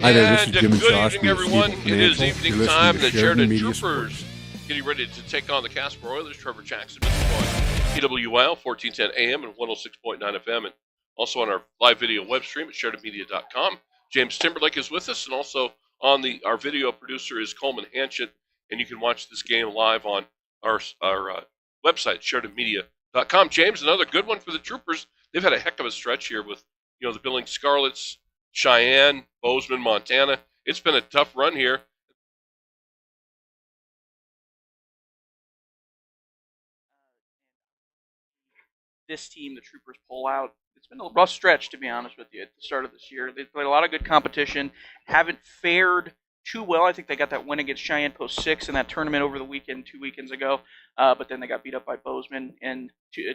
Hi there, this is And Jim and good Josh. evening, everyone. It is evening You're time. listening The to Sheridan Sheridan Media Troopers Sports. getting ready to take on the Casper Oilers. Trevor Jackson with the point. PWL, 1410 AM and 106.9 FM. And also on our live video web stream at SheridanMedia.com. James Timberlake is with us. And also on our video producer is Coleman Hanchett. And you can watch this game live on our website, SheridanMedia.com. James, another good one for the Troopers. They've had a heck of a stretch here with, the Billings Scarlets, Cheyenne, Bozeman, Montana. It's been a tough run here. This team, the Troopers, pull out. It's been a rough stretch, to be honest with you, at the start of this year. They've played a lot of good competition, haven't fared too well. I think they got that win against Cheyenne Post 6 in that tournament over the weekend, 2 weekends ago, but then they got beat up by Bozeman in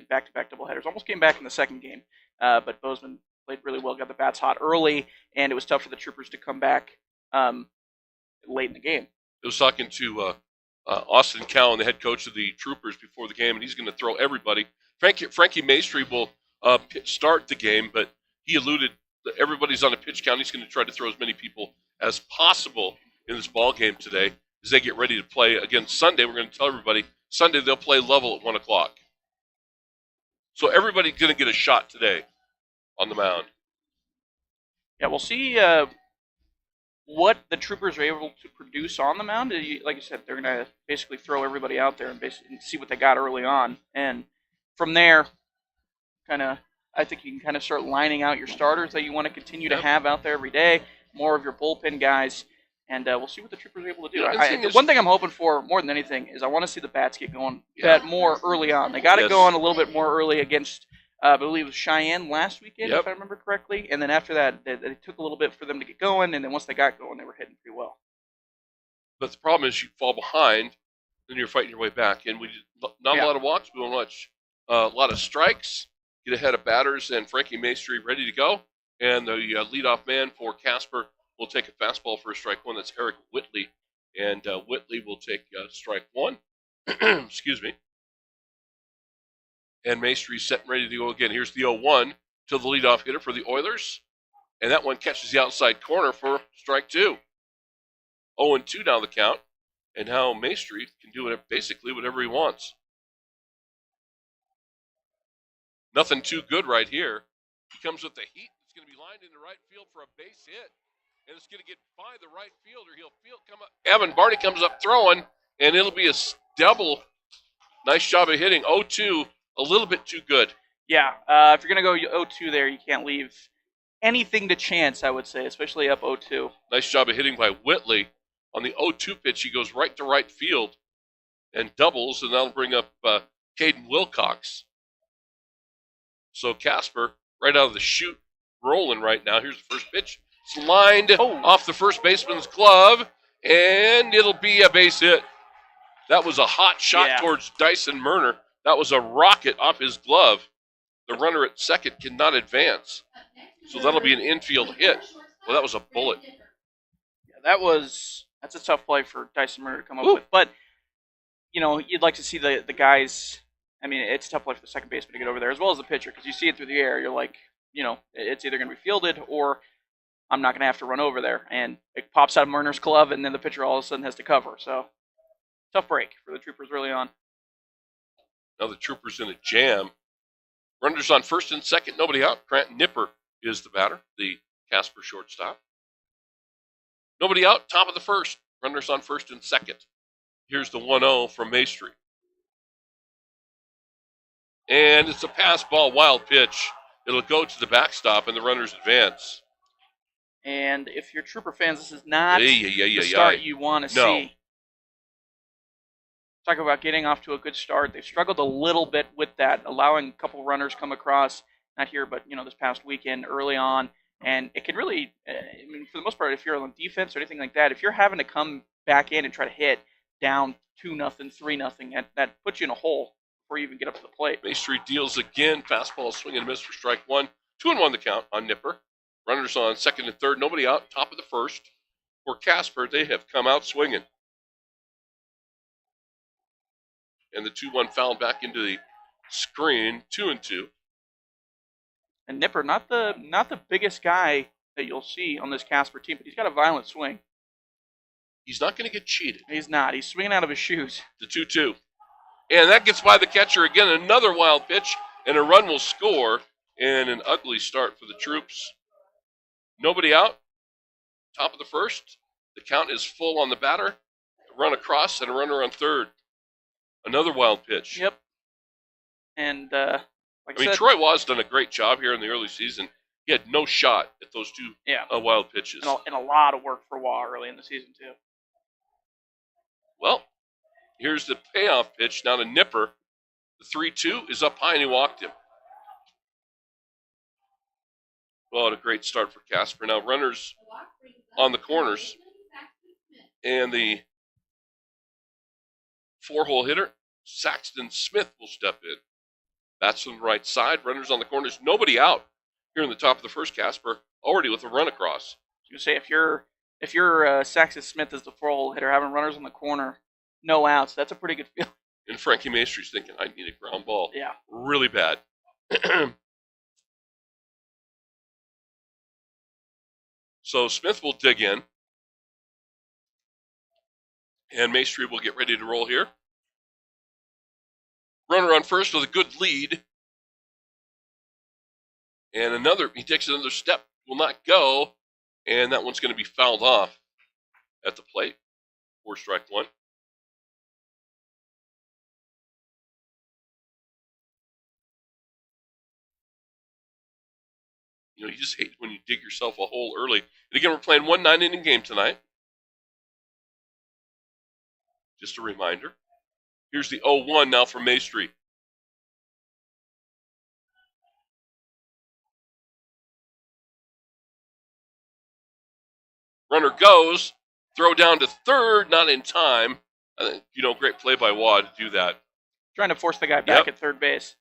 back-to-back doubleheaders. Almost came back in the second game, but Bozeman played really well, got the bats hot early, and it was tough for the Troopers to come back late in the game. I was talking to Austin Cowan, the head coach of the Troopers, before the game, and he's going to throw everybody. Frankie Maestri will start the game, but he alluded that everybody's on a pitch count. He's going to try to throw as many people as possible in this ball game today as they get ready to play again Sunday. We're going to tell everybody Sunday they'll play level at 1 o'clock. So everybody's going to get a shot today on the mound. Yeah, we'll see what the Troopers are able to produce on the mound. Like I said, they're going to basically throw everybody out there and basically see what they got early on. And from there, I think you can kind of start lining out your starters that you want to continue to have out there every day, more of your bullpen guys, and we'll see what the Troopers are able to do. One thing I'm hoping for more than anything is I want to see the bats get going more early on. They got it going a little bit more early against I believe it was Cheyenne last weekend, if I remember correctly. And then after that, it took a little bit for them to get going. And then once they got going, they were hitting pretty well. But the problem is you fall behind, then you're fighting your way back. And we did not a lot of walks, but a lot of strikes, get ahead of batters, and Frankie Maestri ready to go. And the leadoff man for Casper will take a fastball for strike one. That's Eric Whitley. And Whitley will take strike one. Excuse me. And Maestri set and ready to go again. Here's the 0-1 to the leadoff hitter for the Oilers. And that one catches the outside corner for strike two. 0-2 down the count. And now Maestri can do basically whatever he wants. Nothing too good right here. He comes with the heat. It's going to be lined into right field for a base hit. And it's going to get by the right fielder. He'll come up. Evan Barney comes up throwing, and it'll be a double. Nice job of hitting. 0-2. A little bit too good. Yeah, if you're going to go 0-2 there, you can't leave anything to chance, I would say, especially up 0-2. Nice job of hitting by Whitley. On the 0-2 pitch, he goes right to right field and doubles, and that'll bring up Caden Wilcox. So Casper, right out of the chute, rolling right now. Here's the first pitch. It's lined off the first baseman's glove, and it'll be a base hit. That was a hot shot towards Dyson Murner. That was a rocket off his glove. The runner at second cannot advance. So that'll be an infield hit. Well, that was a bullet. Yeah, that's a tough play for Dyson Murner to come up with. But, you'd like to see the guys. I mean, it's a tough play for the second baseman to get over there, as well as the pitcher, because you see it through the air. You're like, it's either going to be fielded or I'm not going to have to run over there. And it pops out of Murner's glove, and then the pitcher all of a sudden has to cover. So, tough break for the Troopers early on. Now the Troopers in a jam. Runners on first and second, nobody out. Grant Nipper is the batter, the Casper shortstop. Nobody out, top of the first. Runners on first and second. Here's the 1-0 from Maestri. And it's a pass ball, wild pitch. It'll go to the backstop, and the runners advance. And if you're Trooper fans, this is not the start you want to see. Talk about getting off to a good start. They've struggled a little bit with that, allowing a couple runners come across, not here, but this past weekend early on. And it can really, for the most part, if you're on defense or anything like that, if you're having to come back in and try to hit down 2-0, 3-0, that puts you in a hole before you even get up to the plate. Maestri deals again. Fastball, swing and a miss for strike one. 2-1 the count on Nipper. Runners on second and third. Nobody out. Top of the first. For Casper, they have come out swinging. And the 2-1 foul back into the screen. 2-2. And Nipper, not the biggest guy that you'll see on this Casper team, but he's got a violent swing. He's not going to get cheated. He's not. He's swinging out of his shoes. The 2-2. And that gets by the catcher again. Another wild pitch, and a run will score. And an ugly start for the Troops. Nobody out. Top of the first. The count is full on the batter. A run across and a runner on third. Another wild pitch. Yep. And like I said, Troy Waugh's done a great job here in the early season. He had no shot at those two wild pitches. And a lot of work for Waugh early in the season, too. Well, here's the payoff pitch. Now to Nipper. The 3-2 is up high, and he walked him. Well, a great start for Casper. Now runners on the corners. And the 4-hole hitter, Saxton Smith, will step in. That's on the right side. Runners on the corners. Nobody out here in the top of the first, Casper, already with a run across. You say if you're Saxton Smith as the 4-hole hitter, having runners on the corner, no outs, that's a pretty good feeling. And Frankie Maestry's thinking, I need a ground ball. Yeah. Really bad. So Smith will dig in. And Maestry will get ready to roll here. Runner on first with a good lead. And he takes another step, will not go. And that one's going to be fouled off at the plate for strike one. You just hate when you dig yourself a hole early. And again, we're playing 1 9-inning game tonight. Just a reminder. Here's the 0-1 now from Maestry. Runner goes. Throw down to third, not in time. Great play by Waugh to do that. Trying to force the guy back at third base.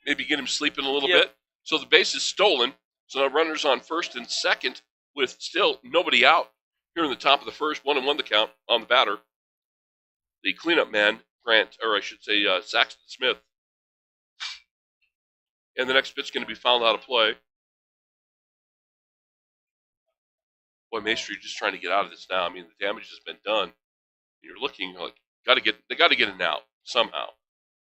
Maybe get him sleeping a little bit. So the base is stolen. So now runners on first and second with still nobody out here in the top of the first. 1-1 the count on the batter. The cleanup man, Saxton Smith. And the next pitch is going to be fouled out of play. Boy, Maestry just trying to get out of this now. The damage has been done. You're looking like they got to get an out somehow.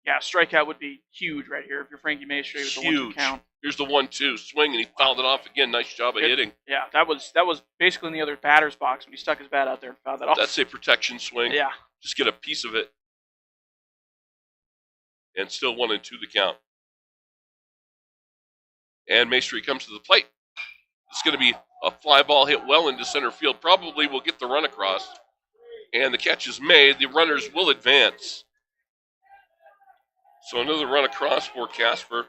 Yeah, strikeout would be huge right here if you're Frankie Maestry with the 1-2 count. Here's the 1-2 swing, and he fouled it off again. Nice job of hitting. Yeah, that was basically in the other batter's box when he stuck his bat out there and fouled that off. That's a protection swing. Yeah. Just get a piece of it. And still 1-2 the count. And Maestry comes to the plate. It's going to be a fly ball hit well into center field. Probably will get the run across. And the catch is made. The runners will advance. So another run across for Casper.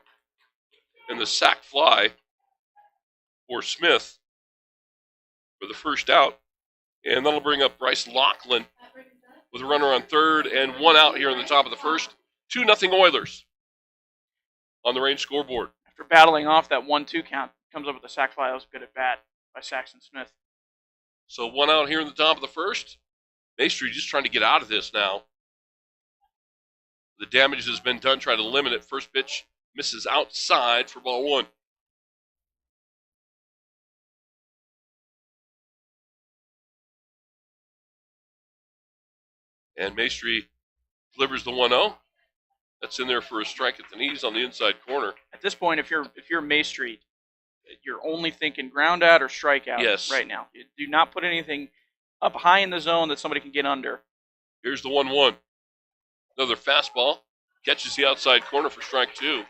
And the sac fly for Smith for the first out. And that'll bring up Bryce Laughlin with a runner on third and 1 out here in the top of the first. 2-0 Oilers on the range scoreboard. After battling off that 1-2 count, comes up with a sac fly. That was good at bat by Saxton Smith. So 1 out here in the top of the first. Maestry just trying to get out of this now. The damage has been done, trying to limit it. First pitch misses outside for ball 1. And Maestry delivers the 1-0. That's in there for a strike at the knees on the inside corner. At this point, if you're Maestry, you're only thinking ground out or strikeout right now. You do not put anything up high in the zone that somebody can get under. Here's the 1-1. Another fastball. Catches the outside corner for strike 2.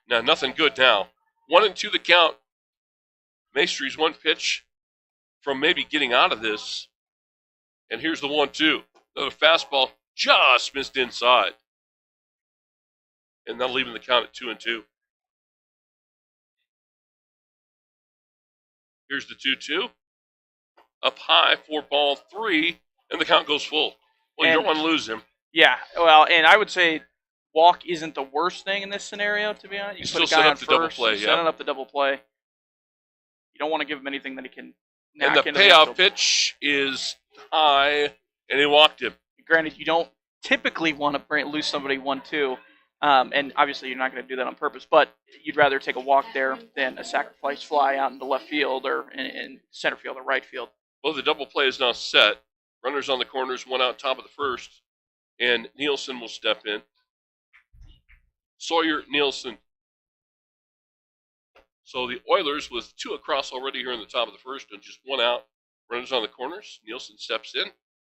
Now, nothing good now. 1-2 the count. Maestry's one pitch from maybe getting out of this. And here's the 1-2. Another fastball just missed inside. And that'll leave him the count at 2-2. Here's the 2-2. Up high for ball 3. And the count goes full. Well, you don't want to lose him. Yeah, well, and I would say walk isn't the worst thing in this scenario, to be honest. You put a guy on first, double play, setting up the double play. You don't want to give him anything that he can knock into. And the payoff pitch is high, and he walked him. Granted, you don't typically want to lose somebody 1-2, And obviously, you're not going to do that on purpose, but you'd rather take a walk there than a sacrifice fly out into left field or in center field or right field. Well, the double play is now set. Runners on the corners, one out top of the first, and Nielsen will step in. Sawyer, Nielsen. So the Oilers with 2 across already here in the top of the first and just 1 out. Runners on the corners. Nielsen steps in,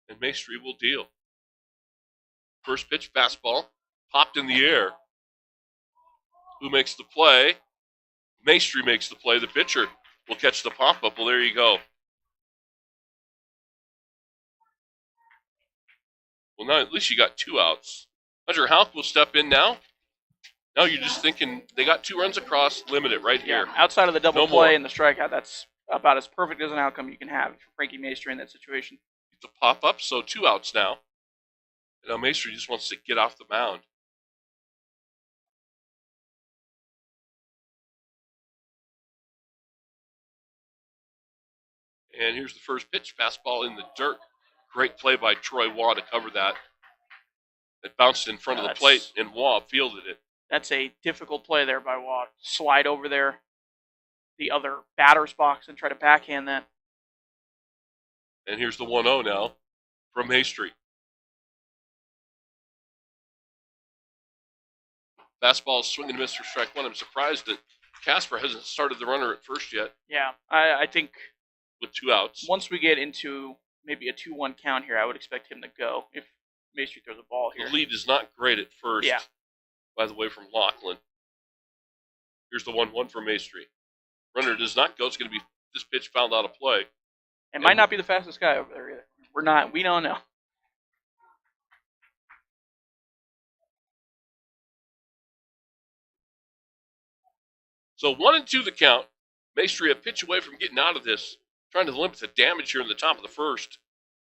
and Maestri will deal. First pitch, fastball, popped in the air. Who makes the play? Maestri makes the play. The pitcher will catch the pop-up. Well, there you go. Well, now at least you got 2 outs. Hunter Houck will step in now. Now you're just thinking they got 2 runs across, limit it right here. Outside of the double No play more. and the strikeout, that's about as perfect as an outcome you can have for Frankie Maestri in that situation. It's a pop-up, so 2 outs now. And now Maestri just wants to get off the mound. And here's the first pitch, fastball in the dirt. Great play by Troy Waugh to cover that. It bounced in front of the plate, and Waugh fielded it. That's a difficult play there by Waugh. Slide over there, the other batter's box, and try to backhand that. And here's the 1-0 now from Maestri. Fastball, swing and miss for strike 1. I'm surprised that Casper hasn't started the runner at first yet. Yeah, I think with 2 outs. Once we get into maybe a 2-1 count here, I would expect him to go if Maestri throws a ball here. The lead is not great at first, by the way, from Lachlan. Here's the 1-1 for Maestri. Runner does not go. It's going to be this pitch fouled out of play. It might not be the fastest guy over there either. We don't know. So 1-2 the count. Maestri a pitch away from getting out of this. Trying to limit the damage here in the top of the first.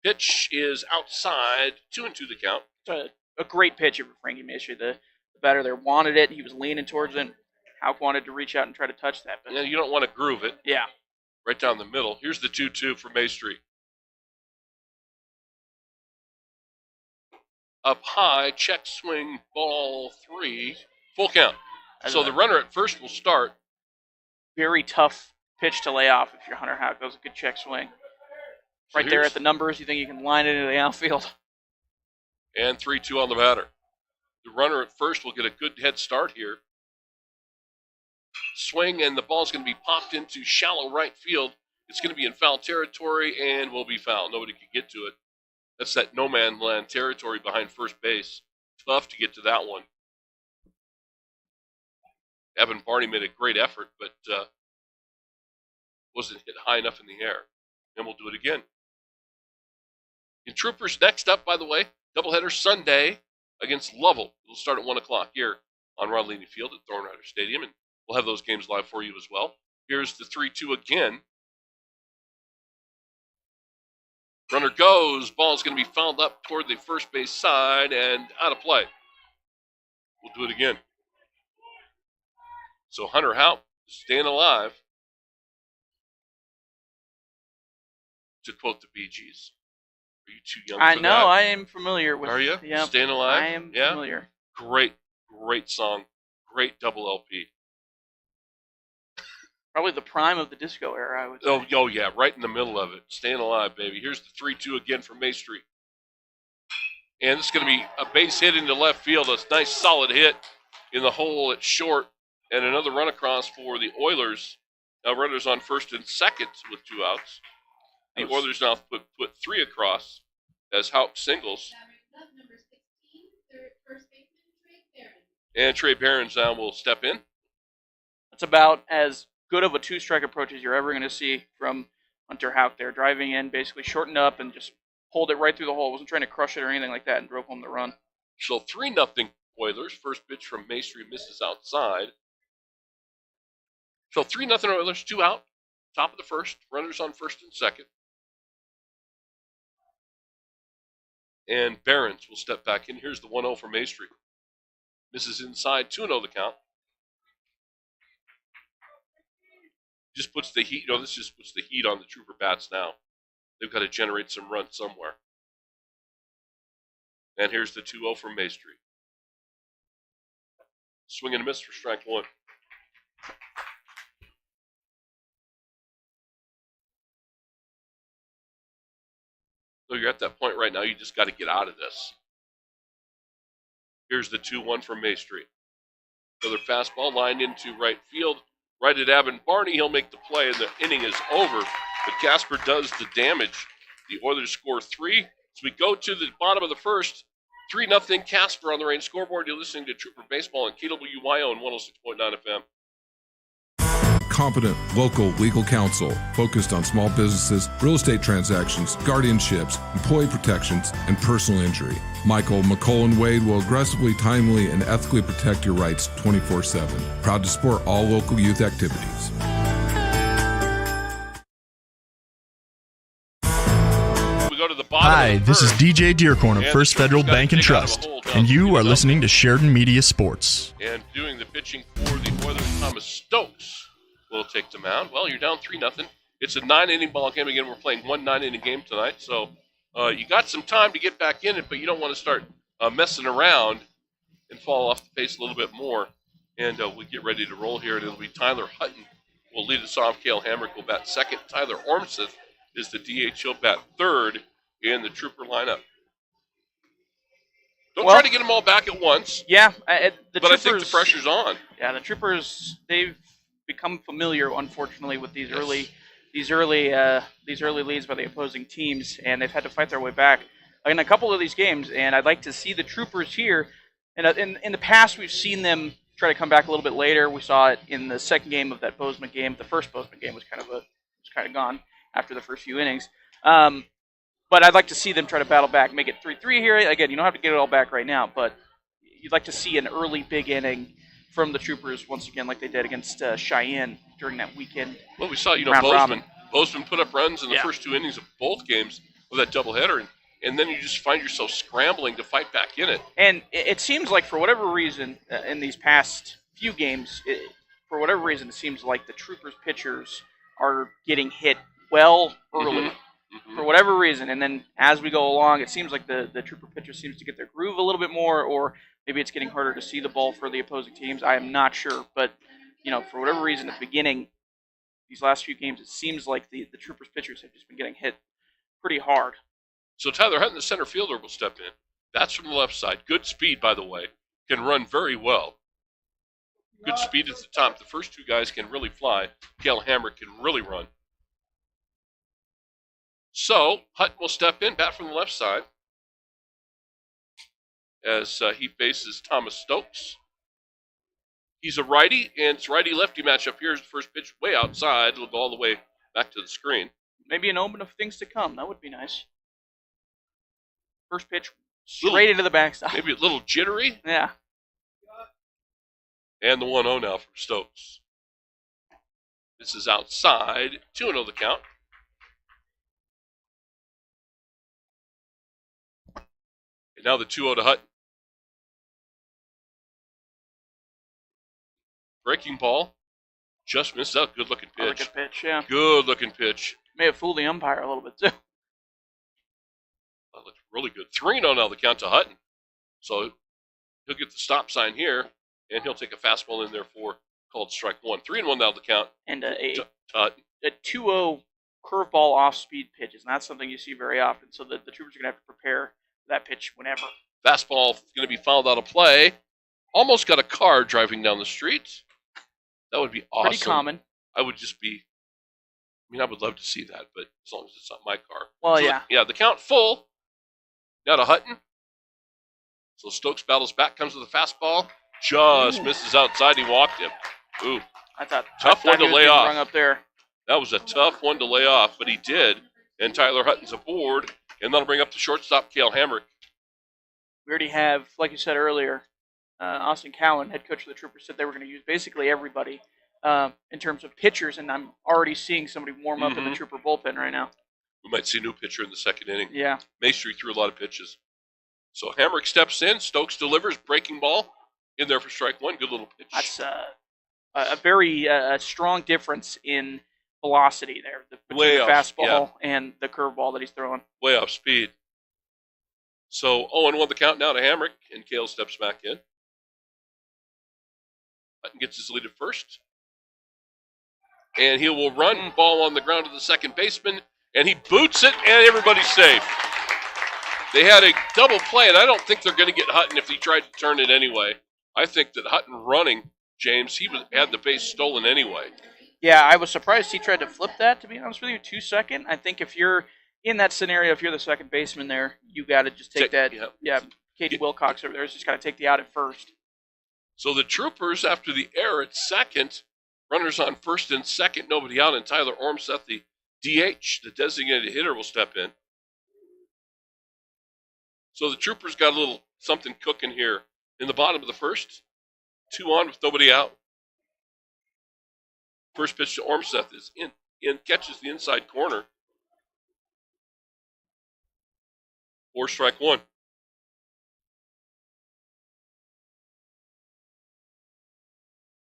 Pitch is outside. 2-2 the count. It's a great pitch for Frankie Maestri. The batter there wanted it. He was leaning towards it. Houck wanted to reach out and try to touch that. But yeah, you don't want to groove it. Yeah. Right down the middle. Here's the 2-2 for Maestri. Up high, check swing, ball 3. Full count. So the runner at first will start. Very tough pitch to lay off if you're Hunter Houck. That was a good check swing. So right there at the numbers, you think you can line it into the outfield. And 3-2 on the batter. The runner at first will get a good head start here. Swing, and the ball's going to be popped into shallow right field. It's going to be in foul territory and will be foul. Nobody can get to it. That's that no man land territory behind first base. Tough to get to that one. Evan Barney made a great effort, but wasn't hit high enough in the air. And we'll do it again. In Troopers, next up, by the way, doubleheader Sunday against Lovell. It'll start at 1 o'clock here on Rodolini Field at Thorn Rider Stadium, and we'll have those games live for you as well. Here's the 3-2 again. Runner goes. Ball's going to be fouled up toward the first base side and out of play. We'll do it again. So Hunter Houck staying alive. To quote the Bee Gees. Are you too young for that? I know. I am familiar with. Are you? Yeah. Staying Alive? I am familiar. Great song. Great double LP. Probably the prime of the disco era, I would say. Oh, yeah, right in the middle of it. Staying Alive, baby. Here's the 3-2 again for Maestri. And it's going to be a base hit into left field. A nice solid hit in the hole at short. And another run across for the Oilers. Now runners on first and second with 2 outs. The Oilers now put 3 across as Houck singles. And Trey Barons now will step in. That's about as good of a 2-strike approach as you're ever going to see from Hunter Houck there. Driving in, basically shortened up and just pulled it right through the hole. Wasn't trying to crush it or anything like that and drove home the run. So 3-0 Oilers. First pitch from Maestri misses outside. So 3-0 Oilers, 2 out. Top of the first. Runners on first and second. And Barons will step back in. Here's the 1-0 for Maestri. Misses inside, 2-0 the count. Just puts the heat, this just puts the heat on the Trooper bats now. They've got to generate some runs somewhere. And here's the 2-0 for Maestri. Swing and a miss for strike one. So you're at that point right now, you just got to get out of this. Here's the 2-1 from Maestri. Another fastball lined into right field. Right at Avon Barney, he'll make the play, and the inning is over. But Casper does the damage. The Oilers score 3. So we go to the bottom of the first. 3-0 Casper on the Reign scoreboard. You're listening to Trooper Baseball on KWYO and 106.9 FM. Competent local legal counsel focused on small businesses, real estate transactions, guardianships, employee protections, and personal injury. Michael McCullen Wade will aggressively, timely, and ethically protect your rights 24/7. Proud to support all local youth activities. We go to the bottom. Hi, this is DJ Dearcorn of First Federal Bank and Trust, and you are listening to Sheridan Media Sports. And doing the pitching for the Oilers, Thomas Stokes will take the mound. Well, you're down 3-0. It's a 9-inning ball game. Again, we're playing 1 9-inning game tonight. So you got some time to get back in it, but you don't want to start messing around and fall off the pace a little bit more. And we get ready to roll here. And it'll be Tyler Hutton will lead us off. Cale Hamrick will bat second. Tyler Ormseth is the DH. He'll bat third in the Trooper lineup. Don't try to get them all back at once. Yeah, but I think the pressure's on. Yeah, the Troopers, they've become familiar, unfortunately, with these early leads by the opposing teams, and they've had to fight their way back in a couple of these games. And I'd like to see the Troopers here. And in the past, we've seen them try to come back a little bit later. We saw it in the second game of that Bozeman game. The first Bozeman game was kind of gone after the first few innings. But I'd like to see them try to battle back, make it 3-3 here. Again, you don't have to get it all back right now, but you'd like to see an early big inning from the Troopers once again, like they did against Cheyenne during that weekend. Well, we saw, Bozeman put up runs in the first 2 innings of both games of that doubleheader, and then you just find yourself scrambling to fight back in it. And it seems like for whatever reason in these past few games, for whatever reason, it seems like the Troopers pitchers are getting hit well early. Mm-hmm. For whatever reason, and then as we go along, it seems like the Trooper pitcher seems to get their groove a little bit more, or maybe it's getting harder to see the ball for the opposing teams. I am not sure, but for whatever reason, at the beginning, these last few games, it seems like the Troopers pitchers have just been getting hit pretty hard. So Tyler Hutton, the center fielder, will step in. That's from the left side. Good speed, by the way. Can run very well. Good speed at the top. The first 2 guys can really fly. Cale Hamrick can really run. So Hutton will step in, bat from the left side, as he faces Thomas Stokes. He's a righty, and it's righty-lefty matchup. Here's the first pitch way outside. It'll go all the way back to the screen. Maybe an omen of things to come. That would be nice. First pitch straight into the backstop. Maybe a little jittery. Yeah. And the 1-0 now from Stokes. This is outside. 2-0 the count. And now the 2-0 to Hutton. Breaking ball. Just missed out. Good-looking pitch. Good pitch, yeah. Good-looking pitch. May have fooled the umpire a little bit, too. That looks really good. 3-0 now the count to Hutton. So he'll get the stop sign here, and he'll take a fastball in there for called strike one. 3-1 now the count. And a Hutton. A 2-0 curveball off-speed pitch is not something you see very often, so the Troopers are going to have to prepare that pitch whenever. Fastball going to be fouled out of play. Almost got a car driving down the street. That would be awesome. Pretty common. I would love to see that, but as long as it's not my car. Well, so yeah. Yeah, the count full. Now to Hutton. So Stokes battles back, comes with a fastball. Just misses outside. He walked him. Ooh. Tough one to lay off. Up there. That was a tough one to lay off, but he did. And Tyler Hutton's aboard, and that'll bring up the shortstop, Cale Hamrick. We already have, like you said earlier, Austin Cowan, head coach of the Troopers, said they were going to use basically everybody in terms of pitchers, and I'm already seeing somebody warm up in the Trooper bullpen right now. We might see a new pitcher in the second inning. Yeah. Maestri threw a lot of pitches. So Hamrick steps in. Stokes delivers. Breaking ball in there for strike one. Good little pitch. That's a very strong difference in velocity there. Between the fastball and the curveball that he's throwing. Way off speed. So 0-1 the count now to Hamrick, and Cale steps back in. Hutton gets his lead at first. And he will run, ball on the ground to the second baseman, and he boots it, and everybody's safe. They had a double play, and I don't think they're going to get Hutton if he tried to turn it anyway. I think that Hutton running, James, had the base stolen anyway. Yeah, I was surprised he tried to flip that, to be honest with you, 2 second. I think if you're in that scenario, if you're the second baseman there, you got to just take that. Yeah, Caden Wilcox over there has just got to take the out at first. So the Troopers, after the error at second, runners on first and second, nobody out, and Tyler Ormseth, the DH, the designated hitter, will step in. So the Troopers got a little something cooking here in the bottom of the first. 2 on with nobody out. First pitch to Ormseth is in catches the inside corner. 4 strike 1.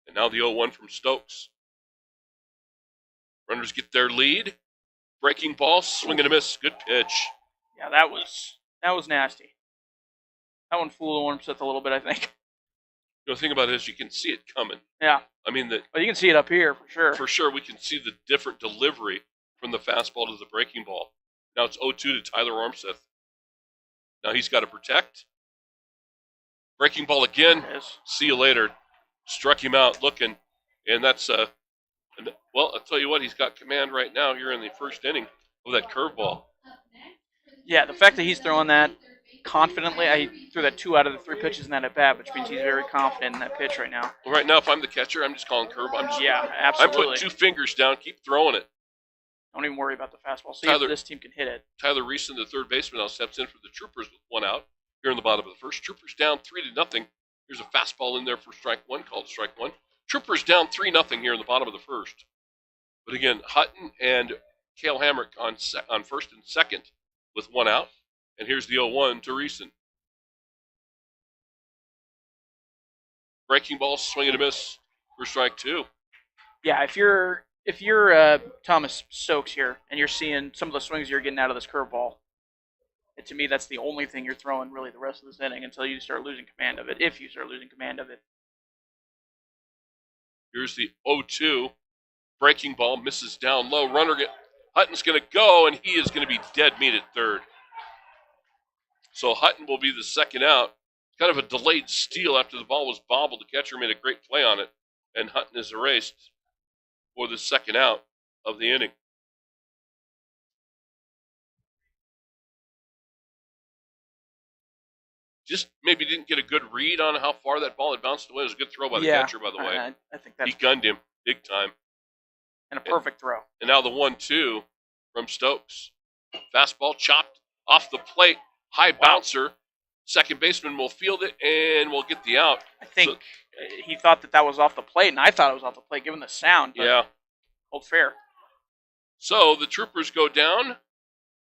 And now the 0-1 from Stokes. Runners get their lead. Breaking ball, swing and a miss. Good pitch. Yeah, that was nasty. That one fooled Ormseth a little bit, I think. The thing about it is you can see it coming. Yeah. I mean, you can see it up here for sure. For sure, we can see the different delivery from the fastball to the breaking ball. Now it's 0-2 to Tyler Ormseth. Now he's got to protect. Breaking ball again. See you later. Struck him out looking. And that's, well, I'll tell you what, he's got command right now here in the first inning of that curveball. Yeah, the fact that he's throwing that confidently, I threw that 2 out of the 3 pitches in that at bat, which means he's very confident in that pitch right now. Well, right now, if I'm the catcher, I'm just calling curve. Yeah, absolutely. I'm putting 2 fingers down, keep throwing it. Don't even worry about the fastball. See if this team can hit it. Tyler Reeson, the third baseman, now steps in for the Troopers with 1 out here in the bottom of the first. Troopers down 3-0. Here's a fastball in there for strike 1, called strike 1. Troopers down 3-0 here in the bottom of the first. But again, Hutton and Cale Hamrick on first and second with 1 out. And here's the 0-1 to Reeson. Breaking ball, swing and a miss for strike 2. Yeah, if you're Thomas Stokes here and you're seeing some of the swings you're getting out of this curveball, to me that's the only thing you're throwing really the rest of this inning until you start losing command of it. If you start losing command of it. Here's the 0-2. Breaking ball, misses down low. Hutton's going to go, and he is going to be dead meat at third. So Hutton will be the second out. Kind of a delayed steal after the ball was bobbled. The catcher made a great play on it, and Hutton is erased for the second out of the inning. Just maybe didn't get a good read on how far that ball had bounced away. It was a good throw by the catcher, by the way. I think that's he gunned him big time. And a perfect throw. And now the 1-2 from Stokes. Fastball chopped off the plate. High bouncer. Second baseman will field it and will get the out. I think he thought that was off the plate, and I thought it was off the plate given the sound. But yeah. Hold fair. So the Troopers go down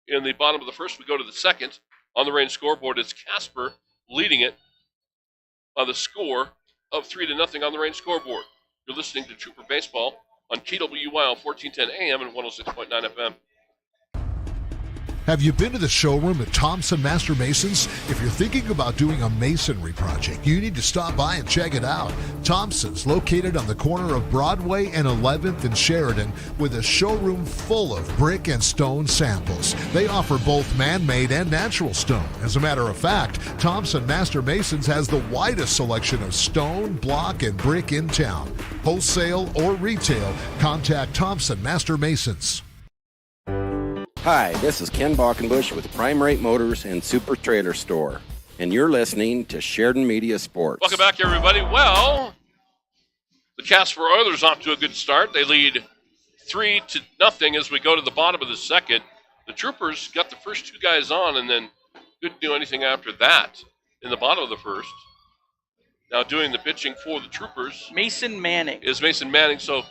in the bottom of the first. We go to the second. On the Reign scoreboard, it's Casper leading it on the score of 3-0 on the Reign scoreboard. You're listening to Trooper Baseball on KWY on 1410 AM and 106.9 FM. Have you been to the showroom at Thompson Master Masons? If you're thinking about doing a masonry project, you need to stop by and check it out. Thompson's located on the corner of Broadway and 11th in Sheridan with a showroom full of brick and stone samples. They offer both man-made and natural stone. As a matter of fact, Thompson Master Masons has the widest selection of stone, block, and brick in town. Wholesale or retail, contact Thompson Master Masons. Hi, this is Ken Balkenbush with Prime Rate Motors and Super Trailer Store, and you're listening to Sheridan Media Sports. Welcome back, everybody. Well, the Casper Oilers off to a good start. They lead 3-0 as we go to the bottom of the second. The Troopers got the first 2 guys on and then couldn't do anything after that in the bottom of the first. Now doing the pitching for the Troopers. Mason Manning. Is Mason Manning. So,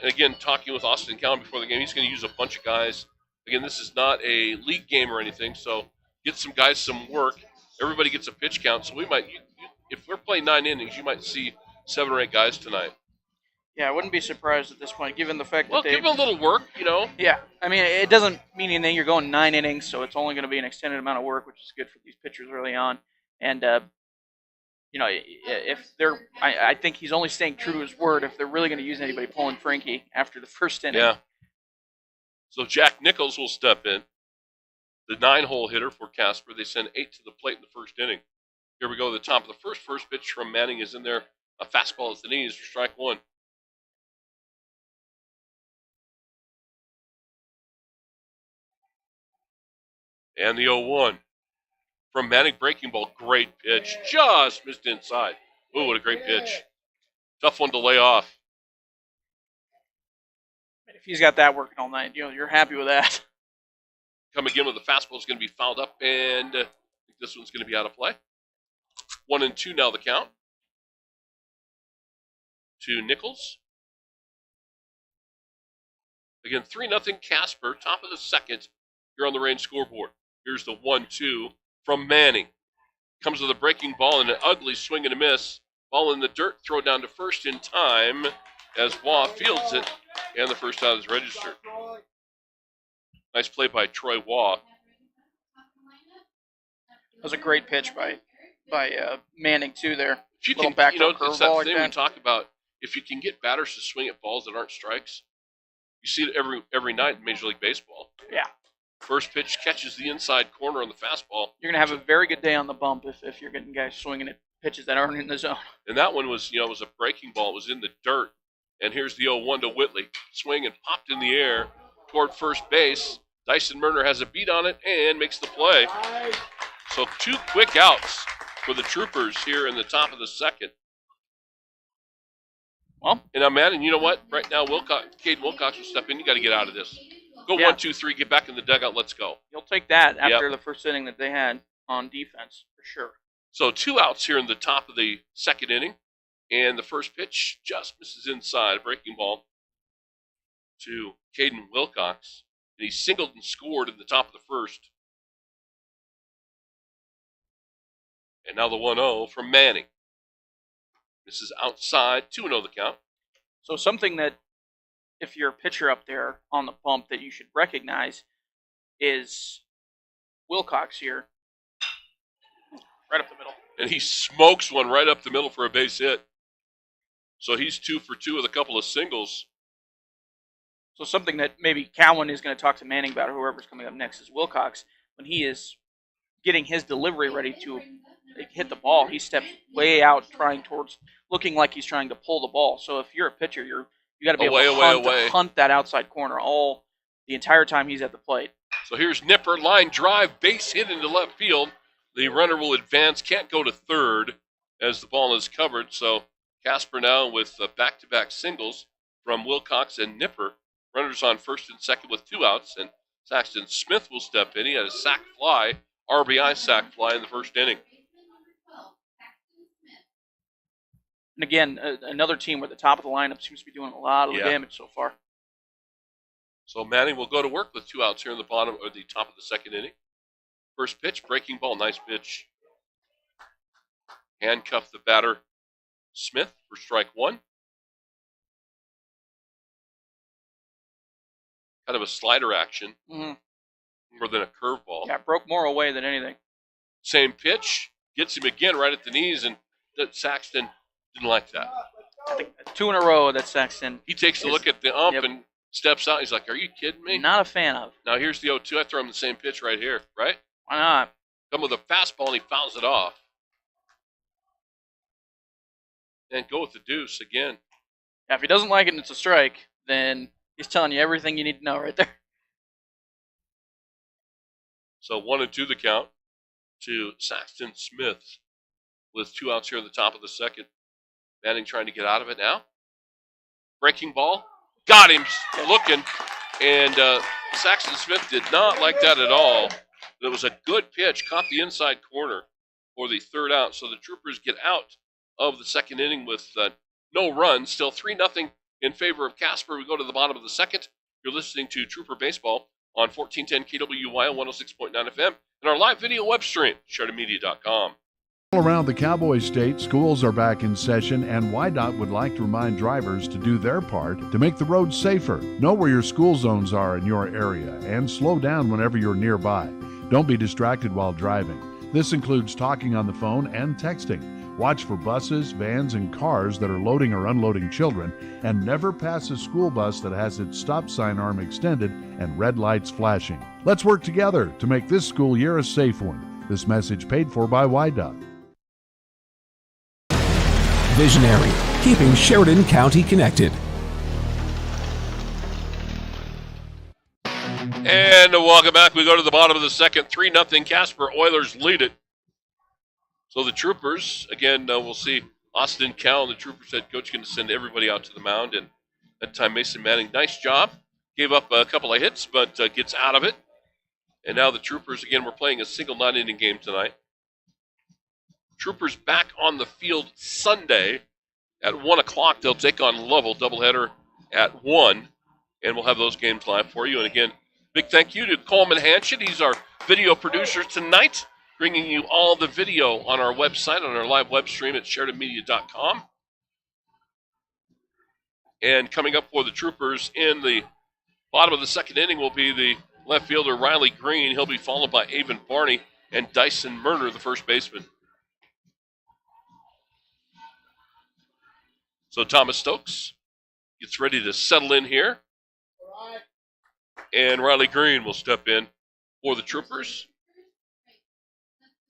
again, talking with Austin Cowan before the game, he's going to use a bunch of guys. Again, this is not a league game or anything, so get some guys some work. Everybody gets a pitch count, so we might, if we're playing 9 innings, you might see 7 or 8 guys tonight. Yeah, I wouldn't be surprised at this point, given the fact that give them a little work, Yeah, I mean, it doesn't mean anything. You're going 9 innings, so it's only going to be an extended amount of work, which is good for these pitchers early on. And if they're, I think he's only staying true to his word if they're really going to use anybody pulling Frankie after the first inning. Yeah. So Jack Nichols will step in, the 9-hole hitter for Casper. They send 8 to the plate in the first inning. Here we go to the top of the first. First pitch from Manning is in there. A fastball at the knees for strike 1. And the 0-1 from Manning, breaking ball. Great pitch. Just missed inside. Ooh, what a great pitch. Tough one to lay off. If he's got that working all night, you're happy with that. Come again with the fastball is going to be fouled up, and I think this one's going to be out of play. 1-2 now the count. To Nichols. Again, 3-0 Casper, top of the second here on the Range scoreboard. Here's the 1-2 from Manning. Comes with a breaking ball and an ugly swing and a miss. Ball in the dirt, throw down to first in time as Waugh fields it, and the first out is registered. Nice play by Troy Waugh. That was a great pitch by Manning, too, there. If you Little can, back it's that like thing that. we talk about. If you can get batters to swing at balls that aren't strikes, you see it every night in Major League Baseball. Yeah. First pitch catches the inside corner on the fastball. You're going to have a very good day on the bump if you're getting guys swinging at pitches that aren't in the zone. And that one was, was a breaking ball. It was in the dirt. And here's the 0-1 to Whitley. Swing and popped in the air toward first base. Dyson Murner has a beat on it and makes the play. So 2 quick outs for the Troopers here in the top of the second. Well, and now, man, and you know what? Right now, Caden Wilcox will step in. You got to get out of this. Go 1, 2, 3. Get back in the dugout. Let's go. You'll take that after the first inning that they had on defense, for sure. So 2 outs here in the top of the second inning. And the first pitch just misses inside. A breaking ball to Caden Wilcox. And he singled and scored in the top of the first. And now the 1-0 from Manning. This is outside, 2-0 the count. So something that, if you're a pitcher up there on the bump, that you should recognize is Wilcox here. Right up the middle. And he smokes one right up the middle for a base hit. So he's 2 for 2 with a couple of singles. So something that maybe Cowan is going to talk to Manning about, or whoever's coming up next, is Wilcox. When he is getting his delivery ready to hit the ball, he steps way out, looking like he's trying to pull the ball. So if you're a pitcher, you got to be able to hunt that outside corner the entire time he's at the plate. So here's Nipper, line drive, base hit into left field. The runner will advance, can't go to third as the ball is covered. So Casper now with back-to-back singles from Wilcox and Nipper. Runners on first and second with 2 outs, and Saxton Smith will step in. He had a sac fly, RBI sac fly in the first inning. And again, another team where the top of the lineup seems to be doing a lot of the damage so far. So Manning will go to work with 2 outs here in the bottom or the top of the second inning. First pitch, breaking ball, nice pitch. Handcuff the batter, Smith, for strike 1. Kind of a slider action more than a curveball. Yeah, broke more away than anything. Same pitch, gets him again right at the knees, and Saxton didn't like that. I think 2 in a row that Saxton. He takes a look at the ump and steps out. He's like, "Are you kidding me?" Not a fan of. Now here's the 0-2. I throw him the same pitch right here, right? Why not? Come with a fastball and he fouls it off. And go with the deuce again. Yeah, if he doesn't like it and it's a strike, then he's telling you everything you need to know right there. So 1-2 the count to Saxton Smith with 2 outs here at the top of the second. Manning trying to get out of it now. Breaking ball. Got him looking. And Saxton Smith did not like that at all. It was a good pitch. Caught the inside corner for the 3rd out. So the Troopers get out of the second inning with no runs. Still 3-0 in favor of Casper. We go to the bottom of the second. You're listening to Trooper Baseball on 1410 KWYO 106.9 FM and our live video web stream, SheridanMedia.com. All around the Cowboy State, schools are back in session, and YDOT would like to remind drivers to do their part to make the roads safer. Know where your school zones are in your area and slow down whenever you're nearby. Don't be distracted while driving. This includes talking on the phone and texting. Watch for buses, vans, and cars that are loading or unloading children, and never pass a school bus that has its stop sign arm extended and red lights flashing. Let's work together to make this school year a safe one. This message paid for by YDOT. Visionary, keeping Sheridan County connected. And welcome back. We go to the bottom of the second. 3-0 Casper. Oilers lead it. So the Troopers, again, we'll see Austin Cowell, the Troopers head coach, going to send everybody out to the mound. And that time Mason Manning, nice job. Gave up a couple of hits, but gets out of it. And now the Troopers, again, we're playing a single 9-inning game tonight. Troopers back on the field Sunday at 1 o'clock. They'll take on Lovell, doubleheader at 1. And we'll have those games live for you. And again, big thank you to Coleman Hanshin. He's our video producer tonight, bringing you all the video on our website, on our live web stream at SheridanMedia.com. And coming up for the Troopers in the bottom of the second inning will be the left fielder Riley Green. He'll be followed by Avon Barney and Dyson Murner, the first baseman. So Thomas Stokes gets ready to settle in here. And Riley Green will step in for the Troopers.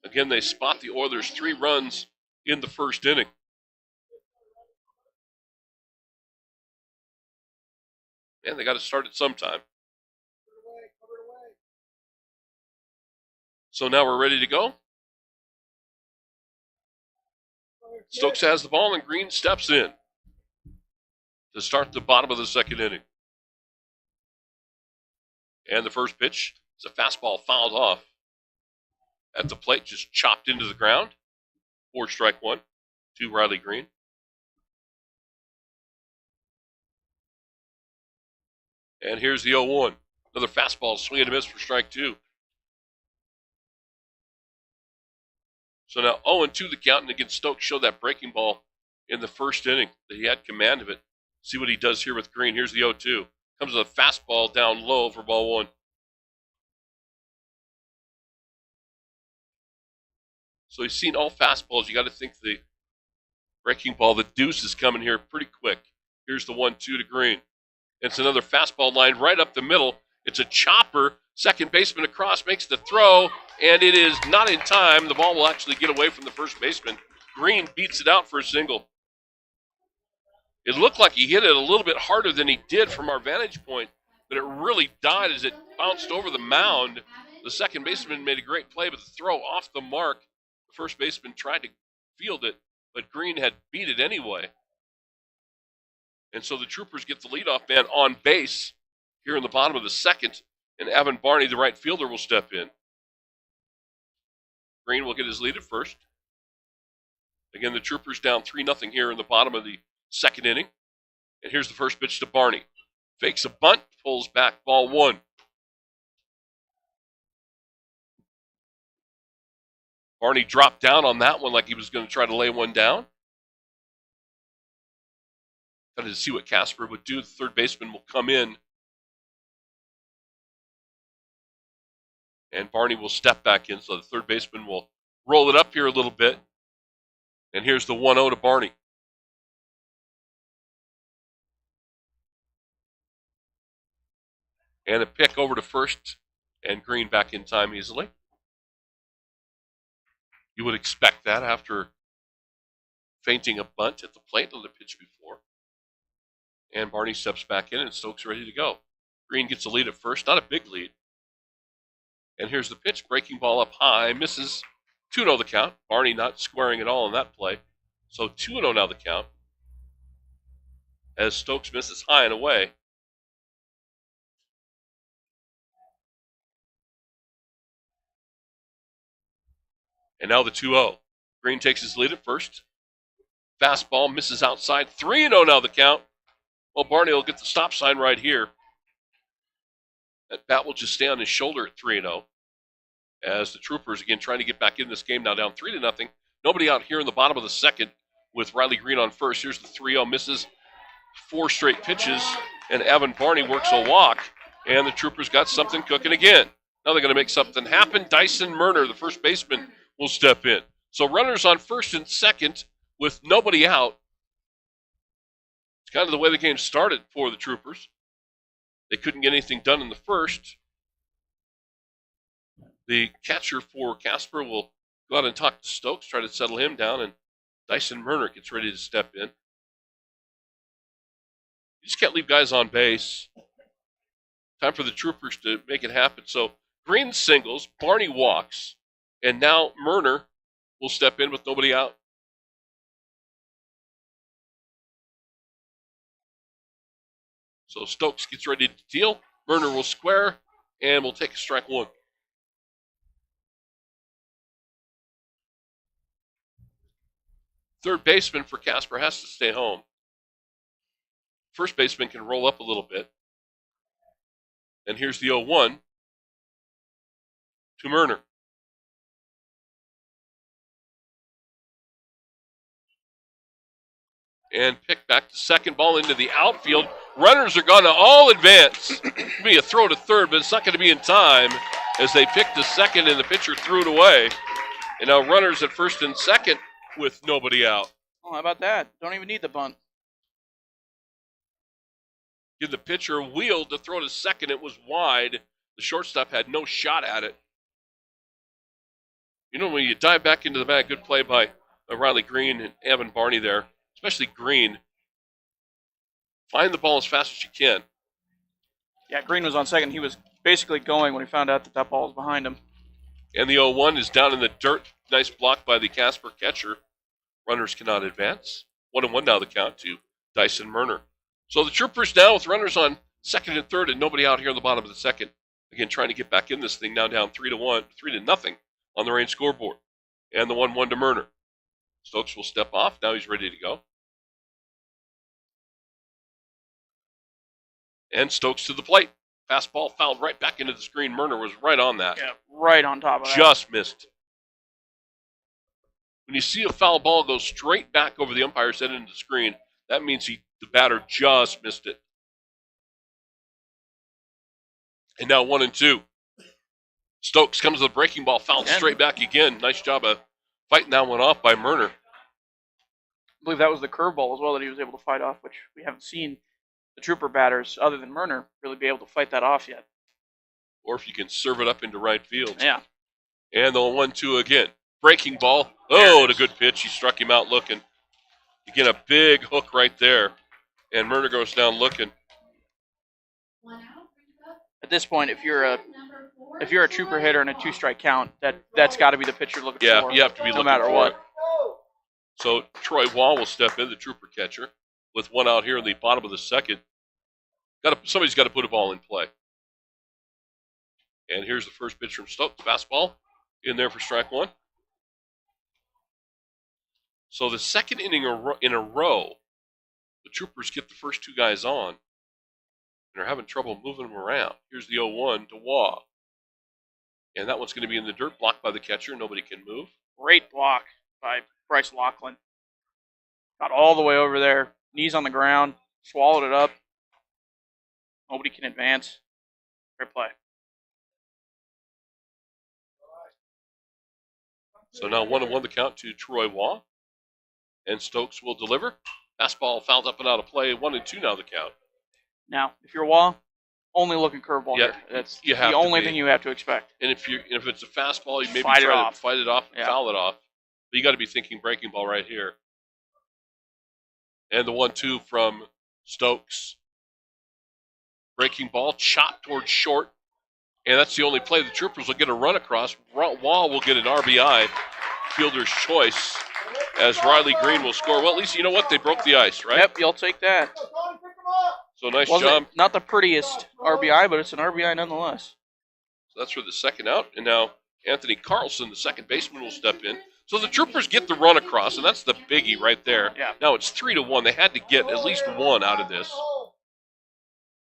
Again, they spot the Oilers 3 runs in the first inning. And they got to start it sometime. So now we're ready to go. Stokes has the ball and Green steps in to start the bottom of the second inning. And the first pitch is a fastball fouled off at the plate, just chopped into the ground. 4-1 to Riley Green. And here's the 0-1. Another fastball, swing and a miss for strike 2. So now 0-2 the count, and again, Stokes showed that breaking ball in the first inning that he had command of it. See what he does here with Green. Here's the 0-2. Comes with a fastball down low for ball 1. So he's seen all fastballs. You got to think the breaking ball, the deuce, is coming here pretty quick. Here's the 1-2 to Green. It's another fastball line right up the middle. It's a chopper. Second baseman across makes the throw, and it is not in time. The ball will actually get away from the first baseman. Green beats it out for a single. It looked like he hit it a little bit harder than he did from our vantage point, but it really died as it bounced over the mound. The second baseman made a great play, but the throw off the mark. The first baseman tried to field it, but Green had beat it anyway. And so the Troopers get the leadoff man on base here in the bottom of the second, and Evan Barney, the right fielder, will step in. Green will get his lead at first. Again, the Troopers down 3-0 here in the bottom of the second inning. And here's the first pitch to Barney. Fakes a bunt, pulls back, ball 1. Barney dropped down on that one like he was going to try to lay one down. Trying to see what Casper would do. The third baseman will come in. And Barney will step back in, so the third baseman will roll it up here a little bit. And here's the 1-0 to Barney. And a pick over to first, and Green back in time easily. You would expect that after feinting a bunt at the plate on the pitch before. And Barney steps back in, and Stokes ready to go. Green gets a lead at first, not a big lead. And here's the pitch, breaking ball up high, misses. 2-0 the count. Barney not squaring at all on that play. So 2-0 now the count. As Stokes misses high and away. And now the 2-0. Green takes his lead at first. Fastball misses outside. 3-0 now the count. Well, Barney will get the stop sign right here. That bat will just stay on his shoulder at 3-0. As the Troopers, again, trying to get back in this game now down 3-0. Nobody out here in the bottom of the second with Riley Green on first. Here's the 3-0. Misses 4 straight pitches. And Evan Barney works a walk. And the Troopers got something cooking again. Now they're going to make something happen. Dyson Murner, the first baseman, will step in. So runners on first and second with nobody out. It's kind of the way the game started for the Troopers. They couldn't get anything done in the first. The catcher for Casper will go out and talk to Stokes, try to settle him down, and Dyson Murner gets ready to step in. You just can't leave guys on base. Time for the Troopers to make it happen. So Green singles, Barney walks, and now Murner will step in with nobody out. So Stokes gets ready to deal. Murner will square, and will take a strike one. Third baseman for Casper has to stay home. First baseman can roll up a little bit. And here's the 0-1 to Murner. And pick back to second, ball into the outfield. Runners are going to all advance. It'll be a throw to third, but it's not going to be in time as they pick the second and the pitcher threw it away. And now runners at first and second with nobody out. Oh, how about that? Don't even need the bunt. Give the pitcher a wheel to throw to second. It was wide. The shortstop had no shot at it. You know, when you dive back into the bag, good play by Riley Green and Evan Barney there, especially Green. Find the ball as fast as you can. Yeah, Green was on second. He was basically going when he found out that that ball was behind him. And the 0-1 is down in the dirt. Nice block by the Casper catcher. Runners cannot advance. 1-1 now the count to Dyson Murner. So the Troopers now with runners on second and third and nobody out here in the bottom of the second. Again, trying to get back in this thing, now down 3-0 on the Range scoreboard. And the 1-1 to Murner. Stokes will step off. Now he's ready to go. And Stokes to the plate. Fastball fouled right back into the screen. Murner was right on that. Yeah, right on top of that. Just missed. When you see a foul ball go straight back over the umpire's head into the screen, that means the batter just missed it. And now 1-2. Stokes comes with a breaking ball, fouled straight back again. Nice job of fighting that one off by Murner. I believe that was the curveball as well that he was able to fight off, which we haven't seen the Trooper batters, other than Murner, really be able to fight that off yet. Or if you can serve it up into right field. Yeah. And the 1-2 again. Breaking ball. Oh, what a good pitch. He struck him out looking. Again, a big hook right there. And Murner goes down looking. At this point, if you're a Trooper hitter and a 2-strike count, that's got to be the pitcher looking for. Yeah, you have to be no looking matter for what. it. So Troy Wall will step in, the Trooper catcher, with one out here in the bottom of the second. Somebody's got to put a ball in play. And here's the first pitch from Stokes. Fastball in there for strike one. So the second inning in a row, the Troopers get the first two guys on. And they're having trouble moving them around. Here's the 0-1 to Waugh. And that one's going to be in the dirt, blocked by the catcher. Nobody can move. Great block by Bryce Laughlin. Got all the way over there. Knees on the ground. Swallowed it up. Nobody can advance. Great play. So now 1-1 the count to Troy Waugh. And Stokes will deliver. Fastball fouled up and out of play. 1-2 now the count. Now, if you're Waugh, only looking curveball here. That's the only thing you have to expect. And if it's a fastball, you maybe Fight try it to fight it off and foul it off. But you got to be thinking breaking ball right here. And the 1-2 from Stokes. Breaking ball, chopped towards short. And that's the only play. The Troopers will get a run across. Waugh will get an RBI, fielder's choice, as Riley Green will score. Well, at least you know what? They broke the ice, right? Yep, you'll take that. So nice job. Not the prettiest RBI, but it's an RBI nonetheless. So that's for the second out. And now Anthony Carlson, the second baseman, will step in. So the Troopers get the run across, and that's the biggie right there. Yeah. Now it's 3-1. They had to get at least one out of this.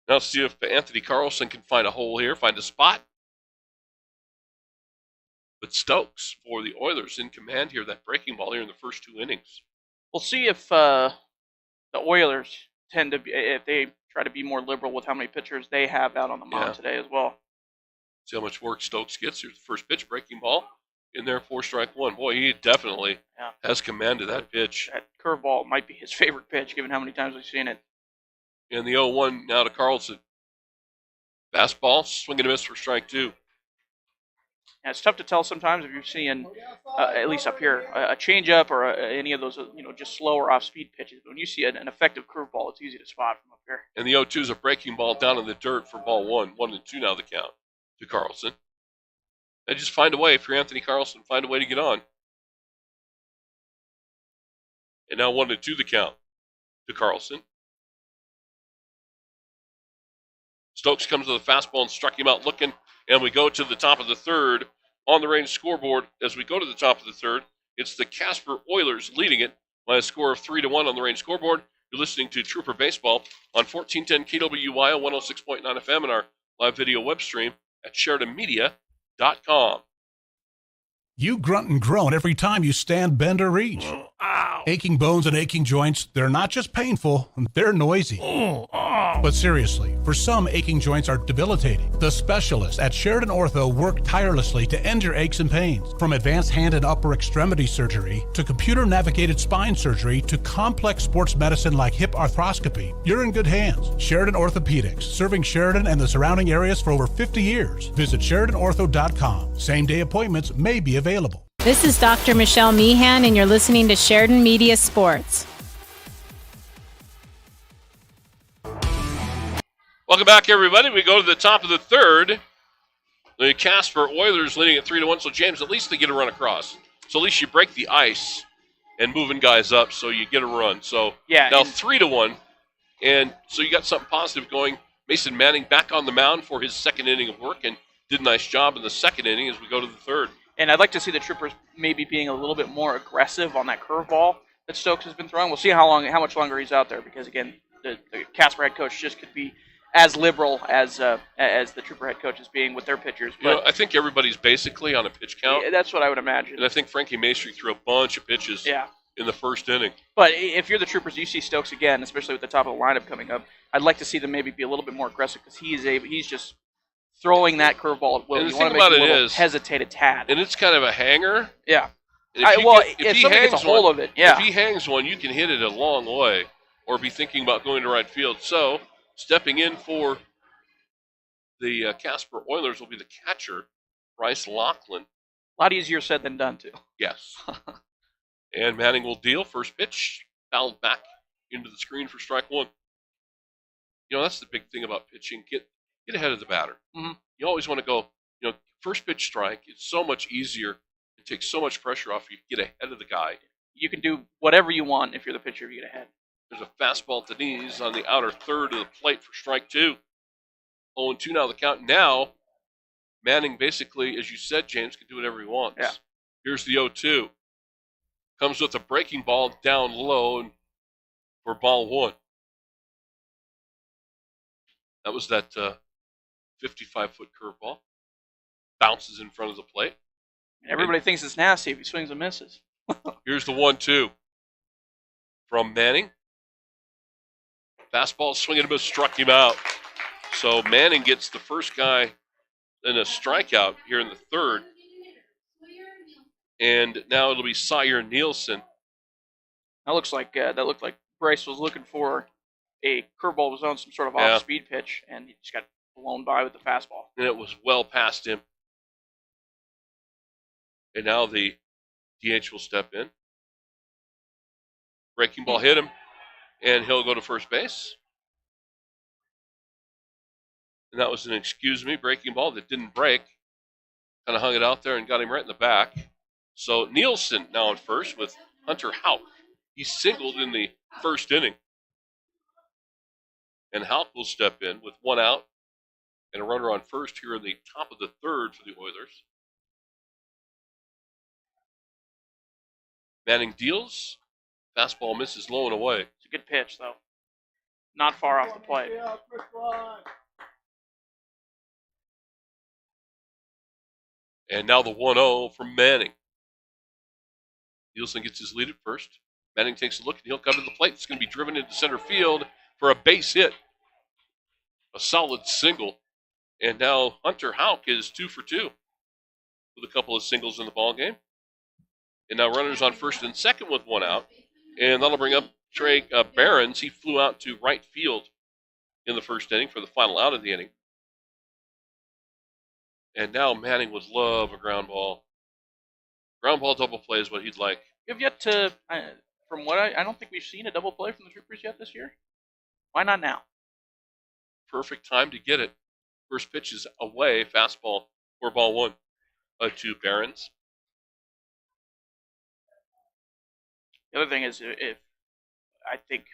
Now see if Anthony Carlson can find a hole here, find a spot. But Stokes for the Oilers in command here, that breaking ball here in the first two innings. We'll see if the Oilers tend to be, if they try to be more liberal with how many pitchers they have out on the mound today as well. See how much work Stokes gets. Here's the first pitch, breaking ball. in there for strike one. Boy, he definitely Yeah. has command of that pitch. That curveball might be his favorite pitch, given how many times we've seen it. And the 0-1 now to Carlson. Fastball, swing and a miss for strike two. Yeah, it's tough to tell sometimes if you're seeing, at least up here, a changeup or any of those, just slower off-speed pitches. But when you see an effective curveball, it's easy to spot from up here. And the 0-2 is a breaking ball down in the dirt for ball one. 1-2 now the count to Carlson. And just find a way, if you're Anthony Carlson, find a way to get on. And now 1-2 the count to Carlson. Stokes comes to the fastball and struck him out looking, and we go to the top of the third on the range scoreboard. As we go to the top of the third, it's the Casper Oilers leading it by a score of 3-1 on the range scoreboard. You're listening to Trooper Baseball on 1410 KWYO 106.9 FM and our live video web stream at SheridanMedia.com. You grunt and groan every time you stand, bend, or reach. Ow. Aching bones and aching joints, they're not just painful, they're noisy. But seriously, for some, aching joints are debilitating. The specialists at Sheridan Ortho work tirelessly to end your aches and pains. From advanced hand and upper extremity surgery to computer-navigated spine surgery to complex sports medicine like hip arthroscopy, you're in good hands. Sheridan Orthopedics, serving Sheridan and the surrounding areas for over 50 years. Visit SheridanOrtho.com. Same-day appointments may be available. This is Dr. Michelle Meehan, and you're listening to Sheridan Media Sports. Welcome back, everybody. We go to the top of the third. The Casper Oilers leading at 3-1. So, James, at least they get a run across. So, at least you break the ice and moving guys up so you get a run. So, yeah, now 3-1. And so you got something positive going. Mason Manning back on the mound for his second inning of work and did a nice job in the second inning as we go to the third. And I'd like to see the Troopers maybe being a little bit more aggressive on that curveball that Stokes has been throwing. We'll see how much longer he's out there because, again, the Casper head coach just could be as liberal as the Trooper head coach is being with their pitchers. But I think everybody's basically on a pitch count. Yeah, that's what I would imagine. And I think Frankie Maestri threw a bunch of pitches in the first inning. But if you're the Troopers, you see Stokes again, especially with the top of the lineup coming up, I'd like to see them maybe be a little bit more aggressive because he's just throwing that curveball at will. And the you thing want to about make it is, hesitate a tad. And it's kind of a hanger. Yeah. If somebody gets a hold of it, If he hangs one, you can hit it a long way or be thinking about going to right field. So, stepping in for the Casper Oilers will be the catcher, Bryce Laughlin. A lot easier said than done, too. Yes. And Manning will deal. First pitch, fouled back into the screen for strike one. That's the big thing about pitching. Get ahead of the batter. Mm-hmm. You always want to go, first pitch strike. It's so much easier. It takes so much pressure off you. Get ahead of the guy. You can do whatever you want if you're the pitcher. You get ahead. There's a fastball at the knees on the outer third of the plate for strike two. 0-2 now the count. Now, Manning basically, as you said, James, can do whatever he wants. Yeah. Here's the 0-2. Comes with a breaking ball down low and for ball one. That was that 55-foot curveball. Bounces in front of the plate. Everybody thinks it's nasty if he swings and misses. Here's the 1-2 from Manning. Fastball swinging and a miss, struck him out. So Manning gets the first guy in a strikeout here in the third. And now it'll be Sire Nielsen. That looked like Bryce was looking for a curveball of his own, some sort of off-speed pitch, and he just got blown by with the fastball. And it was well past him. And now the DH will step in. Breaking ball hit him, and he'll go to first base. And that was an breaking ball that didn't break. Kind of hung it out there and got him right in the back. So Nielsen now on first with Hunter Houck. He singled in the first inning. And Houck will step in with one out and a runner on first here in the top of the third for the Oilers. Manning deals. Fastball misses low and away. It's a good pitch, though. Not far off the plate. And now the 1-0 from Manning. Nielsen gets his lead at first. Manning takes a look, and he'll come to the plate. It's going to be driven into center field for a base hit. A solid single. And now Hunter Houck is 2 for 2. with a couple of singles in the ball game. And now runners on first and second with one out. And that'll bring up Trey Behrens. He flew out to right field in the first inning for the final out of the inning. And now Manning would love a ground ball. Ground ball double play is what he'd like. We've yet to, from what I don't think we've seen a double play from the Troopers yet this year. Why not now? Perfect time to get it. First pitch is away, fastball, 4-1 to Behrens. The other thing is, if I think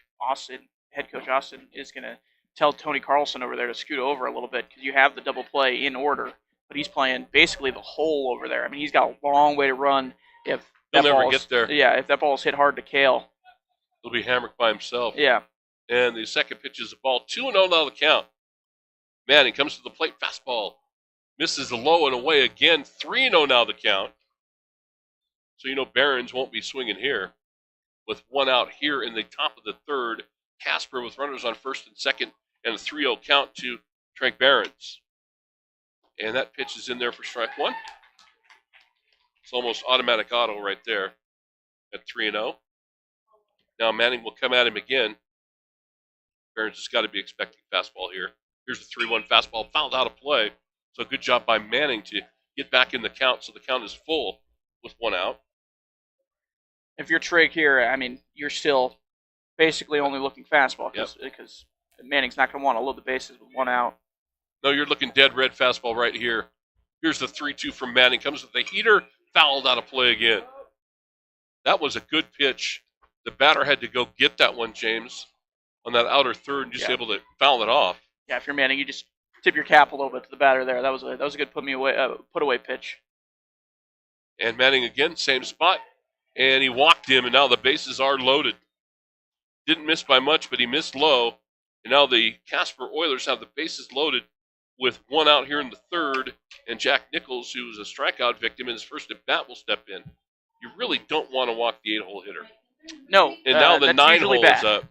head coach Austin is going to tell Tony Carlson over there to scoot over a little bit because you have the double play in order, but he's playing basically the hole over there. I mean, he's got a long way to run. If he'll never get there. Yeah, if that ball is hit hard to Kale, he'll be hammered by himself. Yeah. And the second pitch is a ball, 2-0 now the count. Manning comes to the plate, fastball. Misses the low and away again, 3-0 now the count. So you know Behrens won't be swinging here. With one out here in the top of the third, Casper with runners on first and second, and a 3-0 count to Trey Behrens. And that pitch is in there for strike one. It's almost automatic auto right there at 3-0. Now Manning will come at him again. Behrens has got to be expecting fastball here. Here's the 3-1 fastball, fouled out of play. So good job by Manning to get back in the count so the count is full with one out. If you're Trig here, I mean, you're still basically only looking fastball because Manning's not going to want to load the bases with one out. No, you're looking dead red fastball right here. Here's the 3-2 from Manning. Comes with the heater, fouled out of play again. That was a good pitch. The batter had to go get that one, James, on that outer third and just able to foul it off. Yeah, if you're Manning, you just tip your cap a little bit to the batter there. That was a good put away pitch. And Manning again, same spot. And he walked him, and now the bases are loaded. Didn't miss by much, but he missed low. And now the Casper Oilers have the bases loaded with one out here in the third. And Jack Nichols, who's a strikeout victim in his first at bat, will step in. You really don't want to walk the 8-hole hitter. No. And now the 9-hole is up.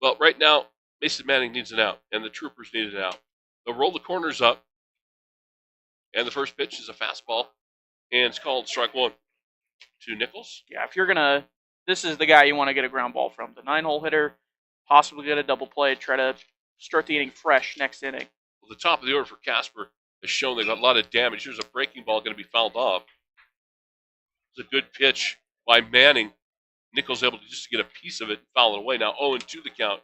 Well, right now, Mason Manning needs an out, and the Troopers need an out. They'll roll the corners up. And the first pitch is a fastball. And it's called strike one to Nichols. Yeah, if you're going to, this is the guy you want to get a ground ball from. The 9-hole hitter, possibly get a double play, try to start the inning fresh next inning. Well, the top of the order for Casper has shown they've got a lot of damage. Here's a breaking ball going to be fouled off. It's a good pitch by Manning. Nichols able to just get a piece of it and foul it away. Now 0-2 the count.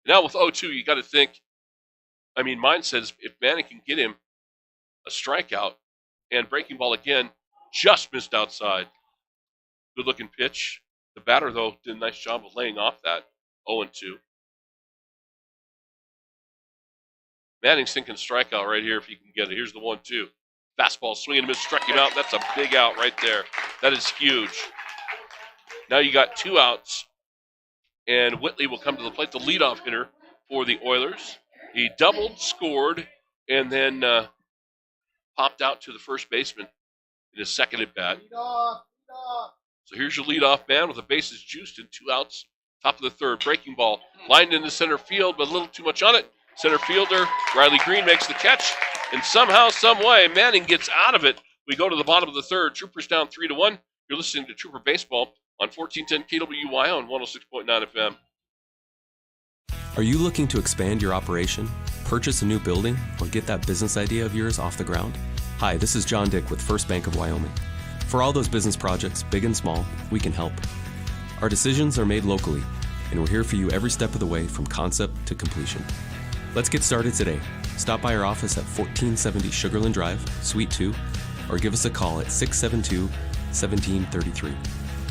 Now with 0-2, you got to think, I mean, mine says if Manning can get him a strikeout and breaking ball again, just missed outside. Good-looking pitch. The batter, though, did a nice job of laying off that 0-2. Manning's thinking strikeout right here if he can get it. Here's the 1-2. Fastball, swing and miss, struck him out. That's a big out right there. That is huge. Now you got two outs, and Whitley will come to the plate, the leadoff hitter for the Oilers. He doubled, scored, and then popped out to the first baseman in his second at bat. So here's your leadoff man with the bases juiced and two outs. Top of the third, breaking ball, lined into center field, but a little too much on it. Center fielder Riley Green makes the catch, and somehow, some way, Manning gets out of it. We go to the bottom of the third. Troopers down 3-1. You're listening to Trooper Baseball on 1410 KWYO and 106.9 FM. Are you looking to expand your operation, purchase a new building, or get that business idea of yours off the ground? Hi, this is John Dick with First Bank of Wyoming. For all those business projects, big and small, we can help. Our decisions are made locally, and we're here for you every step of the way from concept to completion. Let's get started today. Stop by our office at 1470 Sugarland Drive, Suite 2, or give us a call at 672-1733.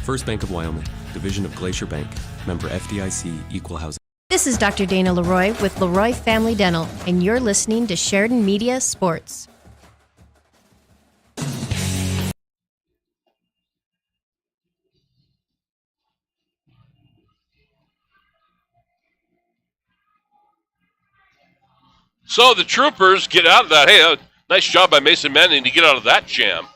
First Bank of Wyoming, division of Glacier Bank, member FDIC, equal housing. This is Dr. Dana Leroy with Leroy Family Dental, and you're listening to Sheridan Media Sports. So the Troopers get out of that. Hey, nice job by Mason Manning to get out of that jam.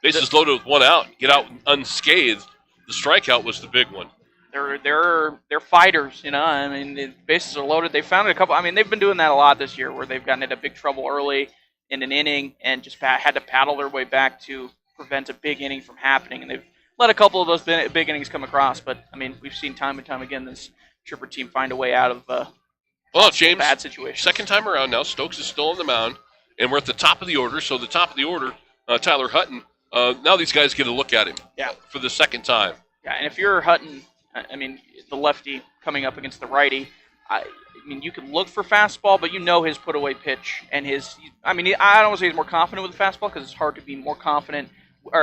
Bases loaded with one out, get out unscathed. The strikeout was the big one. They're fighters, you know. I mean, the bases are loaded. They found a couple. I mean, they've been doing that a lot this year, where they've gotten into big trouble early in an inning and just had to paddle their way back to prevent a big inning from happening. And they've let a couple of those big innings come across. But, I mean, we've seen time and time again this Trooper team find a way out of James, bad situations. Second time around now, Stokes is still on the mound, and we're at the top of the order. So the top of the order, Tyler Hutton, now these guys get a look at him for the second time. Yeah, and if you're Hutton, I mean, the lefty coming up against the righty, I mean, you can look for fastball, but you know his put-away pitch and I don't want to say he's more confident with the fastball because it's hard to be more confident, with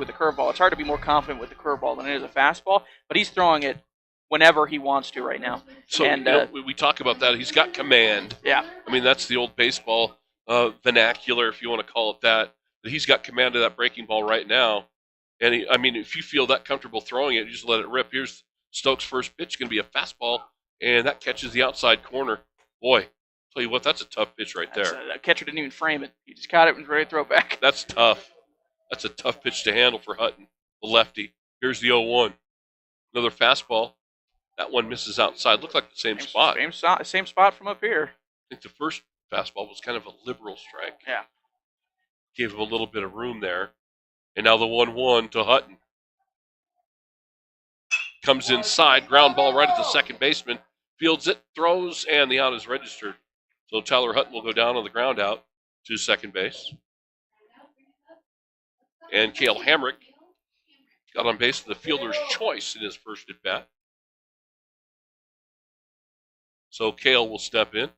the curveball. It's hard to be more confident with the curveball than it is a fastball, but he's throwing it whenever he wants to right now. So we talk about that. He's got command. Yeah. I mean, that's the old baseball vernacular, if you want to call it that. That he's got command of that breaking ball right now. And, if you feel that comfortable throwing it, you just let it rip. Here's Stokes' first pitch, going to be a fastball, and that catches the outside corner. Boy, tell you what, that's a tough pitch right there. The catcher didn't even frame it. He just caught it and was ready to throw it back. That's tough. That's a tough pitch to handle for Hutton, the lefty. Here's the 0-1. Another fastball. That one misses outside. Looked like the same spot. Same spot from up here. I think the first fastball was kind of a liberal strike. Yeah. Gave him a little bit of room there. And now the 1-1 to Hutton. Comes inside, ground ball right at the second baseman. Fields it, throws, and the out is registered. So Tyler Hutton will go down on the ground out to second base. And Cale Hamrick got on base with the fielder's choice in his first at bat. So Cale will step in.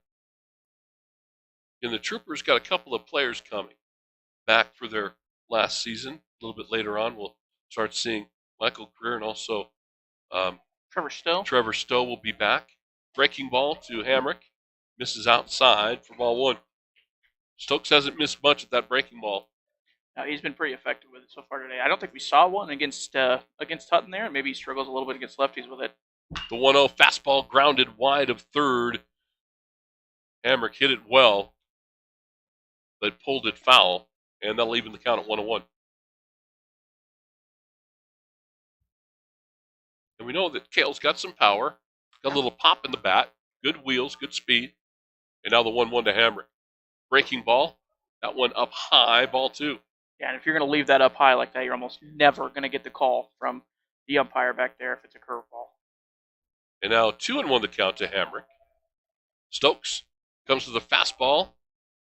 And the Troopers got a couple of players coming back for their last season. A little bit later on, we'll start seeing Michael Greer and also Trevor Stowe. Trevor Stowe will be back. Breaking ball to Hamrick. Misses outside for ball one. Stokes hasn't missed much at that breaking ball. No, he's been pretty effective with it so far today. I don't think we saw one against Hutton there. Maybe he struggles a little bit against lefties with it. The 1-0 fastball grounded wide of third. Hamrick hit it well, but pulled it foul, and that'll even the count at 1-1. And we know that Cale's got some power, got a little pop in the bat, good wheels, good speed, and now the 1-1 to Hamrick. Breaking ball, that one up high, ball two. Yeah, and if you're going to leave that up high like that, you're almost never going to get the call from the umpire back there if it's a curveball. And now 2-1 the count to Hamrick. Stokes comes to the fastball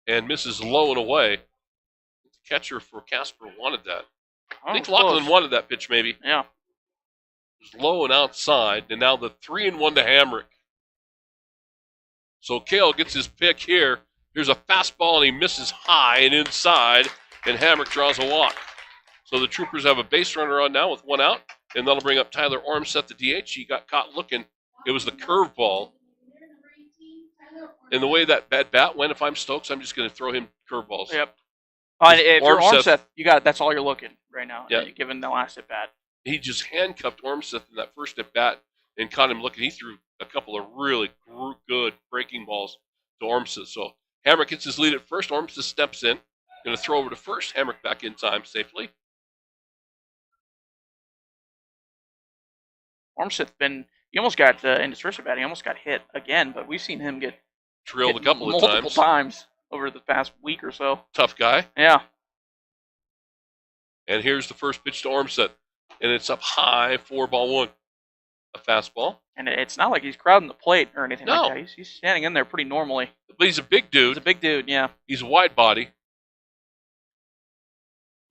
and misses low and away. The catcher for Casper wanted that. I think Lachlan wanted that pitch maybe. Yeah. It was low and outside, and now the 3-1 to Hamrick. So Cale gets his pick here. Here's a fastball, and he misses high and inside, and Hamrick draws a walk. So the Troopers have a base runner on now with one out, and that'll bring up Tyler Ormseth, the DH. He got caught looking. It was the curveball. And the way that bad bat went, if I'm Stokes, I'm just going to throw him curveballs. Yep. If you're Ormseth, that's all you're looking right now, given the last at bat. He just handcuffed Ormseth in that first at bat and caught him looking. He threw a couple of really good breaking balls to Ormseth. So Hamrick gets his lead at first. Ormseth steps in. Going to throw over to first. Hamrick back in time safely. Ormseth he almost got, in his first at bat, he almost got hit again, but we've seen him get drilled a couple of multiple times over the past week or so. Tough guy. Yeah. And here's the first pitch to Ormseth. And it's up high, 4-1. A fastball. And it's not like he's crowding the plate or anything No. like that. He's standing in there pretty normally. But he's a big dude. He's a big dude, yeah. He's a wide body.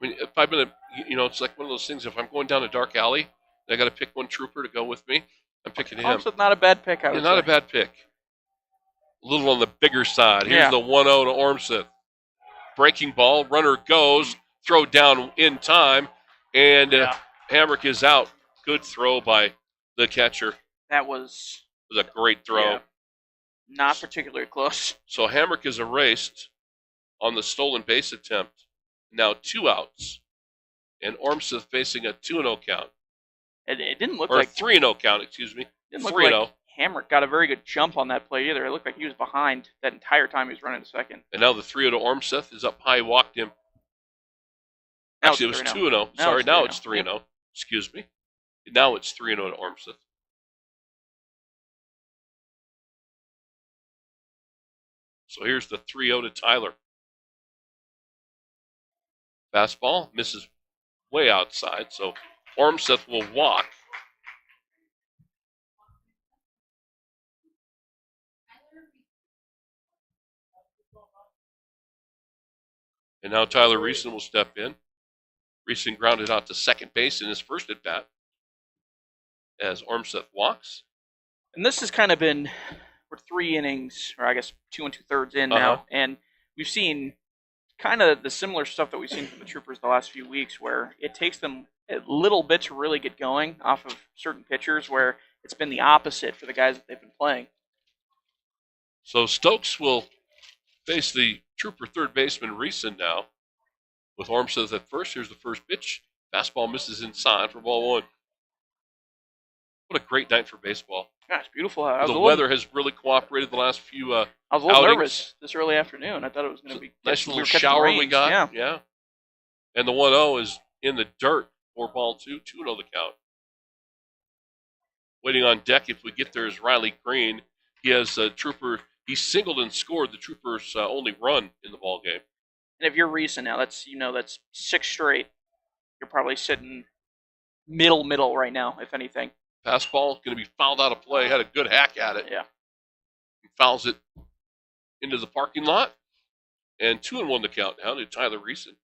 I mean, if I've been it's like one of those things, if I'm going down a dark alley and I got to pick one Trooper to go with me, I'm picking him. Ormseth, not a bad pick, I would say. Not a bad pick. A little on the bigger side. Here's the 1-0 to Ormseth. Breaking ball, runner goes, throw down in time, and Hamrick is out. Good throw by the catcher. That was a great throw. Yeah. Not particularly close. So Hamrick is erased on the stolen base attempt. Now 2 outs. And Ormseth facing a 2-0 count. It didn't look or like... 3-0 count, excuse me. Didn't look like Hamrick got a very good jump on that play either. It looked like he was behind that entire time he was running to second. And now the 3-0 to Ormseth is up high, walked him. Actually, it was 2-0. Sorry, now it's 3-0. Yep. Excuse me. Now it's 3-0 to Ormseth. So here's the 3-0 to Tyler. Fastball misses way outside, so Ormseth will walk. And now Tyler Reeson will step in. Reeson grounded out to second base in his first at bat as Ormseth walks. And this has kind of been, we're 3 innings, or I guess 2 2/3 in now, and we've seen kind of the similar stuff that we've seen from the Troopers the last few weeks, where it takes them a little bit to really get going off of certain pitchers, where it's been the opposite for the guys that they've been playing. So Stokes will face the Trooper third baseman Reeson now. With Ormseth at first, here's the first pitch. Fastball misses inside for ball 1. What a great night for baseball. Yeah, it's beautiful. The weather has really cooperated the last few I was a little outings. Nervous this early afternoon. I thought it was going to be nice little shower we got. Yeah. And the 1-0 is in the dirt for ball 2. 2-0 the count. Waiting on deck if we get there is Riley Green. He has a Trooper. He singled and scored the Troopers' only run in the ball game. And if you're Reeson now, that's 6 straight. You're probably sitting middle right now, if anything. Fastball going to be fouled out of play. Had a good hack at it. Yeah. He fouls it into the parking lot. And 2-1 the count now to Tyler Reeson.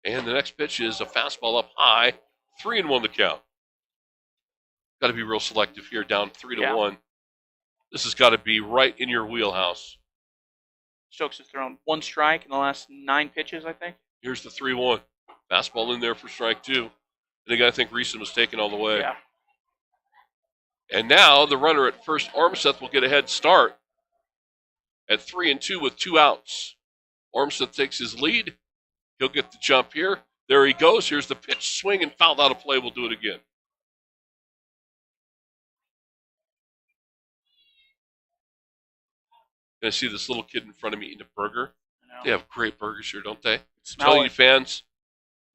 And the next pitch is a fastball up high. 3-1 the count. Got to be real selective here, down 3-1. This has got to be right in your wheelhouse. Stokes has thrown 1 strike in the last 9 pitches, I think. Here's the 3-1. Fastball in there for strike 2. And again, I think Reeson was taken all the way. Yeah. And now the runner at first, Ormseth, will get a head start at 3-2 with 2 outs. Ormseth takes his lead. He'll get the jump here. There he goes. Here's the pitch, swing, and fouled out of play. We'll do it again. Gonna see this little kid in front of me eating a burger. They have great burgers here, don't they? Tell you fans,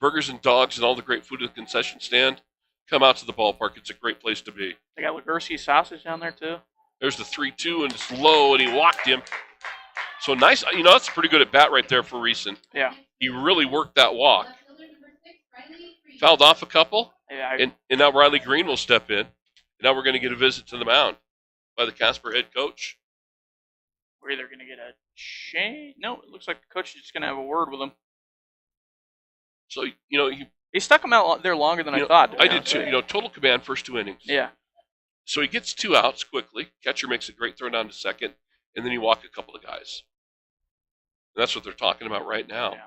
burgers and dogs and all the great food at the concession stand, come out to the ballpark. It's a great place to be. They got Ligursky sausage down there too. There's the 3-2 and it's low and he walked him. So nice, that's pretty good at bat right there for Reeson. Yeah. He really worked that walk. Fouled off a couple, and now Riley Green will step in. And now we're going to get a visit to the mound by the Casper head coach. We're either going to get a change. No, it looks like the coach is just going to have a word with him. So, he stuck him out there longer than I thought. I did too. Total command first 2 innings. Yeah. So he gets 2 outs quickly. Catcher makes a great throw down to second, and then he walked a couple of guys. And that's what they're talking about right now. Yeah.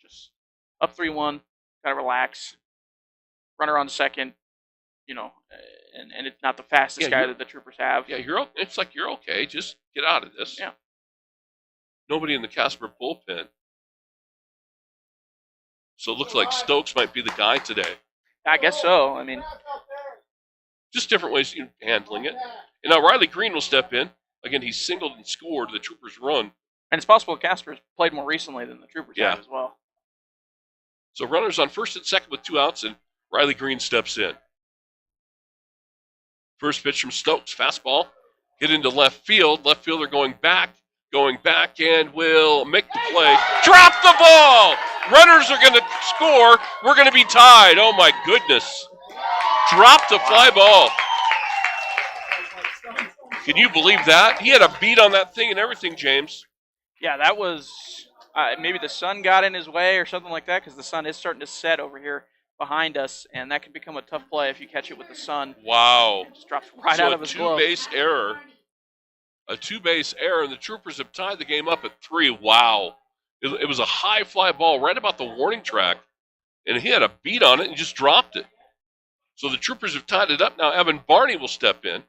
Just up 3-1, gotta relax. Runner on second, and it's not the fastest guy that the Troopers have. Yeah, it's like you're okay. Just get out of this. Yeah. Nobody in the Casper bullpen. So it looks like Stokes might be the guy today. I guess so. I mean, just different ways of handling it. And now Riley Green will step in. Again, he singled and scored the Troopers' run. And it's possible Casper's played more recently than the Troopers have as well. So runners on first and second with 2 outs, and Riley Green steps in. First pitch from Stokes, fastball, hit into left field. Left fielder going back, and will make the play. Drop the ball! Runners are going to score. We're going to be tied. Oh, my goodness. Dropped a fly ball. Can you believe that? He had a beat on that thing and everything, James. Yeah, that was maybe the sun got in his way or something like that, because the sun is starting to set over here behind us, and that can become a tough play if you catch it with the sun. Wow. It just drops right out of his glove. A two-base error, and the Troopers have tied the game up at 3. Wow. It was a high fly ball right about the warning track, and he had a beat on it and just dropped it. So the Troopers have tied it up now. Evan Barney will step in.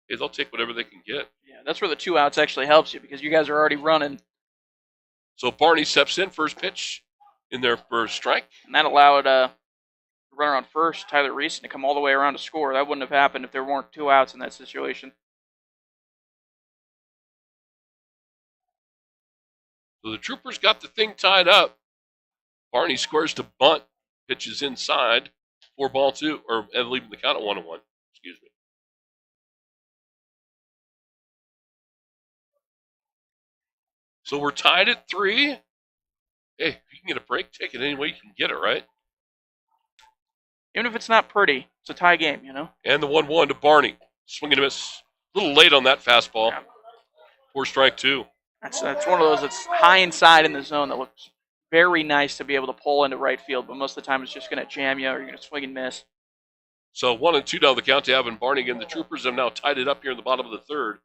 Hey, they'll take whatever they can get. Yeah, that's where the 2 outs actually helps you, because you guys are already running. So Barney steps in, first pitch in there for a strike. And that allowed the runner on first, Tyler Reeson, to come all the way around to score. That wouldn't have happened if there weren't 2 outs in that situation. So the Troopers got the thing tied up. Barney scores to bunt, pitches inside, 4-2, or leaving the count at 1-1. Excuse me. So we're tied at 3. Hey, if you can get a break, take it any way you can get it, right? Even if it's not pretty, it's a tie game, you know? And the 1-1 to Barney. Swing and a miss. A little late on that fastball. Yeah. For strike 2. That's one of those that's high inside in the zone that looks very nice to be able to pull into right field, but most of the time it's just going to jam you or you're going to swing and miss. So 1-2 down the count to Evan Barney again. The Troopers have now tied it up here in the bottom of the third.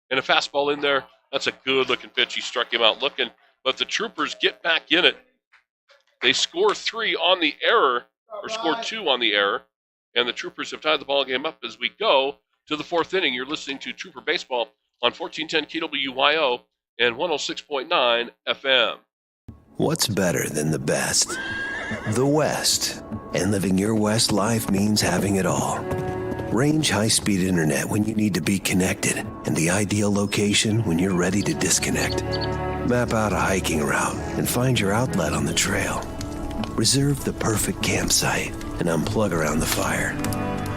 And a fastball in there. That's a good-looking pitch. He struck him out looking. But the Troopers get back in it. They score 3 on the error, or score 2 on the error. And the Troopers have tied the ball game up as we go to the 4th inning. You're listening to Trooper Baseball on 1410 KWYO and 106.9 FM. What's better than the best? The West. And living your West life means having it all. Range high-speed internet when you need to be connected, and the ideal location when you're ready to disconnect. Map out a hiking route and find your outlet on the trail. Reserve the perfect campsite and unplug around the fire.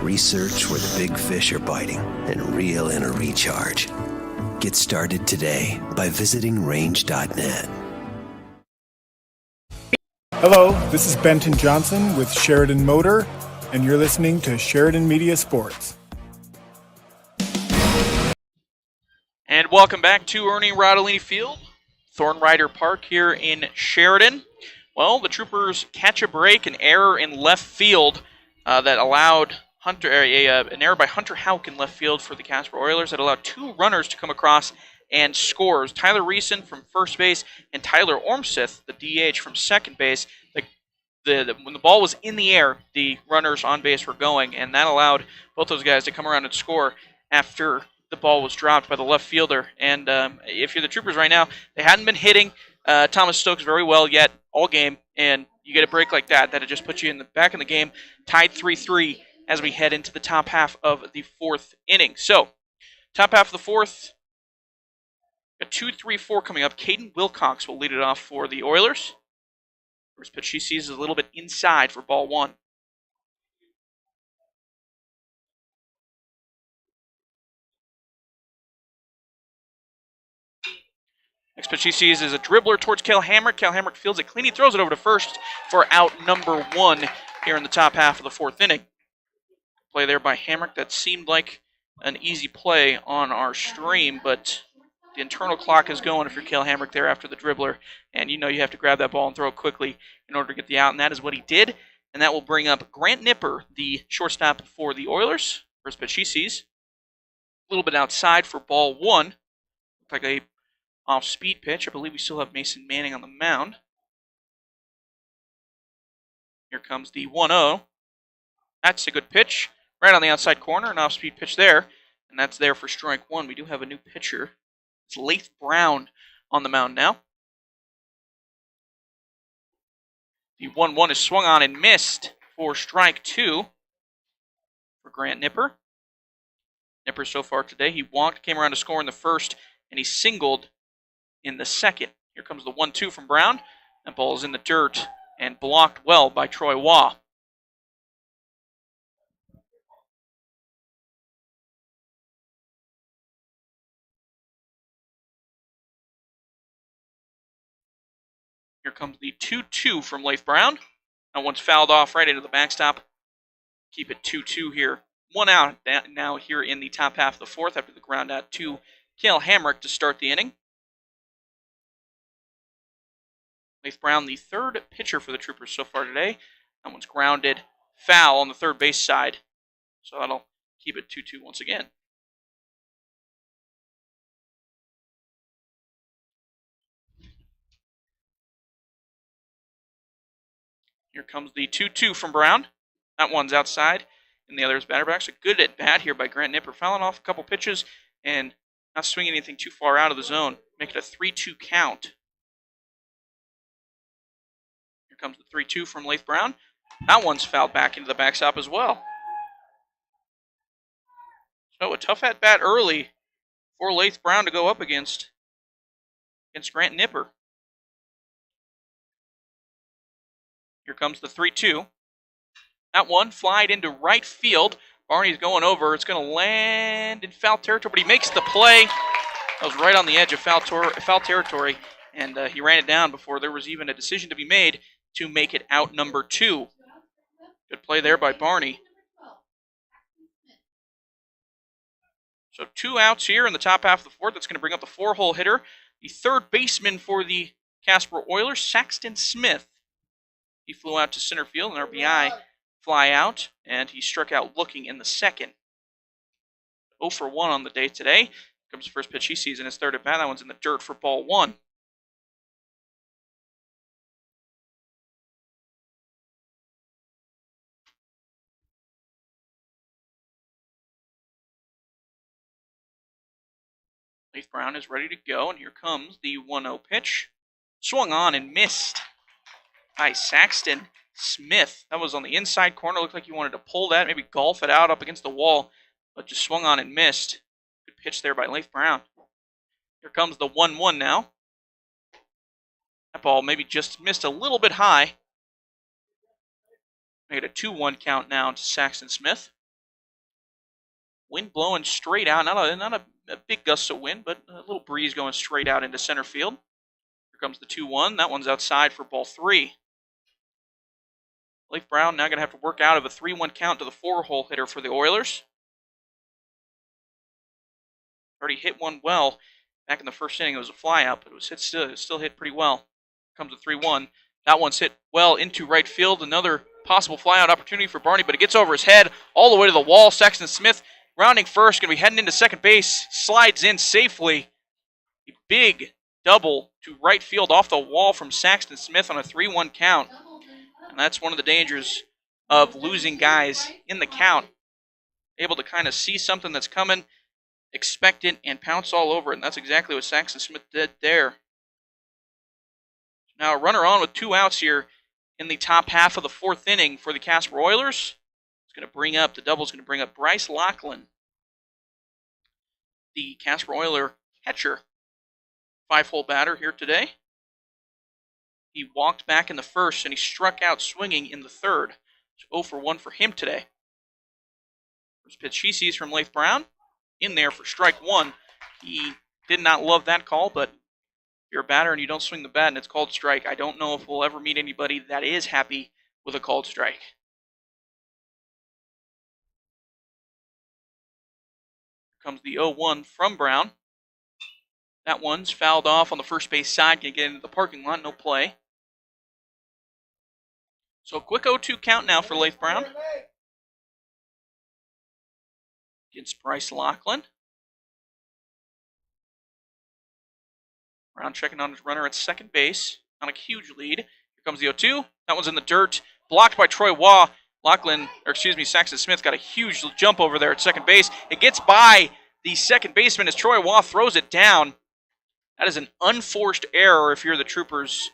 Research where the big fish are biting and reel in a recharge. Get started today by visiting range.net. Hello, this is Benton Johnson with Sheridan Motor, and you're listening to Sheridan Media Sports. And welcome back to Ernie Rodolini Field, Thornrider Park here in Sheridan. Well, the Troopers catch a break, an error in left field that allowed an error by Hunter Houck in left field for the Casper Oilers that allowed 2 runners to come across and scores. Tyler Reeson from first base and Tyler Ormseth, the DH, from second base. When the ball was in the air, the runners on base were going, and that allowed both those guys to come around and score after the ball was dropped by the left fielder. And if you're the Troopers right now, they hadn't been hitting Thomas Stokes very well yet all game, and you get a break like that, that'll just put you in the back in the game, tied 3-3 as we head into the top half of the 4th inning. So, top half of the 4th, a 2-3-4 coming up. Caden Wilcox will lead it off for the Oilers. First pitch she sees is a little bit inside for ball 1. Next pitch he sees is a dribbler towards Cale Hamrick. Cale Hamrick fields it clean. He throws it over to first for out number 1 here in the top half of the 4th inning. Play there by Hamrick. That seemed like an easy play on our stream, but the internal clock is going if you're Cale Hamrick there after the dribbler, and you know you have to grab that ball and throw it quickly in order to get the out, and that is what he did, and that will bring up Grant Nipper, the shortstop for the Oilers. First pitch he sees, a little bit outside for ball 1. Looks like a off-speed pitch. I believe we still have Mason Manning on the mound. Here comes the 1-0. That's a good pitch. Right on the outside corner, an off-speed pitch there, and that's there for strike 1. We do have a new pitcher. It's Lath Brown on the mound now. The 1-1 is swung on and missed for strike 2 for Grant Nipper. Nipper so far today, he walked, came around to score in the first, and he singled in the second. Here comes the 1-2 from Brown. That ball is in the dirt and blocked well by Troy Waugh. Here comes the 2-2 from Lath Brown. That one's fouled off right into the backstop. Keep it 2-2 here. 1 out now here in the top half of the 4th after the ground out to Cale Hamrick to start the inning. Lath Brown, the 3rd pitcher for the Troopers so far today. That one's grounded foul on the third base side. So that'll keep it 2-2 once again. Here comes the 2-2 from Brown. That one's outside in the other's batter box. A good at bat here by Grant Nipper, fouling off a couple pitches and not swinging anything too far out of the zone. Make it a 3-2 count. Here comes the 3-2 from Lath Brown. That one's fouled back into the backstop as well. So a tough at bat early for Lath Brown to go up against Grant Nipper. Here comes the 3-2. That one flied into right field. Barney's going over. It's going to land in foul territory, but he makes the play. That was right on the edge of foul territory. and he ran it down before there was even a decision to be made to make it out number 2. Good play there by Barney. So 2 outs here in the top half of the 4th. That's going to bring up the 4-hole hitter, the third baseman for the Casper Oilers, Saxton Smith. He flew out to center field, an RBI fly out, and he struck out looking in the 2nd. 0 for 1 on the day today. Comes the first pitch he sees in his 3rd at bat. That one's in the dirt for ball 1. Leaf Brown is ready to go, and here comes the 1-0 pitch. Swung on and missed by Saxton Smith. That was on the inside corner. Looked like he wanted to pull that, maybe golf it out up against the wall, but just swung on and missed. Good pitch there by Leif Brown. Here comes the 1-1 now. That ball maybe just missed a little bit high. Make it a 2-1 count now to Saxton Smith. Wind blowing straight out. Not a big gust of wind, but a little breeze going straight out into center field. Here comes the 2-1. That one's outside for ball 3. Leif Brown now going to have to work out of a 3-1 count to the 4-hole hitter for the Oilers. Already hit one well. Back in the first inning, it was a flyout, but it was still hit pretty well. Here comes the 3-1. That one's hit well into right field. Another possible flyout opportunity for Barney, but it gets over his head all the way to the wall. Saxton Smith rounding first, going to be heading into second base. Slides in safely. A big double to right field off the wall from Saxton Smith on a 3-1 count. And that's one of the dangers of losing guys in the count. Able to kind of see something that's coming, expect it, and pounce all over it. And that's exactly what Saxton Smith did there. Now a runner on with 2 outs here in the top half of the 4th inning for the Casper Oilers. It's going to bring up, the double's going to bring up Bryce Lachlan, the Casper Oiler catcher. 5-hole batter here today. He walked back in the 1st, and he struck out swinging in the 3rd. So 0 for 1 for him today. First pitch he sees from Leif Brown. In there for strike 1. He did not love that call, but if you're a batter and you don't swing the bat and it's called strike, I don't know if we'll ever meet anybody that is happy with a called strike. Here comes the 0-1 from Brown. That one's fouled off on the first base side. Can get into the parking lot, no play. So a quick 0-2 count now for Leif Brown. Against Bryce Lachlan. Brown checking on his runner at second base on a huge lead. Here comes the 0-2. That one's in the dirt. Blocked by Troy Waugh. Saxton Smith got a huge jump over there at second base. It gets by the second baseman as Troy Waugh throws it down. That is an unforced error if you're the Troopers.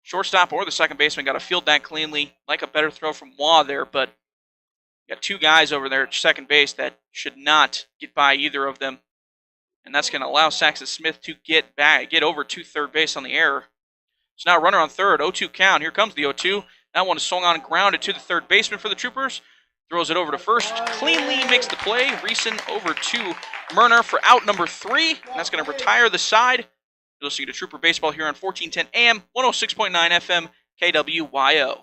Shortstop or the second baseman got to field that cleanly. Like a better throw from Waugh there, but you got 2 guys over there at second base that should not get by either of them. And that's going to allow Saxton Smith to get over to third base on the error. So now runner on third, 0-2 count. Here comes the 0-2. That one is swung on and grounded to the third baseman for the Troopers. Throws it over to first. Cleanly makes the play. Reeson over to Murner for out number 3. And that's going to retire the side. You're listening to Trooper Baseball here on 1410 AM, 106.9 FM, KWYO.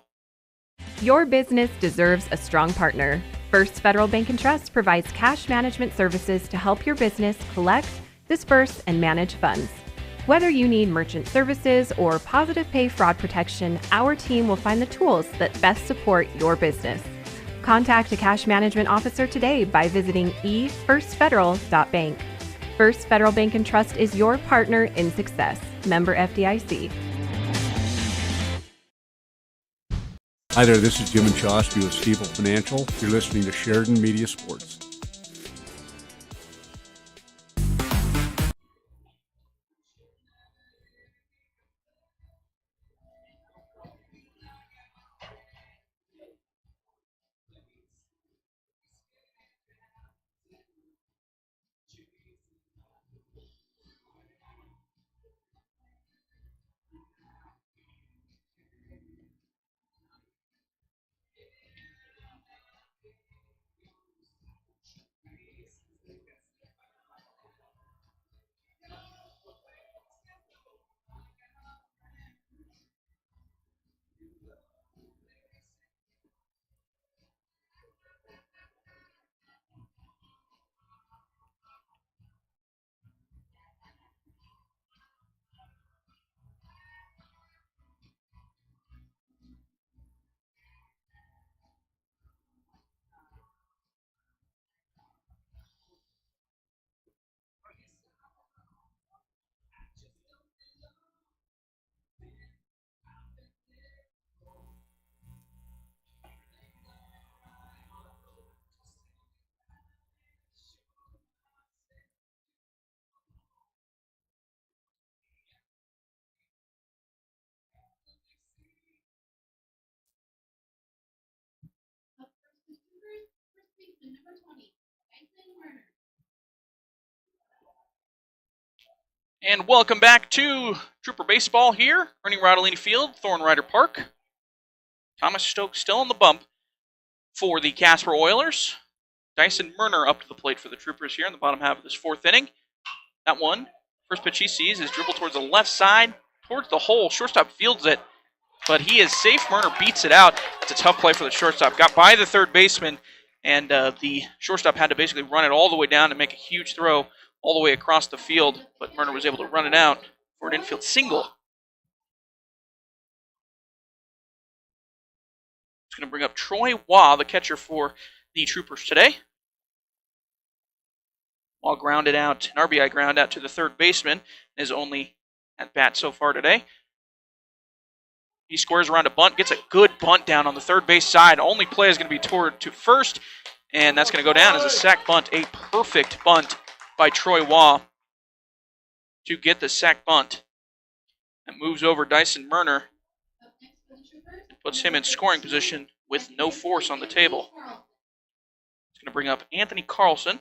Your business deserves a strong partner. First Federal Bank and Trust provides cash management services to help your business collect, disperse, and manage funds. Whether you need merchant services or positive pay fraud protection, our team will find the tools that best support your business. Contact a cash management officer today by visiting efirstfederal.bank. First Federal Bank and Trust is your partner in success. Member FDIC. Hi there, this is Jim Chosky with Stiefel Financial. You're listening to Sheridan Media Sports. And welcome back to Trooper Baseball here, running Rodolini Field, Thorn Rider Park. Thomas Stokes still on the bump for the Casper Oilers. Dyson Murner up to the plate for the Troopers here in the bottom half of this fourth inning. That one, first pitch he sees is dribble towards the left side, towards the hole. Shortstop fields it, but he is safe. Murner beats it out. It's a tough play for the shortstop. Got by the third baseman, and the shortstop had to basically run it all the way down and make a huge throw all the way across the field, but Murner was able to run it out for an infield single. It's going to bring up Troy Waugh, the catcher for the Troopers today. Waugh grounded out, an RBI ground out to the third baseman, his only at bat so far today. He squares around a bunt, gets a good bunt down on the third base side. Only play is going to be toward to first, and that's going to go down as a sac bunt, a perfect bunt by Troy Waugh to get the sac bunt. That moves over Dyson Murner and puts him in scoring position with no force on the table. It's going to bring up Anthony Carlson.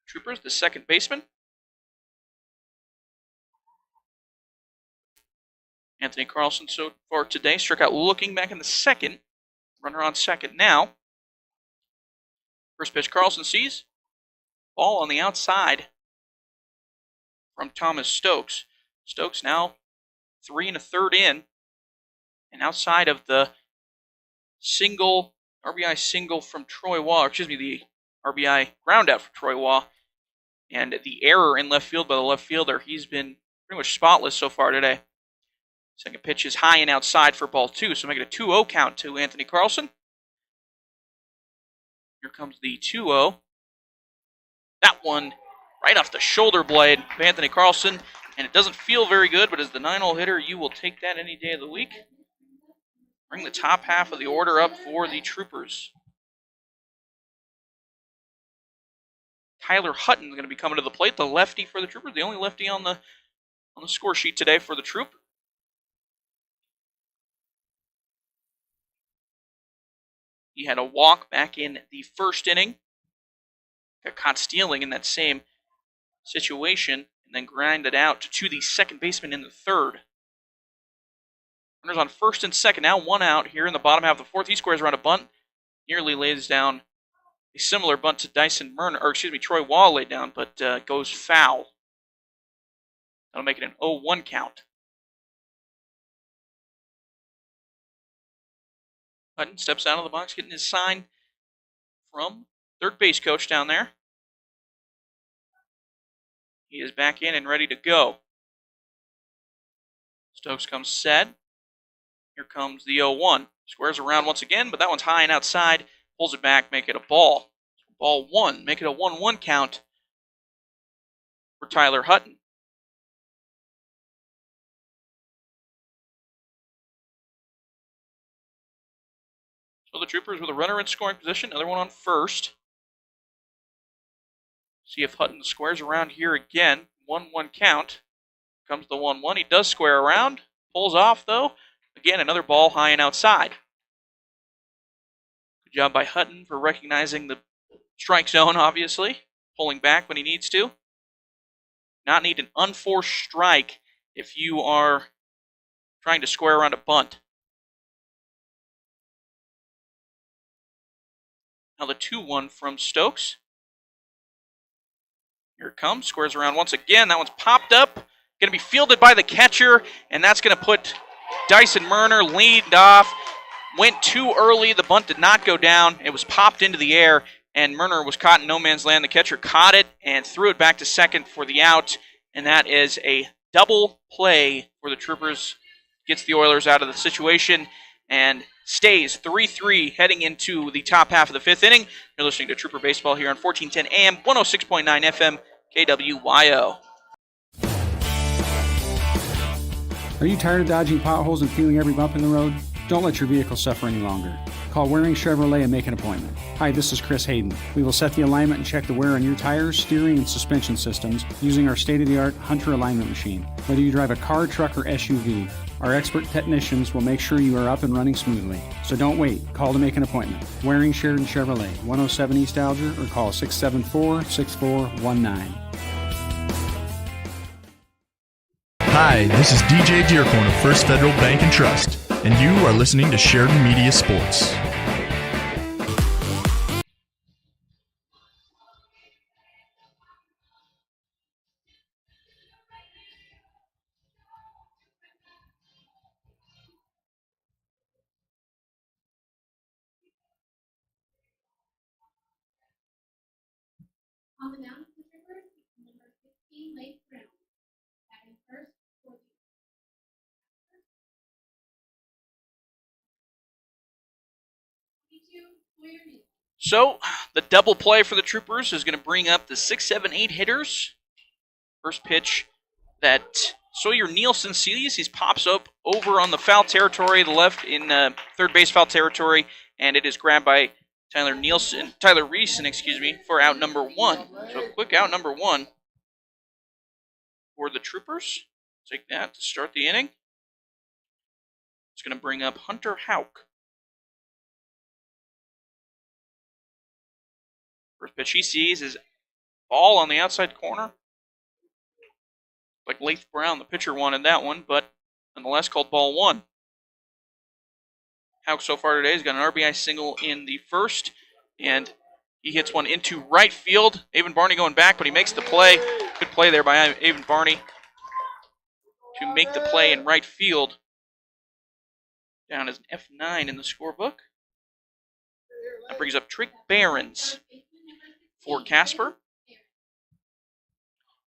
Troopers, the second baseman. Anthony Carlson so far today struck out looking back in the second. Runner on second now. First pitch Carlson sees. Ball on the outside from Thomas Stokes. Stokes now 3 1/3 in. And outside of the single, RBI single from Troy Waugh, the RBI ground out for Troy Waugh, and the error in left field by the left fielder, he's been pretty much spotless so far today. Second pitch is high and outside for ball 2, so make it a 2-0 count to Anthony Carlson. Here comes the 2-0. That one right off the shoulder blade of Anthony Carlson, and it doesn't feel very good, but as the 9-hole hitter, you will take that any day of the week. Bring the top half of the order up for the Troopers. Tyler Hutton is going to be coming to the plate, the lefty for the Troopers, the only lefty on the score sheet today for the Troop. He had a walk back in the first inning. Got caught stealing in that same situation and then grinded out to the second baseman in the third. Runners on first and second, now 1 out here in the bottom half of the fourth. He squares around a bunt, nearly lays down a similar bunt to Troy Waugh laid down, but goes foul. That'll make it an 0-1 count. Hutton steps out of the box, getting his sign from third base coach down there. He is back in and ready to go. Stokes comes set. Here comes the 0-1. Squares around once again, but that one's high and outside. Pulls it back, make it a ball. Ball 1, make it a 1-1 count for Tyler Hutton. So the Troopers with a runner in scoring position, another one on first. See if Hutton squares around here again. 1-1 count. Comes the 1-1. He does square around. Pulls off, though. Again, another ball high and outside. Good job by Hutton for recognizing the strike zone, obviously. Pulling back when he needs to. Not need an unforced strike if you are trying to square around a bunt. Now the 2-1 from Stokes. Here it comes, squares around once again. That one's popped up, going to be fielded by the catcher, and that's going to put Dyson Murner lead off. Went too early, the bunt did not go down. It was popped into the air, and Murner was caught in no man's land. The catcher caught it and threw it back to second for the out, and that is a double play for the Troopers. Gets the Oilers out of the situation and stays 3-3 heading into the top half of the fifth inning. You're listening to Trooper Baseball here on 1410 AM, 106.9 FM, KWYO. Are you tired of dodging potholes and feeling every bump in the road? Don't let your vehicle suffer any longer. Call Waring Chevrolet and make an appointment. Hi, this is Chris Hayden. We will set the alignment and check the wear on your tires, steering, and suspension systems using our state-of-the-art Hunter alignment machine. Whether you drive a car, truck, or SUV, our expert technicians will make sure you are up and running smoothly. So don't wait. Call to make an appointment. Waring Sheridan Chevrolet, 107 East Alger, or call 674-6419. Hi, this is DJ Dearcorn of First Federal Bank and Trust, and you are listening to Sheridan Media Sports. On the mound for the Troopers, number 16, Lake Brown. Batting first for the So, the double play for the Troopers is going to bring up the 6, 7, 8 hitters. First pitch that Sawyer Nielsen sees. He pops up over on the foul territory, the left in third base foul territory, and it is grabbed by Tyler Reeson, for out number 1. So, quick out number 1 for the Troopers. Take that to start the inning. It's going to bring up Hunter Houck. First pitch he sees is ball on the outside corner. Like Leith Brown, the pitcher, wanted that one, but nonetheless called ball 1. Houck so far today has got an RBI single in the first, and he hits one into right field. Avon Barney going back, but he makes the play. Good play there by Avon Barney to make the play in right field. Down as an F9 in the scorebook. That brings up Trig Behrens for Casper.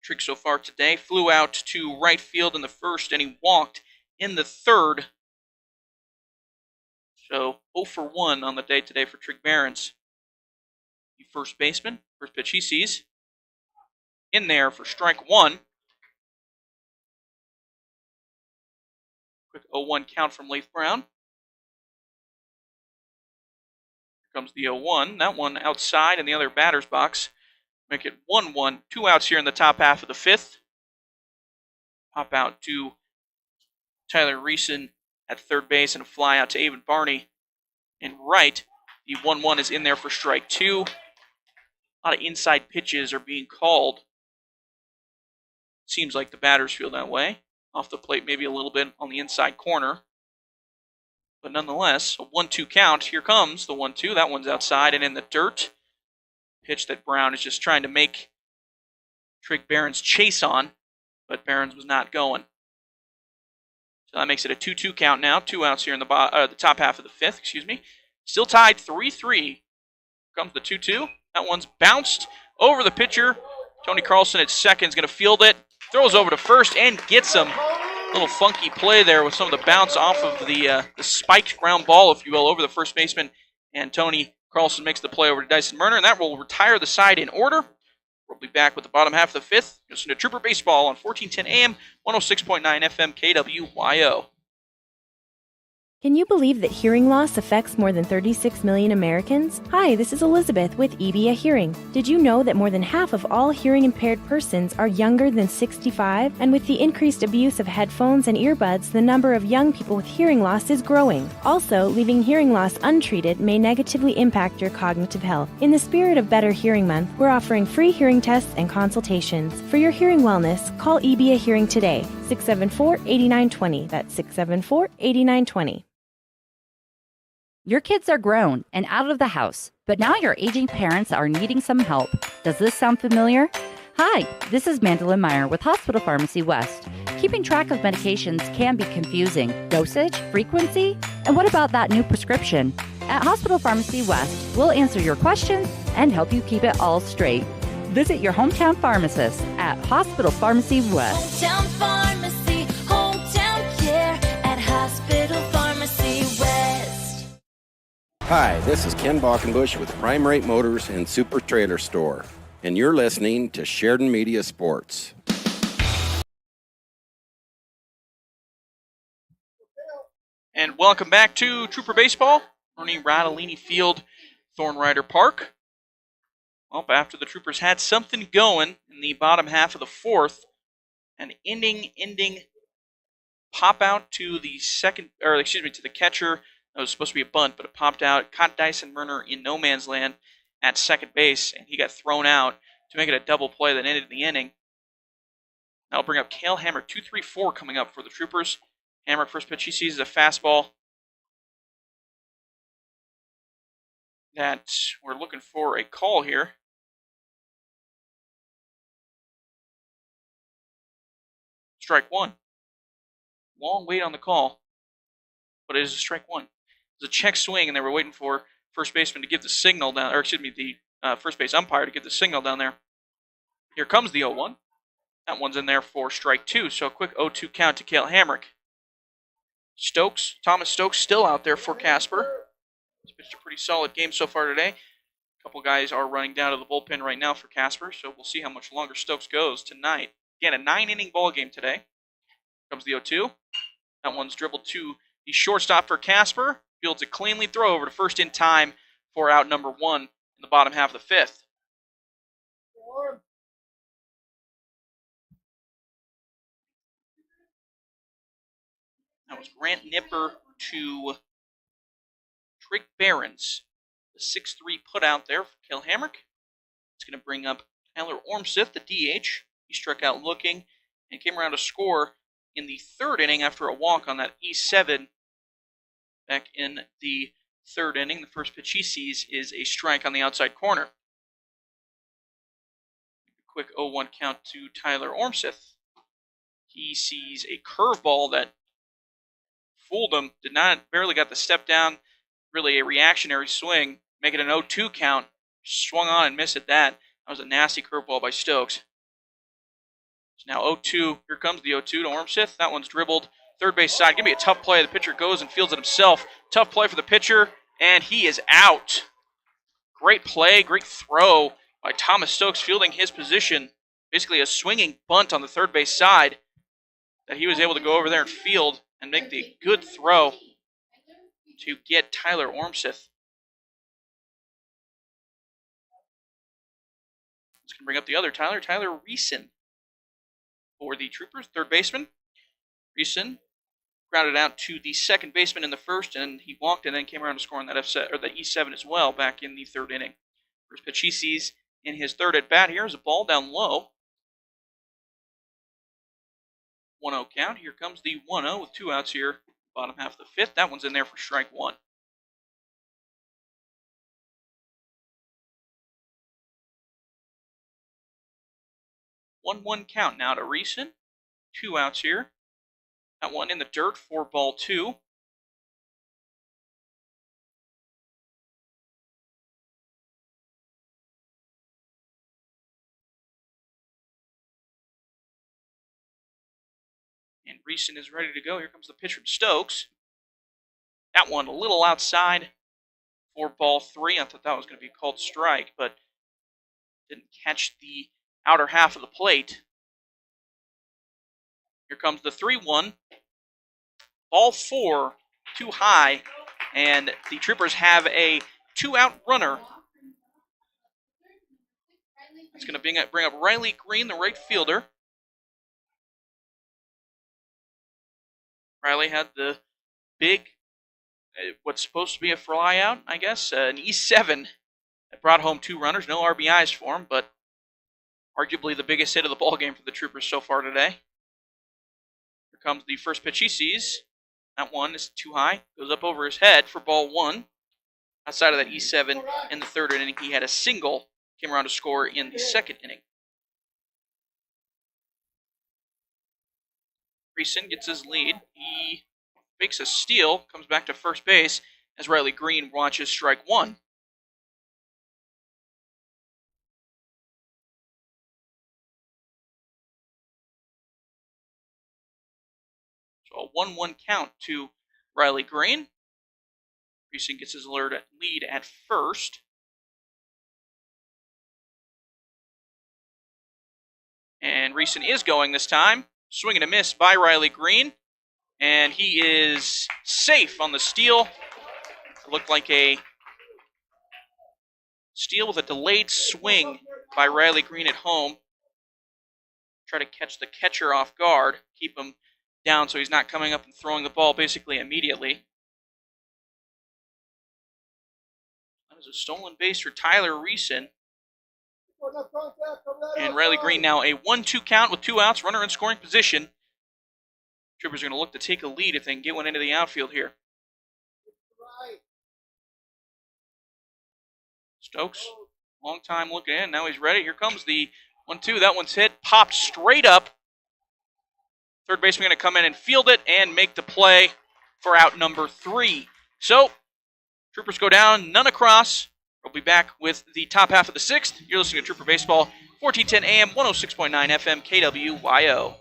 Trig so far today flew out to right field in the first, and he walked in the third. So 0 for 1 on the day today for Trig Behrens. The first baseman, first pitch he sees. In there for strike 1. Quick 0-1 count from Leith Brown. Here comes the 0-1. That one outside in the other batter's box. Make it 1-1. 2 outs here in the top half of the 5th. Pop out to Tyler Reeson at third base and a fly out to Avon Barney in right. The 1-1 is in there for strike 2. A lot of inside pitches are being called. Seems like the batters feel that way. Off the plate, maybe a little bit on the inside corner. But nonetheless, a 1-2 count. Here comes the 1-2. That one's outside and in the dirt. Pitch that Brown is just trying to make Trig Behrens chase on, but Behrens was not going. So that makes it a 2-2 count now. 2 outs here in the top half of the 5th. Still tied 3-3. Comes the 2-2. That one's bounced over the pitcher. Tony Carlson at second is going to field it. Throws over to first and gets him. Little funky play there with some of the bounce off of the spiked ground ball, if you will, over the first baseman. And Tony Carlson makes the play over to Dyson Murner, and that will retire the side in order. We'll be back with the bottom half of the 5th. Listen to Trooper Baseball on 1410 AM, 106.9 FM, KWYO. Can you believe that hearing loss affects more than 36 million Americans? Hi, this is Elizabeth with EBA Hearing. Did you know that more than half of all hearing impaired persons are younger than 65? And with the increased abuse of headphones and earbuds, the number of young people with hearing loss is growing. Also, leaving hearing loss untreated may negatively impact your cognitive health. In the spirit of Better Hearing Month, we're offering free hearing tests and consultations. For your hearing wellness, call EBA Hearing today, 674-8920. That's 674-8920. Your kids are grown and out of the house, but now your aging parents are needing some help. Does this sound familiar? Hi, this is Mandolin Meyer with Hospital Pharmacy West. Keeping track of medications can be confusing. Dosage, frequency, and what about that new prescription? At Hospital Pharmacy West, we'll answer your questions and help you keep it all straight. Visit your hometown pharmacist at Hospital Pharmacy West. Hometown Pharmacy, hometown care at Hospital Pharmacy West. Hi, this is Ken Balkenbush with Prime Rate Motors and Super Trailer Store, and you're listening to Sheridan Media Sports. And welcome back to Trooper Baseball, Ernie Radolini Field, Thornrider Park. Well, after the Troopers had something going in the bottom half of the 4th, an ending pop out to the to the catcher. It was supposed to be a bunt, but it popped out. Caught Dyson Murner in no man's land at second base, and he got thrown out to make it a double play that ended the inning. That'll bring up Cale Hammer. 2-3-4 coming up for the Troopers. Hammer, first pitch he sees is a fastball that we're looking for a call here. Strike one. Long wait on the call, but it is a strike one. It's a check swing, and they were waiting for first baseman to give the signal down, or excuse me, the first base umpire to give the signal down there. Here comes the 0-1. That one's in there for strike two, so a quick 0-2 count to Cale Hamrick. Thomas Stokes still out there for Casper. He's pitched a pretty solid game so far today. A couple guys are running down to the bullpen right now for Casper, so we'll see how much longer Stokes goes tonight. Again, a 9-inning ball game today. Comes the 0-2. That one's dribbled to the shortstop for Casper. Fields a cleanly throw over to first in time for out number one in the bottom half of the fifth. That was Grant Nipper to Trick Behrens. The 6-3 put out there for Cale Hamrick. It's going to bring up Tyler Ormseth, the DH. He struck out looking and came around to score in the third inning after a walk on that E7 back in the third inning. The first pitch he sees is a strike on the outside corner. A quick 0-1 count to Tyler Ormseth. He sees a curveball that fooled him, barely got the step down, really a reactionary swing, make it an 0-2 count, swung on and missed at that. That was a nasty curveball by Stokes. So now 0-2, here comes the 0-2 to Ormseth. That one's dribbled, third base side, gonna be a tough play. The pitcher goes and fields it himself. Tough play for the pitcher, and he is out. Great play, great throw by Thomas Stokes fielding his position. Basically a swinging bunt on the third base side that he was able to go over there and field and make the good throw to get Tyler Ormseth. Let's going to bring up the other Tyler Reeson for the Troopers, third baseman. Reeson grounded out to the second baseman in the first, and he walked and then came around to score on that the E7 as well back in the third inning. First pitch he sees in his third at bat here is a ball down low. 1-0 count. Here comes the 1-0 with two outs here, bottom half of the fifth. That one's in there for strike one. One count now to Reeson. Two outs here. That one in the dirt for ball two. And Reeson is ready to go. Here comes the pitch from Stokes. That one a little outside for ball three. I thought that was going to be called strike, but didn't catch the outer half of the plate. Here comes the 3-1. Ball four, too high, and the Troopers have a two-out runner. It's going to bring up Riley Green, the right fielder. Riley had the big, what's supposed to be a fly out, I guess, an E7 that brought home two runners. No RBIs for him, but arguably the biggest hit of the ball game for the Troopers so far today. Here comes the first pitch he sees. That one is too high. Goes up over his head for ball one. Outside of that E7 in the third inning, he had a single. Came around to score in the second inning. Reeson gets his lead. He makes a steal, comes back to first base as Riley Green watches strike one. So a 1-1 count to Riley Green. Reeson gets his lead at first. And Reeson is going this time. Swing and a miss by Riley Green. And he is safe on the steal. It looked like a steal with a delayed swing by Riley Green at home. Try to catch the catcher off guard. Keep him down so he's not coming up and throwing the ball basically immediately. That is a stolen base for Tyler Reeson. And Riley Green now a 1-2 count with 2 outs, runner in scoring position. Troopers are going to look to take a lead if they can get one into the outfield here. Stokes, long time looking in. Now he's ready. Here comes the 1-2. That one's hit. Popped straight up. Third baseman going to come in and field it and make the play for out number 3. So, Troopers go down, none across. We'll be back with the top half of the 6th. You're listening to Trooper Baseball, 1410 AM, 106.9 FM, KWYO.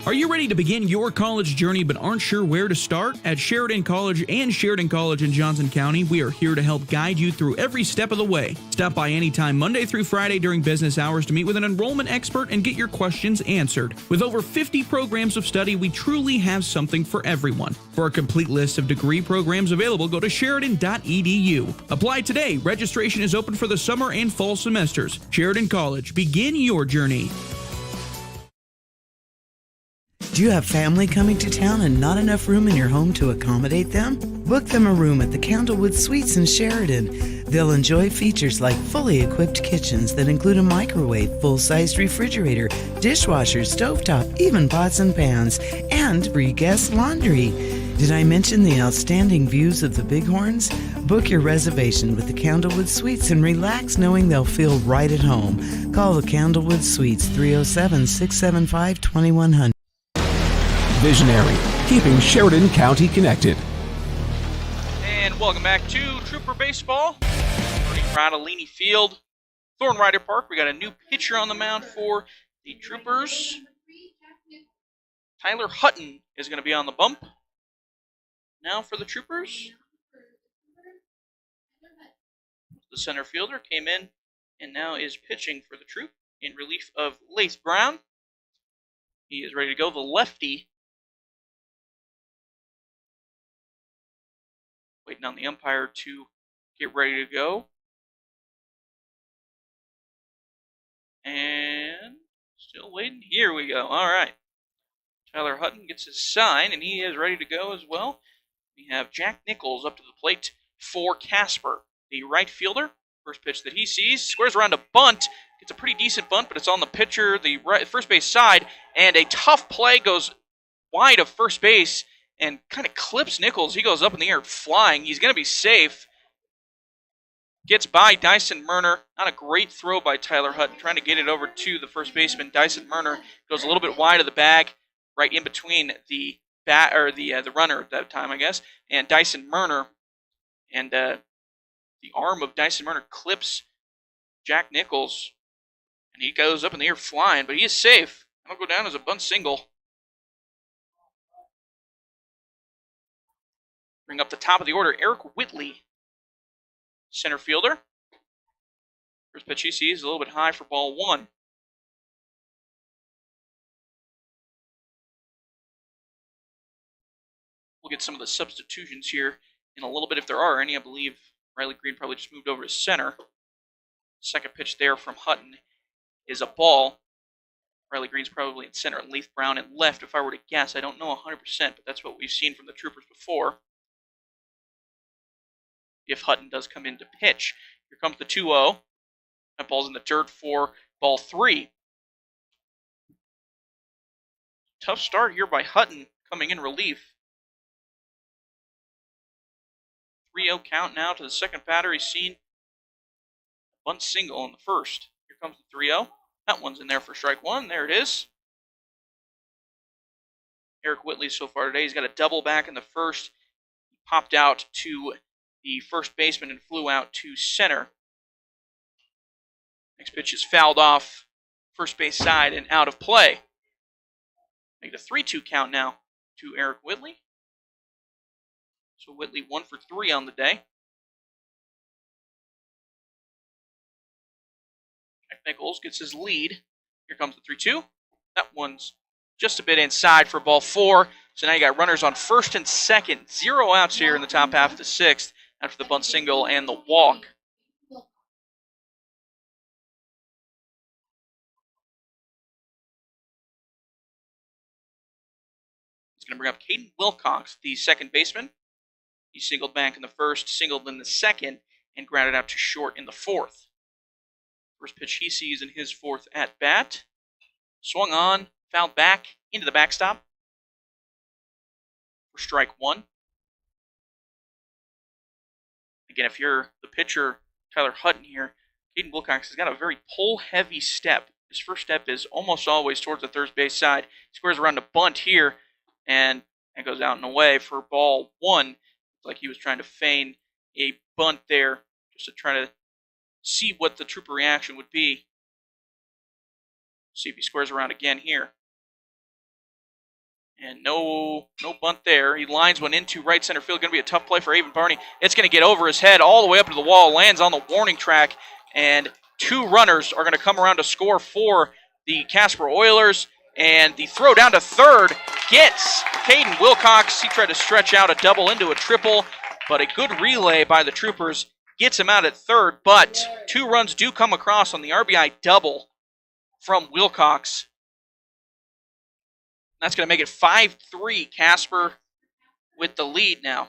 Are you ready to begin your college journey but aren't sure where to start? At Sheridan College and Sheridan College in Johnson County, we are here to help guide you through every step of the way. Stop by anytime Monday through Friday during business hours to meet with an enrollment expert and get your questions answered. With over 50 programs of study, we truly have something for everyone. For a complete list of degree programs available, go to sheridan.edu. Apply today. Registration is open for the summer and fall semesters. Sheridan College, begin your journey. Do you have family coming to town and not enough room in your home to accommodate them? Book them a room at the Candlewood Suites in Sheridan. They'll enjoy features like fully equipped kitchens that include a microwave, full-sized refrigerator, dishwasher, stovetop, even pots and pans, and free guest laundry. Did I mention the outstanding views of the Bighorns? Book your reservation with the Candlewood Suites and relax knowing they'll feel right at home. Call the Candlewood Suites 307-675-2100. Visionary, keeping Sheridan County connected. And welcome back to Trooper Baseball. Running around Alini Field, Thorn Rider Park. We got a new pitcher on the mound for the Troopers. Tyler Hutton is going to be on the bump. Now for the Troopers. The center fielder came in and now is pitching for the Troop in relief of Lath Brown. He is ready to go. The lefty, waiting on the umpire to get ready to go. And still waiting. Here we go. All right. Tyler Hutton gets his sign, and he is ready to go as well. We have Jack Nichols up to the plate for Casper, the right fielder. First pitch that he sees, squares around a bunt. It's a pretty decent bunt, but it's on the pitcher, the first base side, and a tough play goes wide of first base and kind of clips Nichols. He goes up in the air flying. He's going to be safe. Gets by Dyson Murner. Not a great throw by Tyler Hutton, trying to get it over to the first baseman. Dyson Murner goes a little bit wide of the bag, right in between the runner at that time, I guess, and Dyson Murner. And the arm of Dyson Murner clips Jack Nichols, and he goes up in the air flying, but he is safe. That'll go down as a bunt single. Bring up the top of the order, Eric Whitley, center fielder. First pitch he sees is a little bit high for ball 1. We'll get some of the substitutions here in a little bit if there are any. I believe Riley Green probably just moved over to center. Second pitch there from Hutton is a ball. Riley Green's probably in center and Leith Brown in left. If I were to guess, I don't know 100%, but that's what we've seen from the Troopers before. If Hutton does come in to pitch. Here comes the 2-0. That ball's in the dirt for ball 3. Tough start here by Hutton coming in relief. 3-0 count now to the second batter. He's seen a bunt single in the first. Here comes the 3-0. That one's in there for strike 1. There it is. Eric Whitley so far today, he's got a double back in the first. He popped out to the first baseman and flew out to center. Next pitch is fouled off first base side and out of play. Make it a 3-2 count now to Eric Whitley. So Whitley 1 for 3 on the day. Jack Nichols gets his lead. Here comes the 3-2. That one's just a bit inside for ball 4. So now you got runners on first and second. 0 outs here in the top half of the 6th after the bunt single and the walk. He's going to bring up Caden Wilcox, the second baseman. He singled back in the first, singled in the second, and grounded out to short in the fourth. First pitch he sees in his fourth at-bat. Swung on, fouled back into the backstop for strike one. Again, if you're the pitcher, Tyler Hutton here, Caden Wilcox has got a very pull-heavy step. His first step is almost always towards the third base side. He squares around a bunt here, and it goes out and away for ball one. It's like he was trying to feign a bunt there just to try to see what the Trooper reaction would be. See if he squares around again here. And no bunt there. He lines one into right center field. Going to be a tough play for Avon Barney. It's going to get over his head all the way up to the wall. Lands on the warning track. And two runners are going to come around to score for the Casper Oilers. And the throw down to third gets Caden Wilcox. He tried to stretch out a double into a triple. But a good relay by the Troopers gets him out at third. But two runs do come across on the RBI double from Wilcox. That's going to make it 5-3, Casper with the lead now.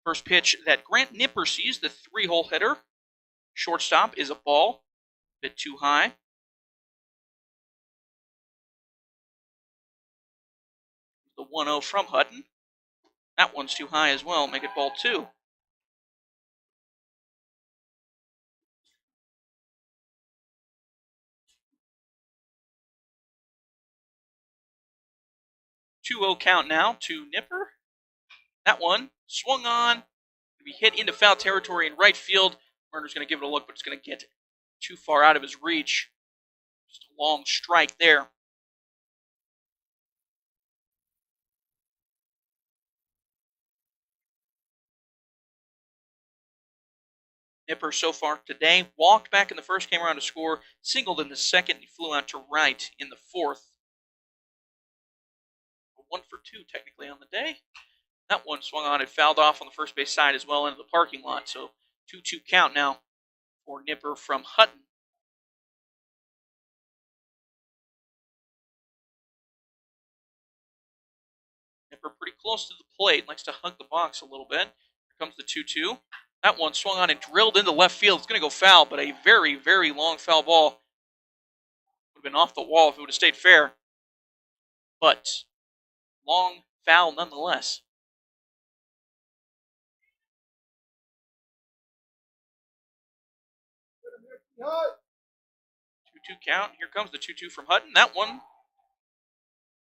First pitch that Grant Nipper sees, the three-hole hitter. Shortstop is a ball, a bit too high. The 1-0 from Hutton. That one's too high as well, make it ball two. .2-0 count now to Nipper. That one swung on. Going to be hit into foul territory in right field. Murner's going to give it a look, but it's going to get too far out of his reach. Just a long strike there. Nipper so far today walked back in the first, came around to score, singled in the second, he flew out to right in the fourth. 1 for 2 technically on the day. That one swung on and fouled off on the first base side as well into the parking lot. So 2-2 count now for Nipper from Hutton. Nipper pretty close to the plate, likes to hug the box a little bit. Here comes the 2-2. That one swung on and drilled into left field. It's going to go foul, but a very, very long foul ball. Would have been off the wall if it would have stayed fair. But long foul nonetheless. 2-2 count. Here comes the 2-2 from Hutton. That one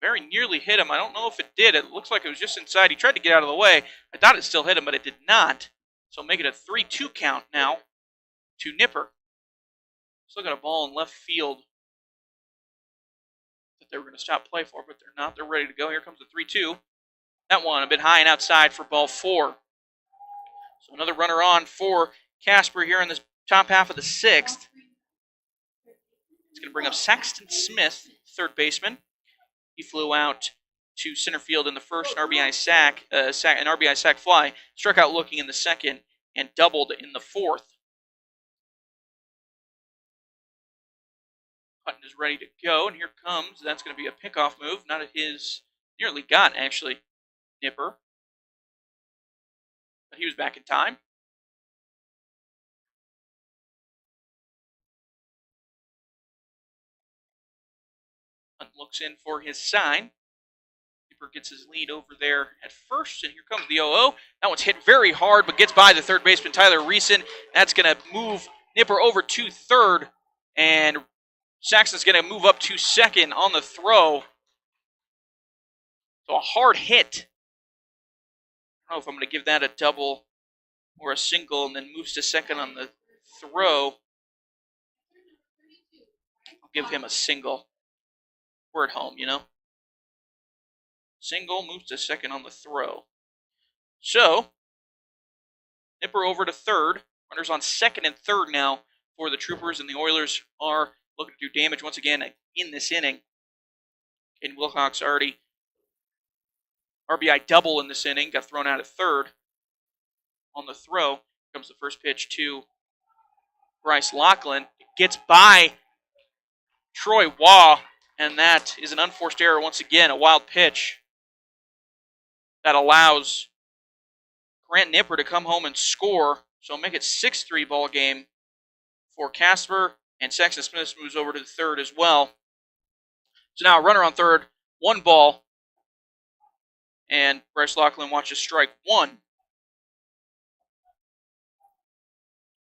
very nearly hit him. I don't know if it did. It looks like it was just inside. He tried to get out of the way. I thought it still hit him, but it did not. So make it a 3-2 count now to Nipper. Still got a ball in left field that they were going to stop play for, but they're not. They're ready to go. Here comes the 3-2. That one a bit high and outside for ball four. So another runner on for Casper here in this top half of the sixth. It's going to bring up Saxton Smith, third baseman. He flew out to center field in the first, an RBI sac fly, struck out looking in the second, and doubled in the fourth. Hutton is ready to go, and here comes, that's going to be a pickoff move, not at his, nearly got actually, Nipper. But he was back in time. Hunt looks in for his sign. Nipper gets his lead over there at first, and here comes the 0-0. That one's hit very hard, but gets by the third baseman, Tyler Reeson. That's going to move Nipper over to third, and Saxon's going to move up to second on the throw. So a hard hit. I don't know if I'm going to give that a double or a single, and then moves to second on the throw. I'll give him a single. We're at home, you know. Single, moves to second on the throw. So, Nipper over to third. Runners on second and third now for the Troopers, and the Oilers are looking to do damage once again in this inning. Caden Wilcox already RBI double in this inning, got thrown out at third. On the throw comes the first pitch to Bryce Lachlan. Gets by Troy Waugh. And that is an unforced error once again, a wild pitch that allows Grant Nipper to come home and score. So make it 6-3 ball game for Casper, and Sexton Smith moves over to the third as well. So now a runner on third, 1 ball, and Bryce Lachlan watches strike 1.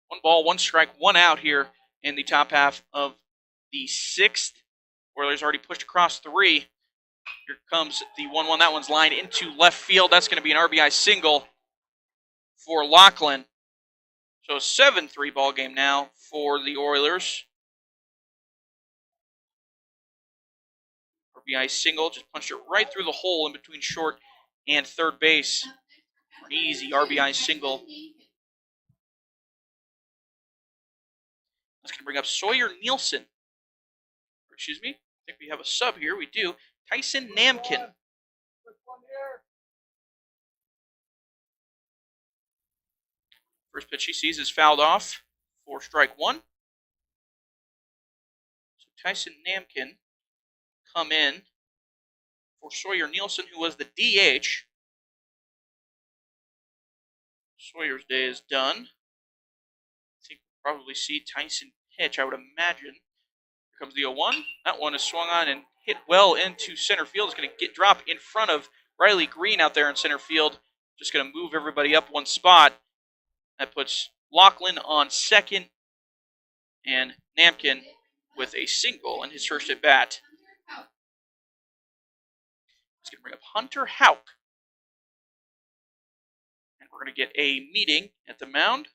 1 ball, 1 strike, 1 out here in the top half of the 6th. Oilers already pushed across 3. Here comes the 1-1. That one's lined into left field. That's going to be an RBI single for Lachlan. So 7-3 ball game now for the Oilers. RBI single, just punched it right through the hole in between short and third base. An easy RBI single. That's going to bring up Sawyer Nielsen. Excuse me, I think we have a sub here. We do. Tyson Namkin. First pitch he sees is fouled off for strike 1. So Tyson Namkin come in for Sawyer Nielsen, who was the DH. Sawyer's day is done. I think we'll probably see Tyson pitch, I would imagine. Here comes the 0-1. That one is swung on and hit well into center field. It's going to get dropped in front of Riley Green out there in center field. Just going to move everybody up 1 spot. That puts Lachlan on second and Namkin with a single in his first at bat. It's going to bring up Hunter Houck. And we're going to get a meeting at the mound.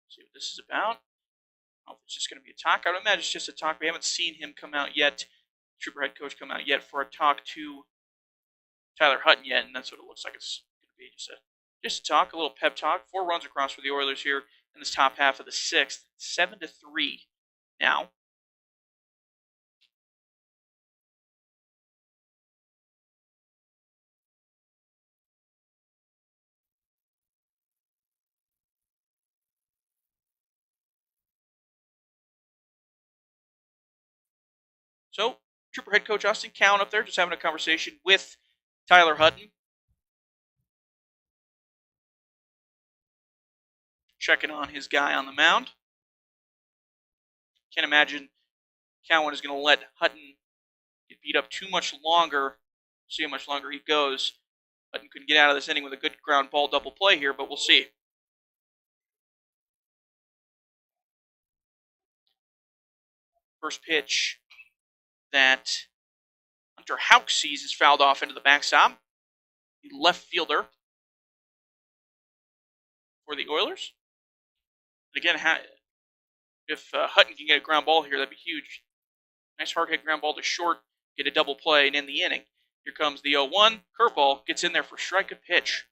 See what this is about. I don't know if it's just going to be a talk. I would imagine it's just a talk. We haven't seen him come out yet, Trooper head coach come out yet for a talk to Tyler Hutton yet, and that's what it looks like it's going to be. Just a talk, a little pep talk. 4 runs across for the Oilers here in this top half of the 6th. 7-3 now. So, Trooper head coach Austin Cowan up there just having a conversation with Tyler Hutton. Checking on his guy on the mound. Can't imagine Cowan is going to let Hutton get beat up too much longer. See how much longer he goes. Hutton could get out of this inning with a good ground ball double play here, but we'll see. First pitch that Hunter Houck sees is fouled off into the backstop. The left fielder for the Oilers. Again, if Hutton can get a ground ball here, that'd be huge. Nice hard hit ground ball to short, get a double play, and end the inning. Here comes the 0-1. Curveball gets in there for strike. Good pitch.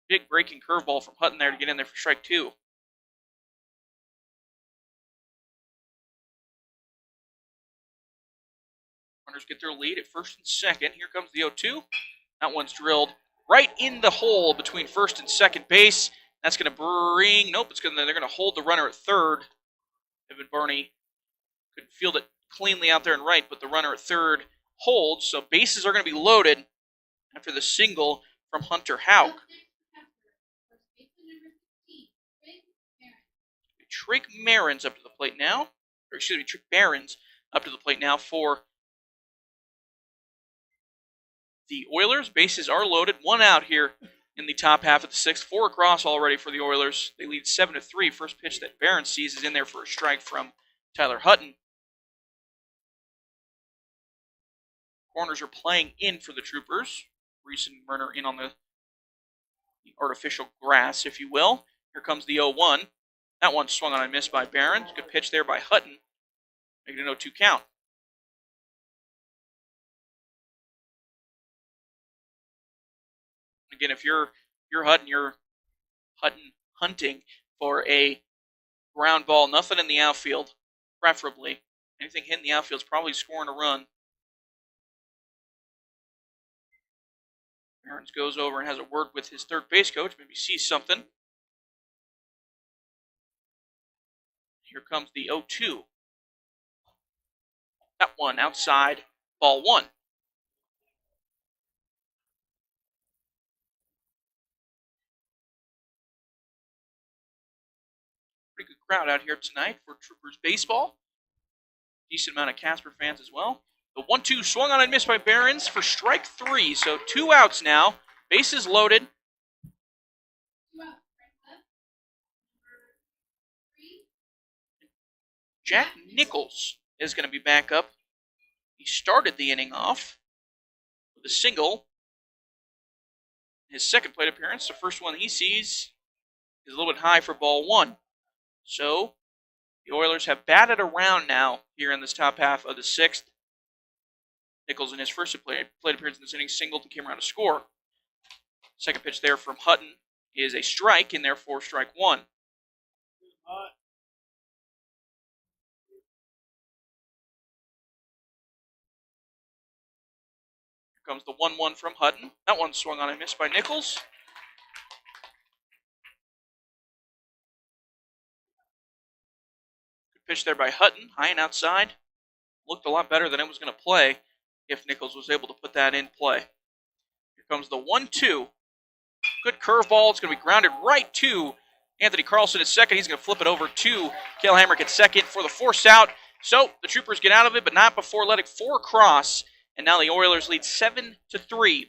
Big breaking curveball from Hutton there to get in there for strike 2. Runners get their lead at first and second. Here comes the 0-2. That one's drilled right in the hole between first and second base. That's going to bring, they're going to hold the runner at third. Evan Barney couldn't field it cleanly out there and right, but the runner at third holds, so bases are going to be loaded after the single from Hunter Houck. Trick Barons up to the plate now for the Oilers. Bases are loaded. 1 out here in the top half of the 6th. 4 across already for the Oilers. They lead 7-3. First pitch that Barron sees is in there for a strike from Tyler Hutton. Corners are playing in for the Troopers. Reese and Murner in on the artificial grass, if you will. Here comes the 0-1. That one swung on and missed by Barron. Good pitch there by Hutton. Making an 0-2 count. Again, if you're Hutton, you're Hutton hunting for a ground ball. Nothing in the outfield, preferably. Anything hitting the outfield is probably scoring a run. Barons goes over and has a word with his third base coach. Maybe sees something. Here comes the 0-2. That one outside, ball 1. Pretty good crowd out here tonight for Troopers baseball. Decent amount of Casper fans as well. The 1-2 swung on and missed by Barons for strike 3. So 2 outs now. Bases loaded. Jack Nichols is going to be back up. He started the inning off with a single. His second plate appearance, the first one he sees, is a little bit high for ball 1. So the Oilers have batted around now here in this top half of the 6th. Nichols in his first plate appearance in this inning singled and came around to score. Second pitch there from Hutton is a strike, and therefore strike 1. Here comes the 1-1 from Hutton. That one swung on and missed by Nichols. Good pitch there by Hutton, high and outside. Looked a lot better than it was going to play if Nichols was able to put that in play. Here comes the 1-2. Good curveball. It's going to be grounded right to Anthony Carlson at second. He's going to flip it over to Cale Hamrick at second for the force out. So the Troopers get out of it, but not before letting 4 cross. And now the Oilers lead 7-3.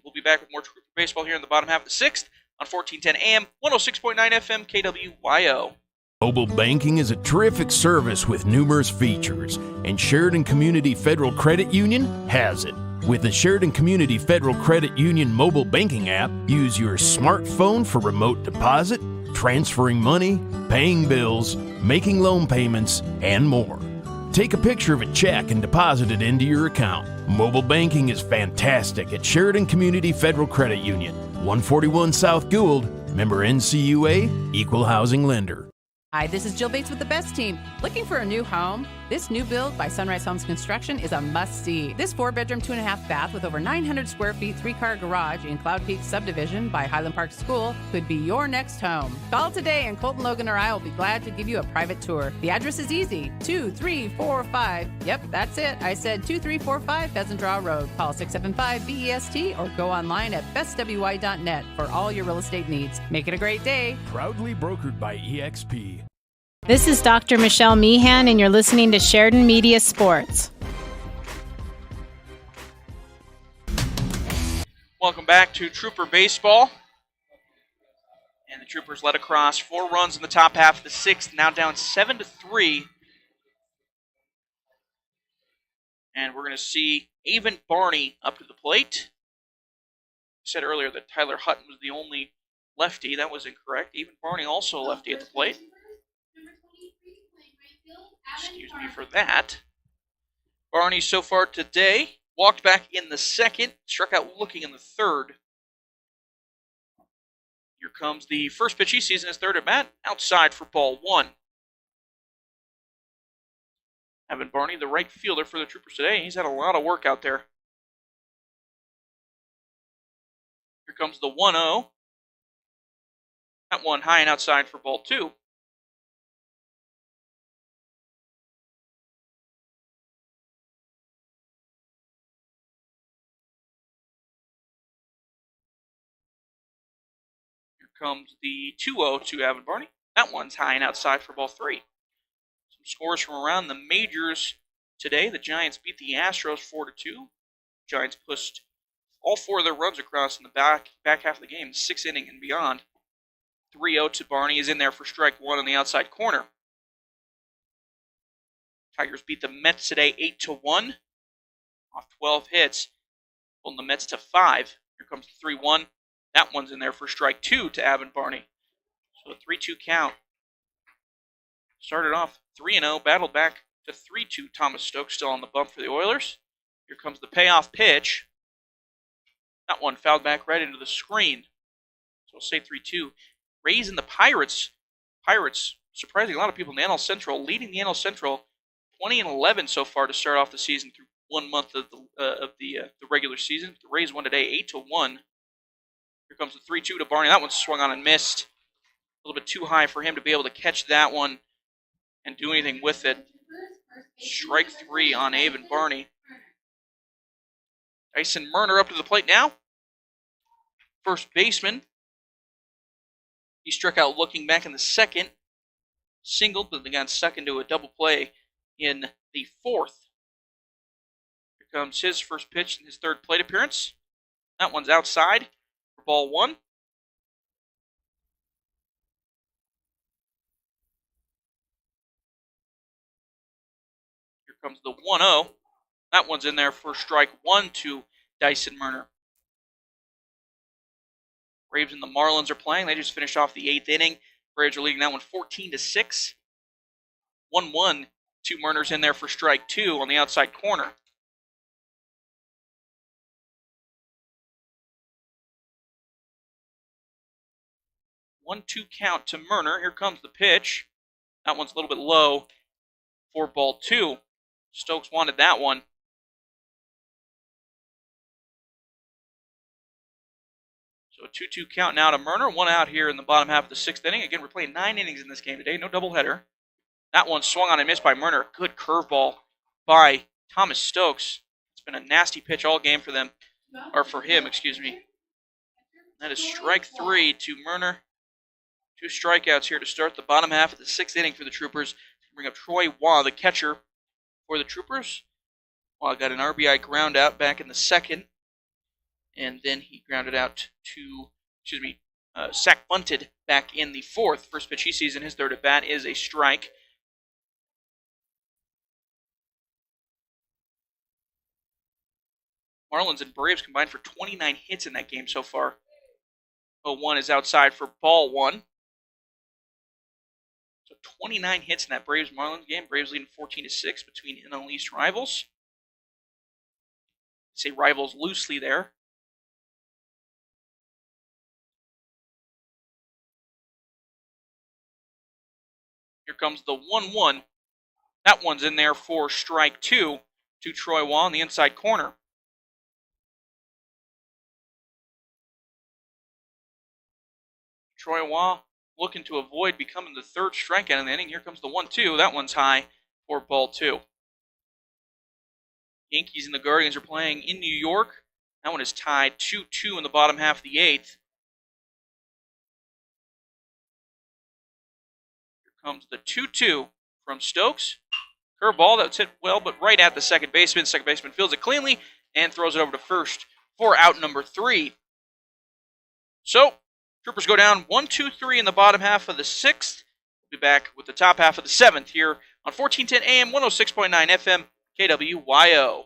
We'll be back with more Trooper baseball here in the bottom half of the 6th on 1410 AM, 106.9 FM, KWYO. Mobile banking is a terrific service with numerous features, and Sheridan Community Federal Credit Union has it. With the Sheridan Community Federal Credit Union mobile banking app, use your smartphone for remote deposit, transferring money, paying bills, making loan payments, and more. Take a picture of a check and deposit it into your account. Mobile banking is fantastic at Sheridan Community Federal Credit Union, 141 South Gould, member NCUA, equal housing lender. Hi, this is Jill Bates with the Best Team. Looking for a new home? This new build by Sunrise Homes Construction is a must-see. This 4-bedroom, 2.5 bath with over 900 square feet, 3-car garage in Cloud Peak subdivision by Highland Park School could be your next home. Call today and Colton, Logan, or I will be glad to give you a private tour. The address is easy, 2345. Yep, that's it. I said 2345 Pheasant Draw Road. Call 675-BEST or go online at bestwy.net for all your real estate needs. Make it a great day. Proudly brokered by EXP. This is Dr. Michelle Meehan, and you're listening to Sheridan Media Sports. Welcome back to Trooper Baseball. And the Troopers led across 4 runs in the top half of the 6th, now down 7-3. And we're going to see Avon Barney up to the plate. I said earlier that Tyler Hutton was the only lefty. That was incorrect. Avon Barney also a lefty at the plate. Excuse me for that. Barney so far today walked back in the 2nd, struck out looking in the 3rd. Here comes the first pitch he sees in his 3rd at bat, outside for ball 1. Evan Barney, the right fielder for the Troopers today, he's had a lot of work out there. Here comes the 1-0. That one high and outside for ball 2. Comes the 2-0 to Avon Barney. That one's high and outside for ball 3. Some scores from around the majors today. The Giants beat the Astros 4-2. Giants pushed all 4 of their runs across in the back half of the game, 6th inning and beyond. 3-0 to Barney is in there for strike 1 on the outside corner. Tigers beat the Mets today 8-1 off 12 hits, pulling the Mets to 5. Here comes the 3-1. That one's in there for strike 2 to Avon Barney. So a 3-2 count. Started off 3-0, battled back to 3-2. Thomas Stokes still on the bump for the Oilers. Here comes the payoff pitch. That one fouled back right into the screen. So we'll say 3-2. Rays and the Pirates. Pirates, surprising a lot of people in the NL Central, leading the NL Central 20-11 so far to start off the season through 1 month of the regular season. The Rays won today 8-1. Here comes the 3-2 to Barney. That one swung on and missed. A little bit too high for him to be able to catch that one. and do anything with it. Strike 3 on Avon Barney. Dyson Murner up to the plate now. First baseman. He struck out looking back in the second. Singled, but they got stuck into a double play in the fourth. Here comes his first pitch in his third plate appearance. That one's outside for ball 1. Here comes the 1-0. That one's in there for strike 1 to Dyson Murner. Braves and the Marlins are playing. They just finished off the 8th inning. Braves are leading that one 14-6. 1-1. 2 Murners in there for strike 2 on the outside corner. One-two count to Murner. Here comes the pitch. That one's a little bit low for ball 2. Stokes wanted that one. So a 2-2 count now to Murner. 1 out here in the bottom half of the 6th inning. Again, we're playing 9 innings in this game today. No doubleheader. That one swung on and missed by Murner. Good curveball by Thomas Stokes. It's been a nasty pitch all game for them. Or for him, excuse me. That is strike 3 to Murner. 2 strikeouts here to start the bottom half of the 6th inning for the Troopers. Bring up Troy Waugh, the catcher for the Troopers. Waugh got an RBI ground out back in the 2nd. And then he grounded out to, sack bunted back in the 4th. First pitch he sees in his 3rd at bat is a strike. Marlins and Braves combined for 29 hits in that game so far. 0-1 is outside for ball 1. So 29 hits in that Braves-Marlins game. Braves leading 14-6 between NL East rivals. I say rivals loosely there. Here comes the 1-1. That one's in there for strike 2 to Troy Waugh in the inside corner. Troy Waugh looking to avoid becoming the 3rd strikeout in the inning. Here comes the 1-2. That one's high for ball 2. Yankees and the Guardians are playing in New York. That one is tied 2-2 in the bottom half of the 8th. Here comes the 2-2 from Stokes. Curveball that's hit well, but right at the second baseman. Second baseman fields it cleanly and throws it over to first for out number 3. So, Troopers go down 1-2-3 in the bottom half of the 6th. We'll be back with the top half of the 7th here on 1410 AM, 106.9 FM, KWYO.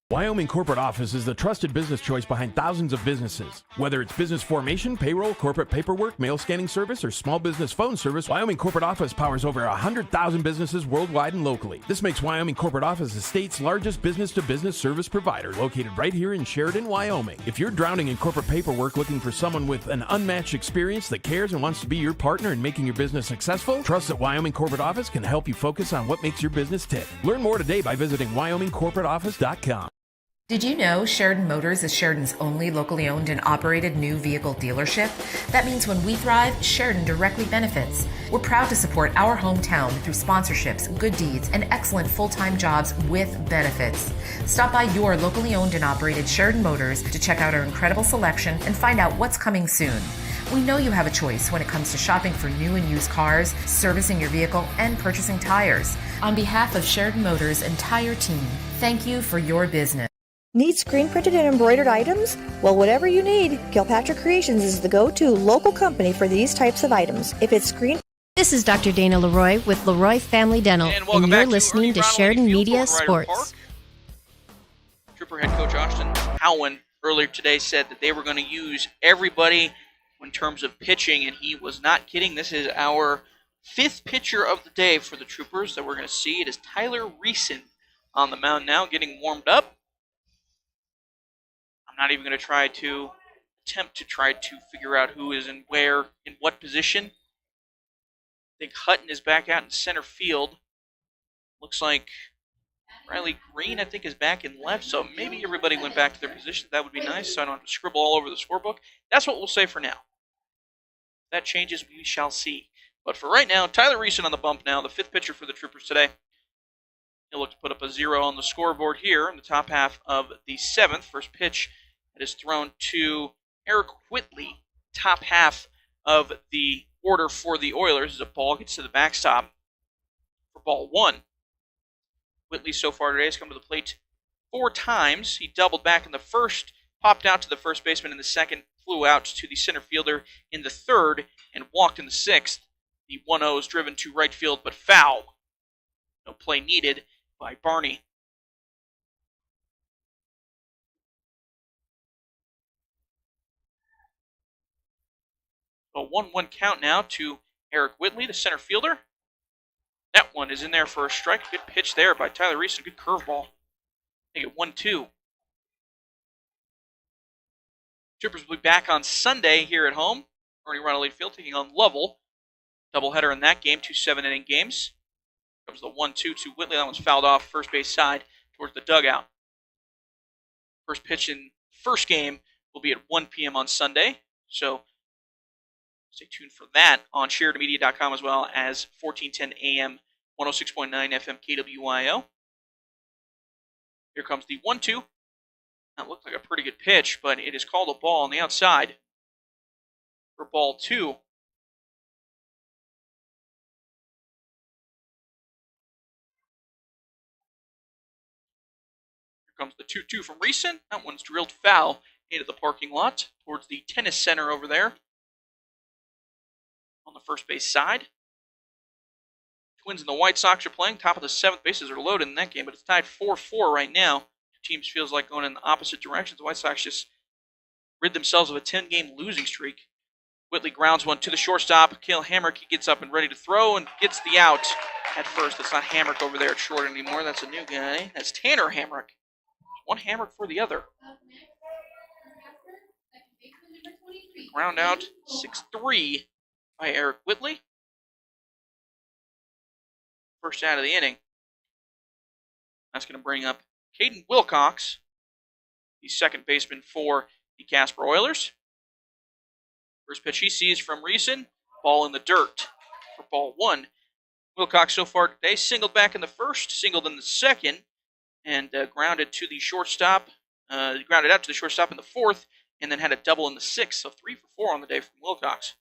Wyoming Corporate Office is the trusted business choice behind thousands of businesses. Whether it's business formation, payroll, corporate paperwork, mail scanning service, or small business phone service, Wyoming Corporate Office powers over 100,000 businesses worldwide and locally. This makes Wyoming Corporate Office the state's largest business-to-business service provider, located right here in Sheridan, Wyoming. If you're drowning in corporate paperwork looking for someone with an unmatched experience that cares and wants to be your partner in making your business successful, trust that Wyoming Corporate Office can help you focus on what makes your business tick. Learn more today by visiting WyomingCorporateOffice.com. Did you know Sheridan Motors is Sheridan's only locally owned and operated new vehicle dealership? That means when we thrive, Sheridan directly benefits. We're proud to support our hometown through sponsorships, good deeds, and excellent full-time jobs with benefits. Stop by your locally owned and operated Sheridan Motors to check out our incredible selection and find out what's coming soon. We know you have a choice when it comes to shopping for new and used cars, servicing your vehicle, and purchasing tires. On behalf of Sheridan Motors' entire team, thank you for your business. Need screen printed and embroidered items? Well, whatever you need, Kilpatrick Creations is the go-to local company for these types of items. If it's screen... This is Dr. Dana Leroy with Leroy Family Dental, and you're listening to Sheridan Media Sports. Trooper head coach Austin Howen earlier today said that they were going to use everybody in terms of pitching, and he was not kidding. This is our 5th pitcher of the day for the Troopers that we're going to see. It is Tyler Reeson on the mound now, getting warmed up. I'm not even going to attempt to figure out who is in where, in what position. I think Hutton is back out in center field. Looks like Riley Green, I think, is back in left, so maybe everybody went back to their position. That would be nice, so I don't have to scribble all over the scorebook. That's what we'll say for now. If that changes, we shall see. But for right now, Tyler Reeson on the bump now, the 5th pitcher for the Troopers today. He'll look to put up a 0 on the scoreboard here in the top half of the 7th. First pitch that is thrown to Eric Whitley, top half of the order for the Oilers, as a ball gets to the backstop for ball 1. Whitley so far today has come to the plate 4 times. He doubled back in the first, popped out to the first baseman in the second, flew out to the center fielder in the third, and walked in the 6th. The 1-0 is driven to right field, but foul. No play needed by Barney. A 1-1 count now to Eric Whitley, the center fielder. That one is in there for a strike. Good pitch there by Tyler Reeson. Good curveball. Make it 1-2. Troopers will be back on Sunday here at home. Ernie Ronald Field taking on Lovell. Doubleheader in that game, 2 7-inning games. Comes the 1-2 to Whitley. That one's fouled off first base side towards the dugout. First pitch in first game will be at 1 p.m. on Sunday. So stay tuned for that on SheridanMedia.com as well as 1410 AM, 106.9 FM KWYO. Here comes the 1-2. That looked like a pretty good pitch, but it is called a ball on the outside for ball 2. Comes the 2-2 from Reeson. That one's drilled foul into the parking lot towards the tennis center over there on the first base side. Twins and the White Sox are playing. Top of the 7th, bases are loaded in that game, but it's tied 4-4 right now. Two teams feels like going in the opposite directions. The White Sox just rid themselves of a 10-game losing streak. Whitley grounds one to the shortstop. Cale Hamrick, he gets up and ready to throw and gets the out at first. That's not Hamrick over there at short anymore. That's a new guy. That's Tanner Hamrick. One Hamrick for the other. Ground out 6-3 by Eric Whitley. First out of the inning. That's going to bring up Caden Wilcox, the second baseman for the Casper Oilers. First pitch he sees from Reeson. Ball in the dirt for ball 1. Wilcox so far today singled back in the first, singled in the second, and grounded to the shortstop. Grounded out to the shortstop in the 4th, and then had a double in the 6th. So 3 for 4 on the day from Wilcox.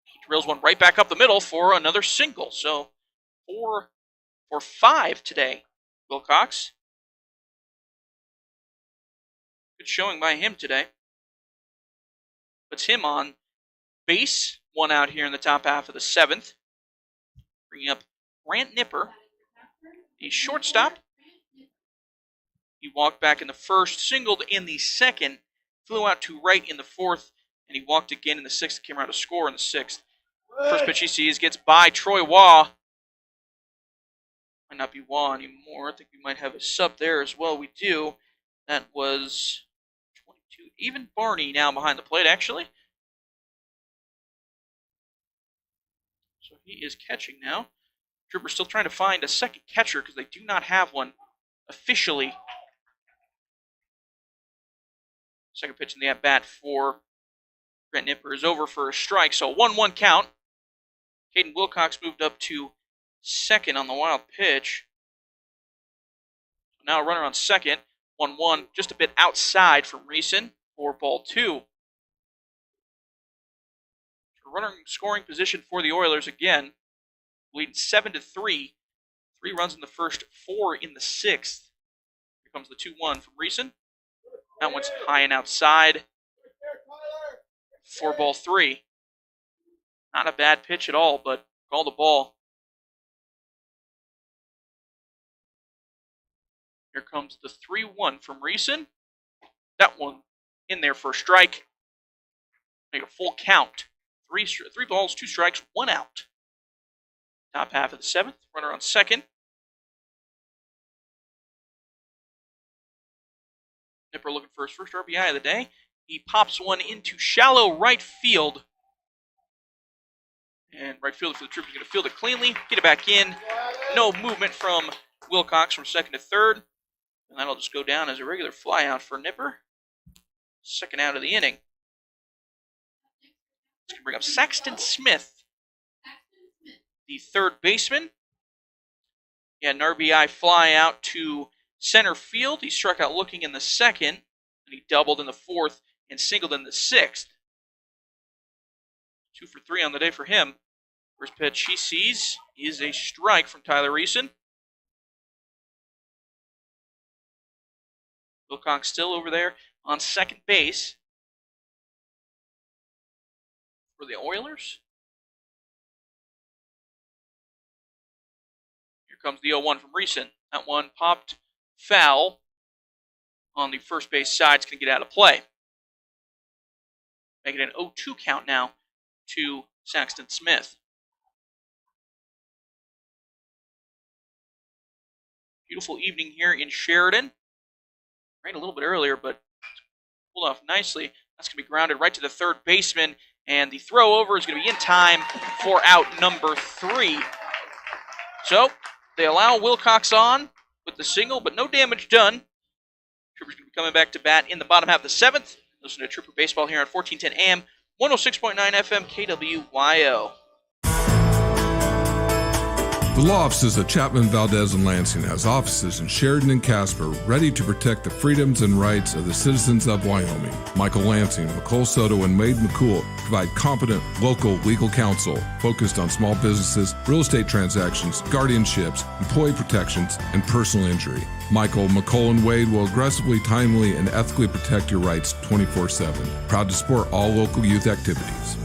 He drills one right back up the middle for another single. So 4 for 5 today, Wilcox. Good showing by him today. Puts him on base. 1 out here in the top half of the 7th. Bringing up Grant Nipper, the shortstop. He walked back in the first, singled in the second, flew out to right in the 4th, and he walked again in the 6th, came around to score in the 6th. First pitch he sees gets by Troy Waugh. Might not be Waugh anymore. I think we might have a sub there as well. We do. That was 22. Even Barney now behind the plate, actually. So he is catching now. Troopers still trying to find a second catcher because they do not have one officially. Second pitch in the at-bat for Grant Nipper is over for a strike, so 1-1 count. Caden Wilcox moved up to second on the wild pitch. So now a runner on second. 1-1, just a bit outside from Reeson for ball 2. Runner in scoring position for the Oilers again, leading 7-3. 3 runs in the first, 4 in the 6th. Here comes the 2-1 from Reeson. That one's high and outside for ball 3. Not a bad pitch at all, but call the ball. Here comes the 3-1 from Reeson. That one in there for a strike. Make a full count. 3 balls, 2 strikes, 1 out. Top half of the 7th. Runner on second. Nipper looking for his first RBI of the day. He pops one into shallow right field. And right fielder for the Troopers is going to field it cleanly. Get it back in. No movement from Wilcox from second to third. And that'll just go down as a regular fly out for Nipper. Second out of the inning. It's going to bring up Saxton Smith, the third baseman. He had an RBI fly out to center field. He struck out looking in the second, and he doubled in the fourth and singled in the sixth. 2 for 3 on the day for him. First pitch he sees is a strike from Tyler Reeson. Wilcox still over there on second base for the Oilers. Here comes the 0-1 from Reeson. That one popped foul on the first base side. It's going to get out of play. Make it an 0-2 count now to Saxton Smith. Beautiful evening here in Sheridan. Rained a little bit earlier, but pulled off nicely. That's going to be grounded right to the third baseman, and the throw over is going to be in time for out number 3. So they allow Wilcox on with the single, but no damage done. Trooper's going to be coming back to bat in the bottom half of the 7th. Listen to Trooper Baseball here on 1410 AM, 106.9 FM, KWYO. The law offices of Chapman, Valdez, and Lansing has offices in Sheridan and Casper ready to protect the freedoms and rights of the citizens of Wyoming. Michael Lansing, McCole Soto, and Wade McCool provide competent local legal counsel focused on small businesses, real estate transactions, guardianships, employee protections, and personal injury. Michael, McCole, and Wade will aggressively, timely, and ethically protect your rights 24/7. Proud to support all local youth activities.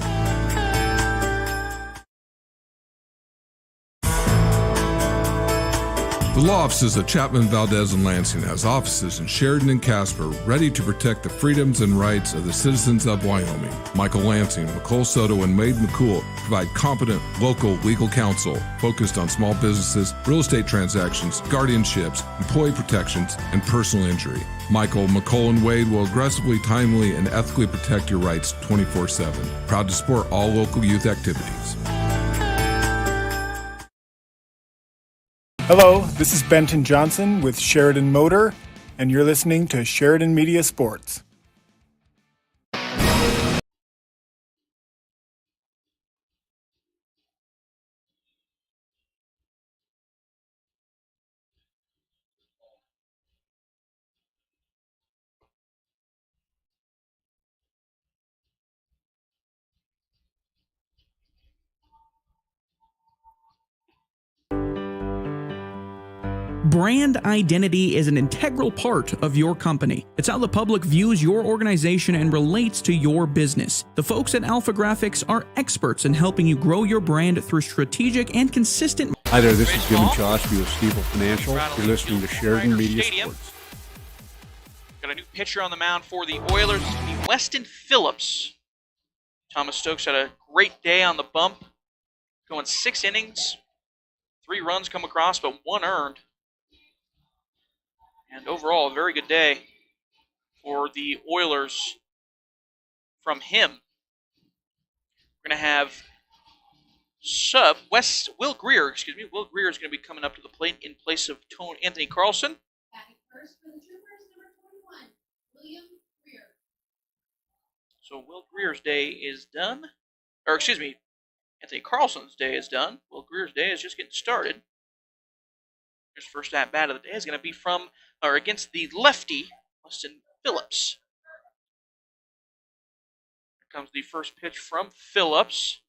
The law offices of Chapman, Valdez, and Lansing has offices in Sheridan and Casper ready to protect the freedoms and rights of the citizens of Wyoming. Michael Lansing, McCole Soto, and Wade McCool provide competent local legal counsel focused on small businesses, real estate transactions, guardianships, employee protections, and personal injury. Michael, McCole, and Wade will aggressively, timely, and ethically protect your rights 24/7. Proud to support all local youth activities. Hello, this is Benton Johnson with Sheridan Motor, and you're listening to Sheridan Media Sports. Brand identity is an integral part of your company. It's how the public views your organization and relates to your business. The folks at Alpha Graphics are experts in helping you grow your brand through strategic and consistent. Hi there, this is Jim Chosby with Stiefel Financial. You're listening to Sheridan Media Sports. Got a new pitcher on the mound for the Oilers. It's going to be Weston Phillips. Thomas Stokes had a great day on the bump, going 6 innings, 3 runs come across, but 1 earned. And overall, a very good day for the Oilers from him. We're going to have Will Greer. Will Greer is going to be coming up to the plate in place of Anthony Carlson. Batting first for the Troopers, number 21, William Greer. So Will Greer's day is done. Anthony Carlson's day is done. Will Greer's day is just getting started. His first at bat of the day is going to be against the lefty, Weston Phillips. Here comes the first pitch from Phillips.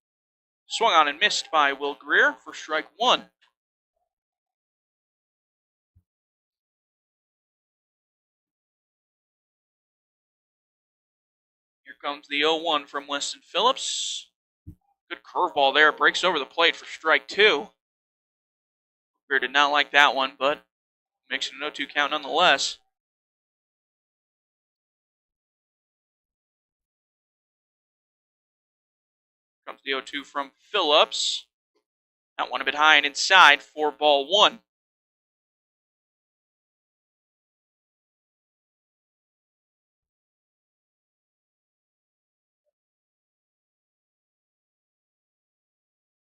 Swung on and missed by Will Greer for strike 1. Here comes the 0-1 from Weston Phillips. Good curveball there. Breaks over the plate for strike 2. Greer did not like that one, but makes it a 0-2 count nonetheless. Comes the 0-2 from Phillips. That one a bit high and inside for ball 1.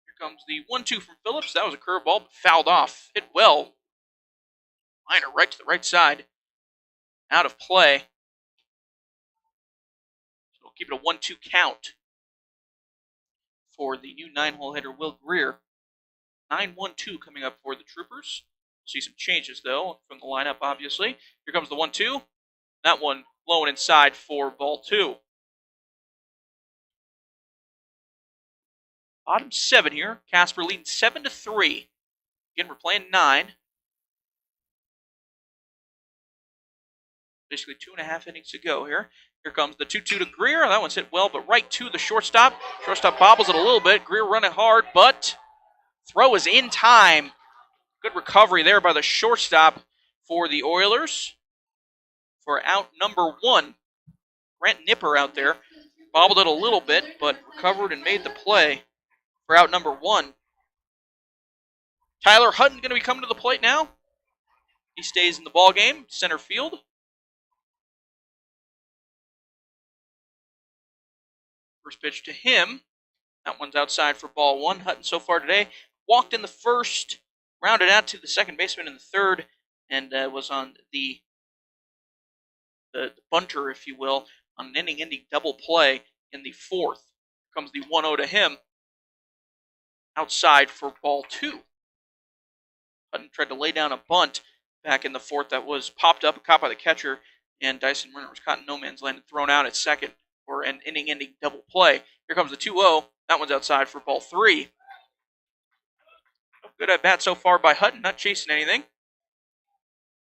Here comes the 1-2 from Phillips. That was a curveball, but fouled off. Hit well. Liner right to the right side. Out of play. So we'll keep it a 1-2 count for the new 9-hole hitter, Will Greer. 9-1-2 coming up for the Troopers. See some changes, though, from the lineup, obviously. Here comes the 1-2. That one flowing inside for ball 2. Bottom 7 here. Casper leading 7-3. Again, we're playing 9. Basically 2.5 innings to go here. Here comes the 2-2 to Greer. That one's hit well, but right to the shortstop. Shortstop bobbles it a little bit. Greer running hard, but throw is in time. Good recovery there by the shortstop for the Oilers. For out number 1. Grant Nipper out there. Bobbled it a little bit, but recovered and made the play for out number 1. Tyler Hutton going to be coming to the plate now. He stays in the ball game, center field. First pitch to him. That one's outside for ball 1. Hutton so far today walked in the first, rounded out to the second baseman in the third, and was on the bunter, if you will, on an inning-ending double play in the fourth. Comes the 1-0 to him. Outside for ball 2. Hutton tried to lay down a bunt back in the fourth that was popped up, caught by the catcher, and Dyson Renner was caught in no man's land and thrown out at second for an inning-ending double play. Here comes the 2-0. That one's outside for ball 3. Good at bat so far by Hutton, not chasing anything.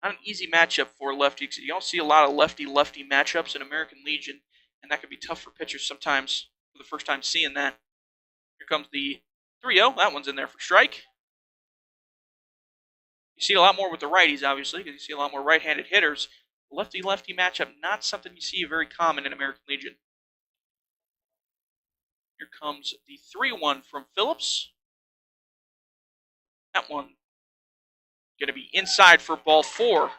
Not an easy matchup for lefty. You don't see a lot of lefty-lefty matchups in American Legion, and that can be tough for pitchers sometimes for the first time seeing that. Here comes the 3-0. That one's in there for strike. You see a lot more with the righties, obviously, because you see a lot more right-handed hitters. Lefty-lefty matchup, not something you see very common in American Legion. Here comes the 3-1 from Phillips. That one going to be inside for ball 4.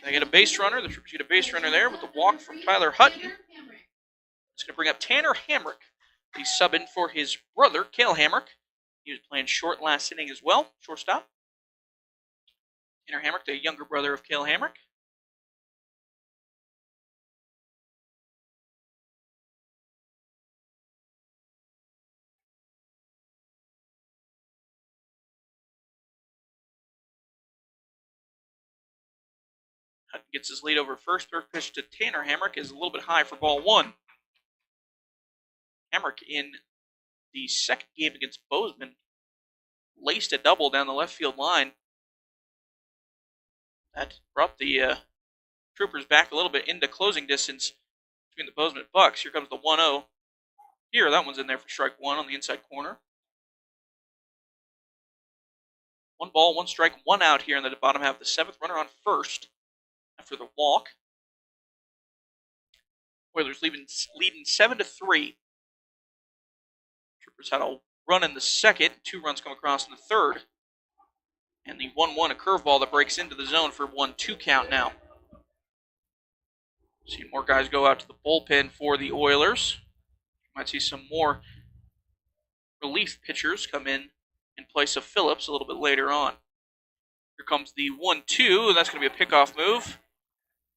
They get a base runner. The Troopers get a base runner there with the walk from Tyler Hutton. It's going to bring up Tanner Hamrick. He's subbing for his brother, Cale Hamrick. He was playing short last inning as well, shortstop. Tanner Hamrick, the younger brother of Cale Hamrick. Hutton gets his lead over first. Third pitch to Tanner Hamrick is a little bit high for ball 1. Hamrick in the second game against Bozeman laced a double down the left field line. That brought the Troopers back a little bit into closing distance between the Bozeman and Bucks. Here comes the 1-0. Here, that one's in there for strike 1 on the inside corner. 1 ball, 1 strike, 1 out here in the bottom half of the 7th. Runner on first after the walk. Oilers leading 7-3. Troopers had a run in the second. 2 runs come across in the third. And the 1-1, a curveball that breaks into the zone for 1-2 count now. See more guys go out to the bullpen for the Oilers. Might see some more relief pitchers come in place of Phillips a little bit later on. Here comes the 1-2. That's going to be a pickoff move.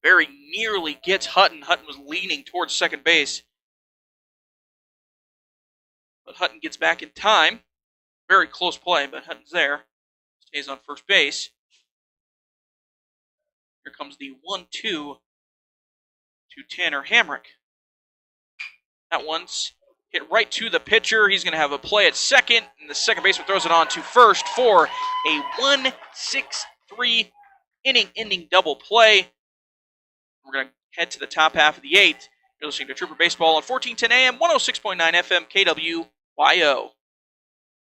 Very nearly gets Hutton. Hutton was leaning towards second base. But Hutton gets back in time. Very close play, but Hutton's there. Stays on first base. Here comes the 1-2 to Tanner Hamrick. That one's hit right to the pitcher. He's going to have a play at second, and the second baseman throws it on to first for a 1-6-3 inning-ending double play. We're going to head to the top half of the 8th. You're listening to Trooper Baseball on 1410 AM, 106.9 FM, KWYO.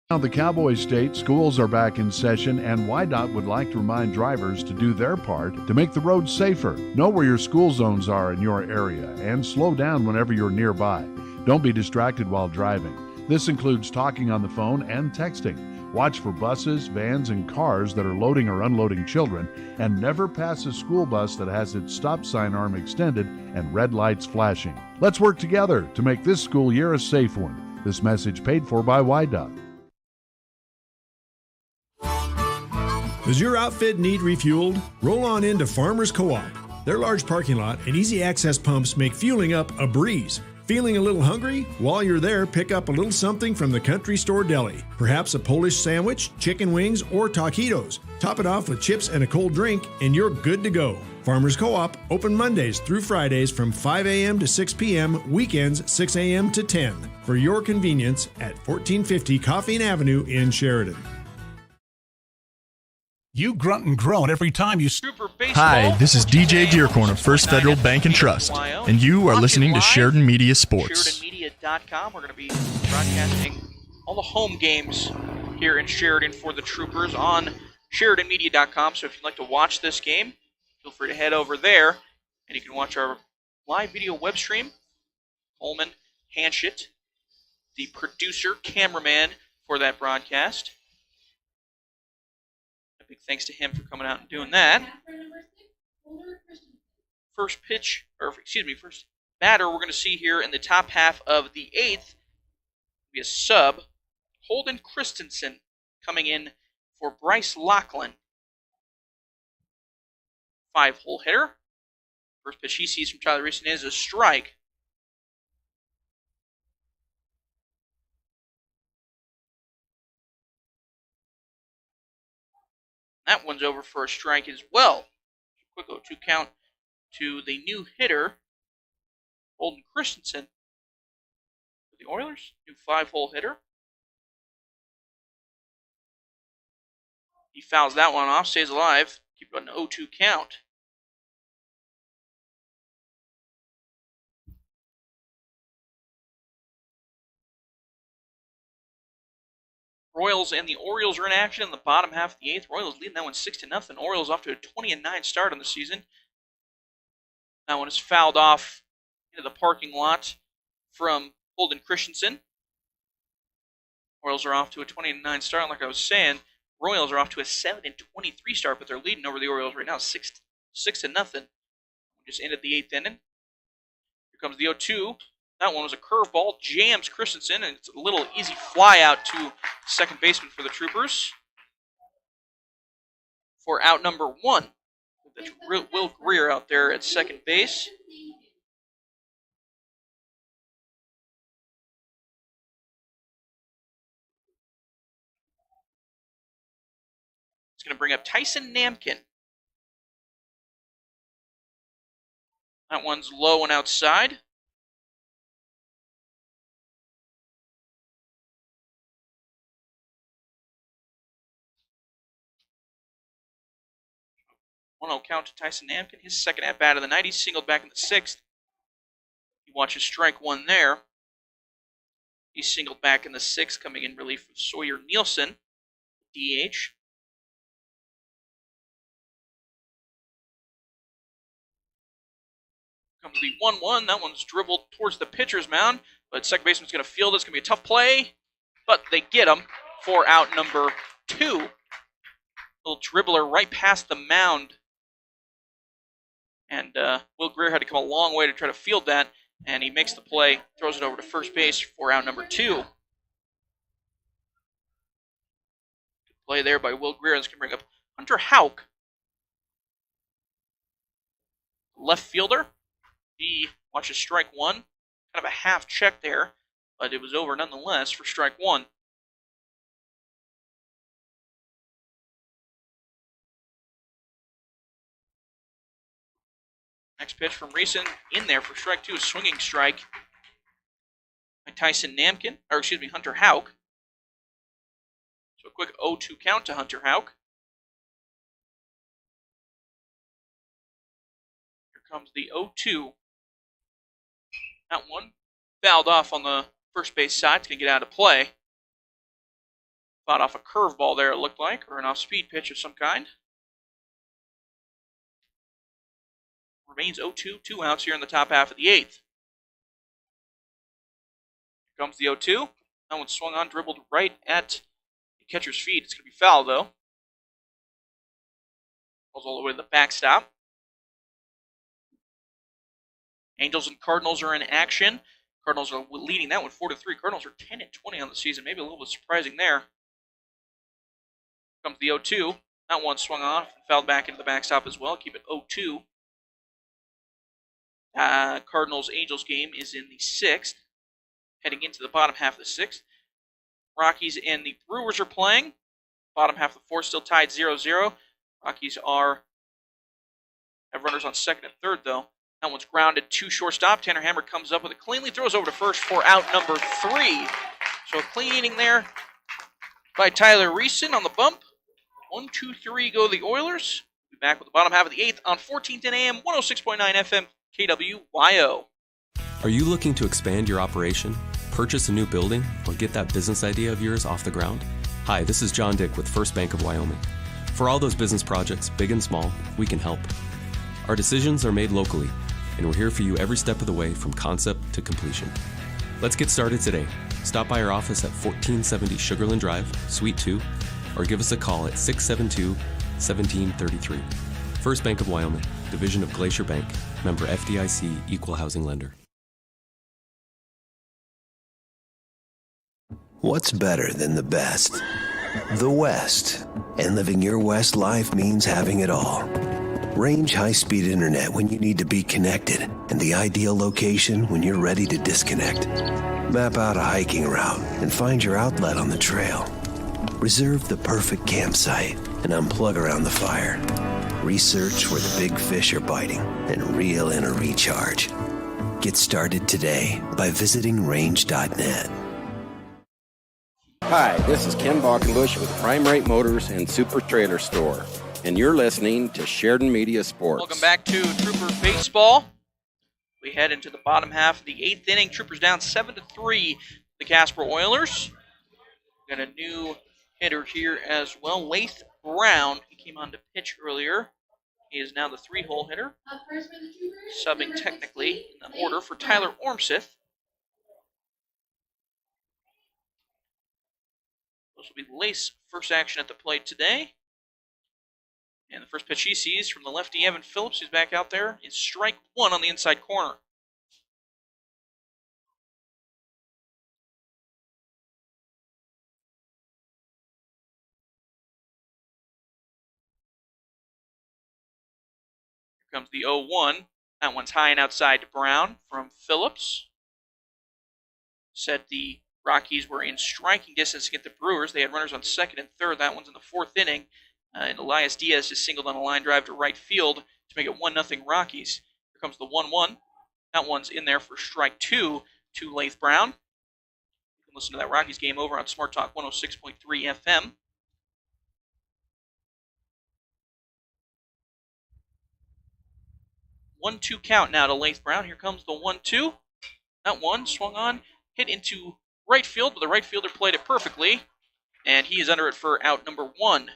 Now the Cowboy State, schools are back in session, and YDOT would like to remind drivers to do their part to make the roads safer. Know where your school zones are in your area and slow down whenever you're nearby. Don't be distracted while driving. This includes talking on the phone and texting. Watch for buses, vans, and cars that are loading or unloading children, and never pass a school bus that has its stop sign arm extended and red lights flashing. Let's work together to make this school year a safe one. This message paid for by YDOT. Does your outfit need refueled? Roll on into Farmers Co-op. Their large parking lot and easy access pumps make fueling up a breeze. Feeling a little hungry? While you're there, pick up a little something from the Country Store Deli. Perhaps a Polish sandwich, chicken wings, or taquitos. Top it off with chips and a cold drink, and you're good to go. Farmers Co-op, open Mondays through Fridays from 5 a.m. to 6 p.m., weekends 6 a.m. to 10. For your convenience at 1450 Coffeen Avenue in Sheridan. You grunt and groan every time you... Hi, this is DJ Dearcorn of First Federal Bank and Trust, and you are listening to Sheridan Media Sports. SheridanMedia.com. We're going to be broadcasting all the home games here in Sheridan for the Troopers on SheridanMedia.com. So if you'd like to watch this game, feel free to head over there, and you can watch our live video web stream. Coleman Hanshett, the producer, cameraman for that broadcast. A big thanks to him for coming out and doing that. First batter we're going to see here in the top half of the 8th will be a sub. Holden Christensen coming in for Bryce Lachlan. 5-hole hitter. First pitch he sees from Tyler Reeson is a strike. That one's over for a strike as well. Quick 0-2 count to the new hitter, Holden Christensen. For the Oilers, new 5-hole hitter. He fouls that one off, stays alive. Keep it an 0-2 count. Royals and the Orioles are in action in the bottom half of the 8th. Royals leading that one 6-0. Orioles off to a 20-9 start on the season. That one is fouled off into the parking lot from Holden Christensen. Orioles are off to a 20-9 start. Like I was saying, Royals are off to a 7-23 start, but they're leading over the Orioles right now 6-0. We just ended the 8th inning. Here comes the 0-2. That one was a curveball, jams Christensen, and it's a little easy fly out to second baseman for the Troopers. For out number 1, that's Will Greer out there at second base. It's going to bring up Tyson Namkin. That one's low and outside. One-0 count to Tyson Namkin. His second at-bat of the night. He's singled back in the 6th. He watches strike 1 there. He's singled back in the 6th, coming in relief of Sawyer Nielsen, DH. Comes the 1-1. That one's dribbled towards the pitcher's mound, but second baseman's going to field it. It's going to be a tough play, but they get him for out number 2. Little dribbler right past the mound. And Will Greer had to come a long way to try to field that, and he makes the play, throws it over to first base for out number 2. Good play there by Will Greer. This can bring up Hunter Houck, left fielder. He watches strike 1. Kind of a half check there, but it was over nonetheless for strike 1. Next pitch from Reeson in there for strike 2, a swinging strike by Hunter Houck. So a quick 0-2 count to Hunter Houck. Here comes the 0-2. That one fouled off on the first base side. It's going to get out of play. Fouled off a curveball there, it looked like, or an off-speed pitch of some kind. Remains 0-2, 2 outs here in the top half of the 8th. Here comes the 0-2. That one swung on, dribbled right at the catcher's feet. It's going to be foul, though. Goes all the way to the backstop. Angels and Cardinals are in action. Cardinals are leading that one 4-3. Cardinals are 10-20 on the season. Maybe a little bit surprising there. Here comes the 0-2. That one swung off and fouled back into the backstop as well. Keep it 0-2. Cardinals-Angels game is in the 6th, heading into the bottom half of the 6th. Rockies and the Brewers are playing. Bottom half of the 4th still tied 0-0. Rockies have runners on second and third, though. That one's grounded to shortstop. Tanner Hammer comes up with it cleanly, throws over to first for out number 3. So a clean inning there by Tyler Reeson on the bump. 1-2-3 go the Oilers. We'll be back with the bottom half of the 8th on 1410 AM, 106.9 FM, KWYO. Are you looking to expand your operation, purchase a new building, or get that business idea of yours off the ground? Hi, this is John Dick with First Bank of Wyoming. For all those business projects, big and small, we can help. Our decisions are made locally, and we're here for you every step of the way from concept to completion. Let's get started today. Stop by our office at 1470 Sugarland Drive, Suite 2, or give us a call at 672-1733. First Bank of Wyoming, division of Glacier Bank, member FDIC, equal housing lender. What's better than the best? The West. And living your West life means having it all. Range high-speed internet when you need to be connected, and the ideal location when you're ready to disconnect. Map out a hiking route and find your outlet on the trail. Reserve the perfect campsite and unplug around the fire. Research where the big fish are biting and reel in a recharge. Get started today by visiting range.net. Hi, this is Ken Balkenbush with Prime Rate Motors and Super Trailer Store, and you're listening to Sheridan Media Sports. Welcome back to Trooper Baseball. We head into the bottom half of the 8th inning. Troopers down 7-3, the Casper Oilers. Got a new hitter here as well, Lath Brown. He came on to pitch earlier. He is now the 3-hole hitter, subbing technically in the order for Tyler Ormseth. This will be Lace's first action at the plate today. And the first pitch he sees from the lefty Evan Phillips, who's back out there, is strike 1 on the inside corner. Here comes the 0-1. That one's high and outside to Brown from Phillips. Said the Rockies were in striking distance to get the Brewers. They had runners on second and third. That one's in the 4th inning. And Elias Diaz just singled on a line drive to right field to make it 1-0 Rockies. Here comes the 1-1. That one's in there for strike 2 to Lath Brown. You can listen to that Rockies game over on Smart Talk 106.3 FM. 1-2 count now to Lath Brown. Here comes the 1-2. That one swung on, hit into right field, but the right fielder played it perfectly, and he is under it for out number 1.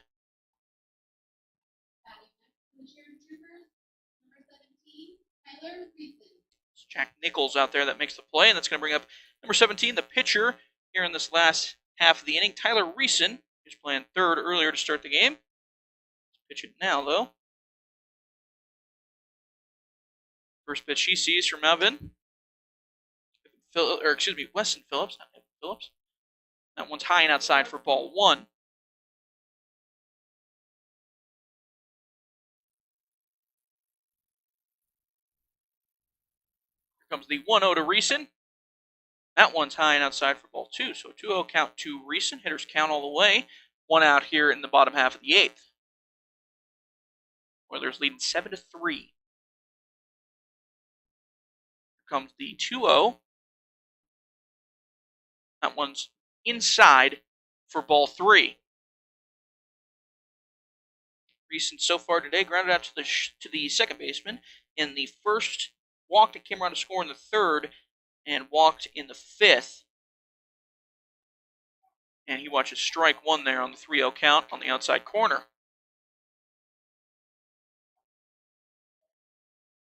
It's Jack Nichols out there that makes the play, and that's going to bring up number 17, the pitcher, here in this last half of the inning, Tyler Reeson, who's playing third earlier to start the game. Let's pitch it now, though. First pitch he sees from Weston Phillips, not Evan Phillips. That one's high and outside for ball 1. Here comes the 1-0 to Reeson. That one's high and outside for ball 2. So 2-0 count to Reeson. Hitters count all the way. 1 out here in the bottom half of the 8th. Oilers leading 7-3. Here comes the 2-0. That one's inside for ball 3. Reeson so far today grounded out to the second baseman in the first, walked and came around to score in the third, and walked in the 5th. And he watches strike 1 there on the 3-0 count on the outside corner.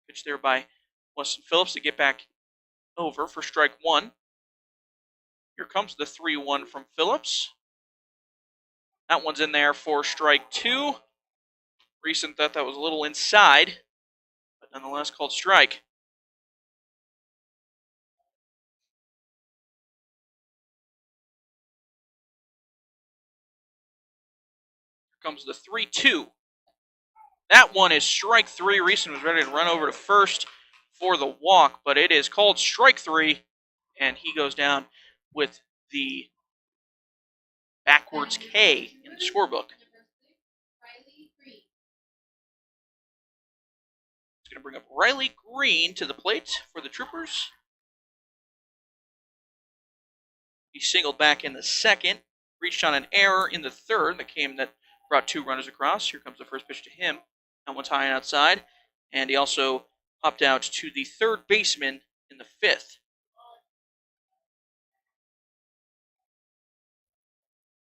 Pitch there by Weston Phillips to get back over for strike 1. Here comes the 3-1 from Phillips. That one's in there for strike 2. Reeson thought that was a little inside, but nonetheless called strike. Here comes the 3-2. That one is strike 3. Reeson was ready to run over to first for the walk, but it is called strike 3, and he goes down with the backwards K in the scorebook. It's going to bring up Riley Green to the plate for the Troopers. He singled back in the second, reached on an error in the third that brought 2 runners across. Here comes the first pitch to him. That one's high and outside, and he also popped out to the third baseman in the 5th.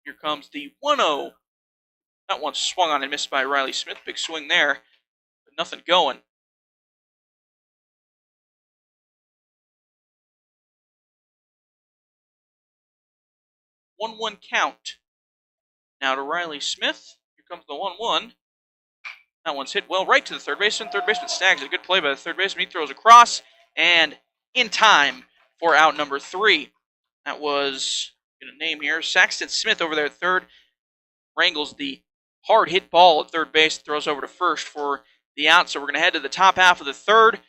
Here comes the 1-0. That one swung on and missed by Riley Smith. Big swing there, but nothing going. 1-1 count. Now to Riley Smith. Here comes the 1-1. That one's hit well right to the third baseman. Third baseman snags it. Good play by the third baseman. He throws across and in time for out number 3. That was, get a name here, Saxton Smith over there at third. Wrangles the hard hit ball at third base. Throws over to first for the out. So we're going to head to the top half of the third.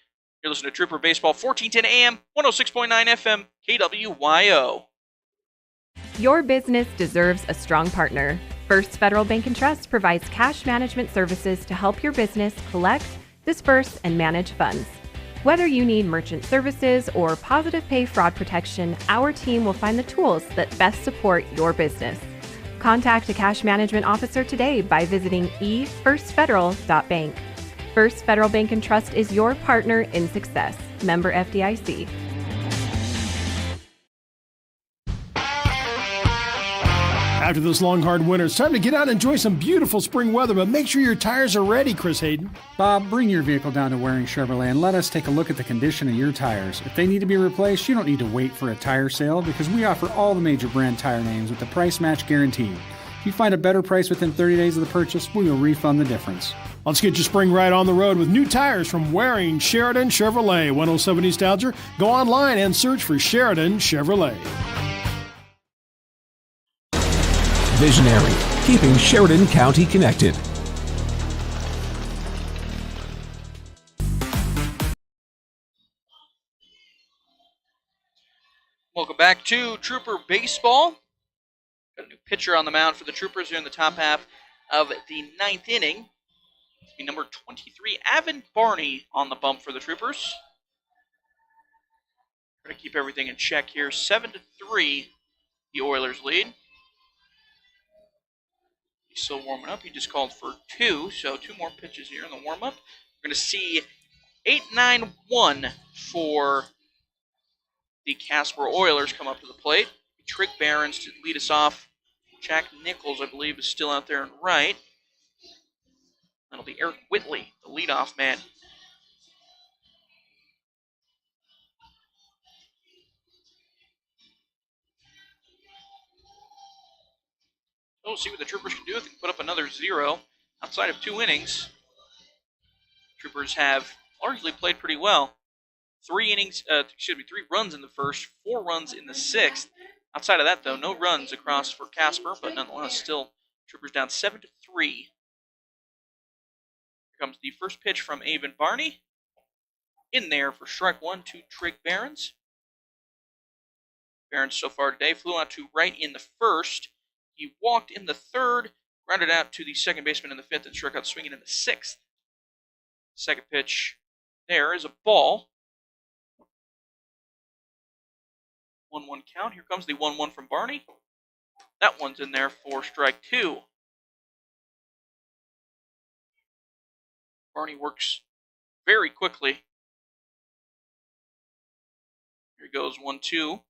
You're listening to Trooper Baseball, 1410 AM, 106.9 FM, KWYO. Your business deserves a strong partner. First Federal Bank and Trust provides cash management services to help your business collect, disperse, and manage funds. Whether you need merchant services or positive pay fraud protection, our team will find the tools that best support your business. Contact a cash management officer today by visiting efirstfederal.bank. First Federal Bank and Trust is your partner in success. Member FDIC. After this long, hard winter, it's time to get out and enjoy some beautiful spring weather, but make sure your tires are ready, Chris Hayden. Bob, bring your vehicle down to Waring Chevrolet and let us take a look at the condition of your tires. If they need to be replaced, you don't need to wait for a tire sale because we offer all the major brand tire names with the price match guarantee. If you find a better price within 30 days of the purchase, we will refund the difference. Let's get your spring ride on the road with new tires from Waring Sheridan Chevrolet, 107 East Alger. Go online and search for Sheridan Chevrolet. Visionary, keeping Sheridan County connected. Welcome back to Trooper Baseball. Got a new pitcher on the mound for the Troopers here in the top half of the 9th inning. It's be number 23, Avin Barney, on the bump for the Troopers. Trying to keep everything in check here. 7-3, the Oilers lead. He's still warming up. He just called for 2, so 2 more pitches here in the warm-up. We're going to see 8-9-1 for the Casper Oilers come up to the plate. Trick Barons to lead us off. Jack Nichols, I believe, is still out there in right. That'll be Eric Whitley, the leadoff man. So we'll see what the Troopers can do if they can put up another 0 outside of 2 innings. Troopers have largely played pretty well. 3 runs in the first, 4 runs in the 6th. Outside of that, though, no runs across for Casper, but nonetheless, still Troopers down 7-3. Here comes the first pitch from Avin Barney. In there for strike 1 to Trig Barons. Barons so far today flew out to right in the first. He walked in the third, grounded out to the second baseman in the 5th, and struck out swinging in the 6th. Second pitch there is a ball. 1-1 count. Here comes the 1-1 from Barney. That one's in there for strike 2. Barney works very quickly. Here goes 1-2.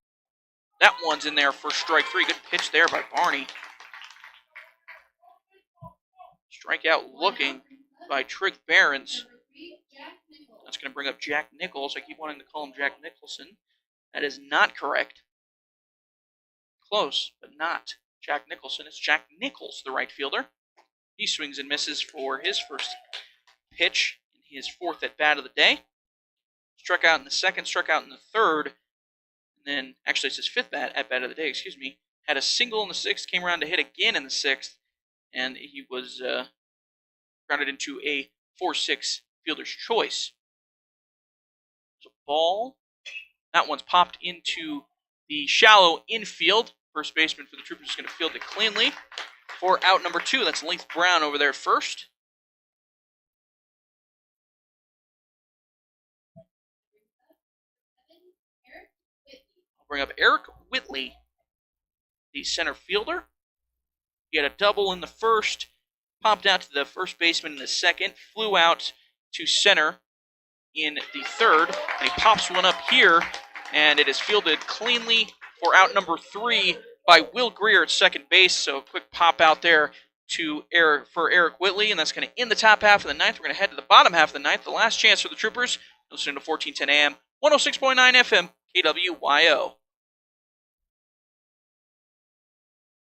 That one's in there for strike 3. Good pitch there by Barney. Strikeout looking by Trig Barons. That's going to bring up Jack Nichols. I keep wanting to call him Jack Nicholson. That is not correct. Close, but not Jack Nicholson. It's Jack Nichols, the right fielder. He swings and misses for his first pitch in his 4th at bat of the day. Struck out in the 2nd, struck out in the 3rd, and then, actually it's his 5th at bat of the day, Had a single in the 6th, came around to hit again in the 6th, and he was grounded into a 4-6 fielder's choice. ball. That one's popped into the shallow infield. First baseman for the Troopers is going to field it cleanly for out number 2. That's Leith Brown over there at first. I'll bring up Eric Whitley, the center fielder. He had a double in the first, popped out to the first baseman in the second, flew out to center in the third, and he pops one up here, and it is fielded cleanly for out number 3 by Will Greer at second base. So a quick pop out there to Eric Whitley, and that's going to end the top half of the ninth. We're going to head to the bottom half of the ninth, the last chance for the Troopers. Listening to 1410 AM, 106.9 FM, KWYO.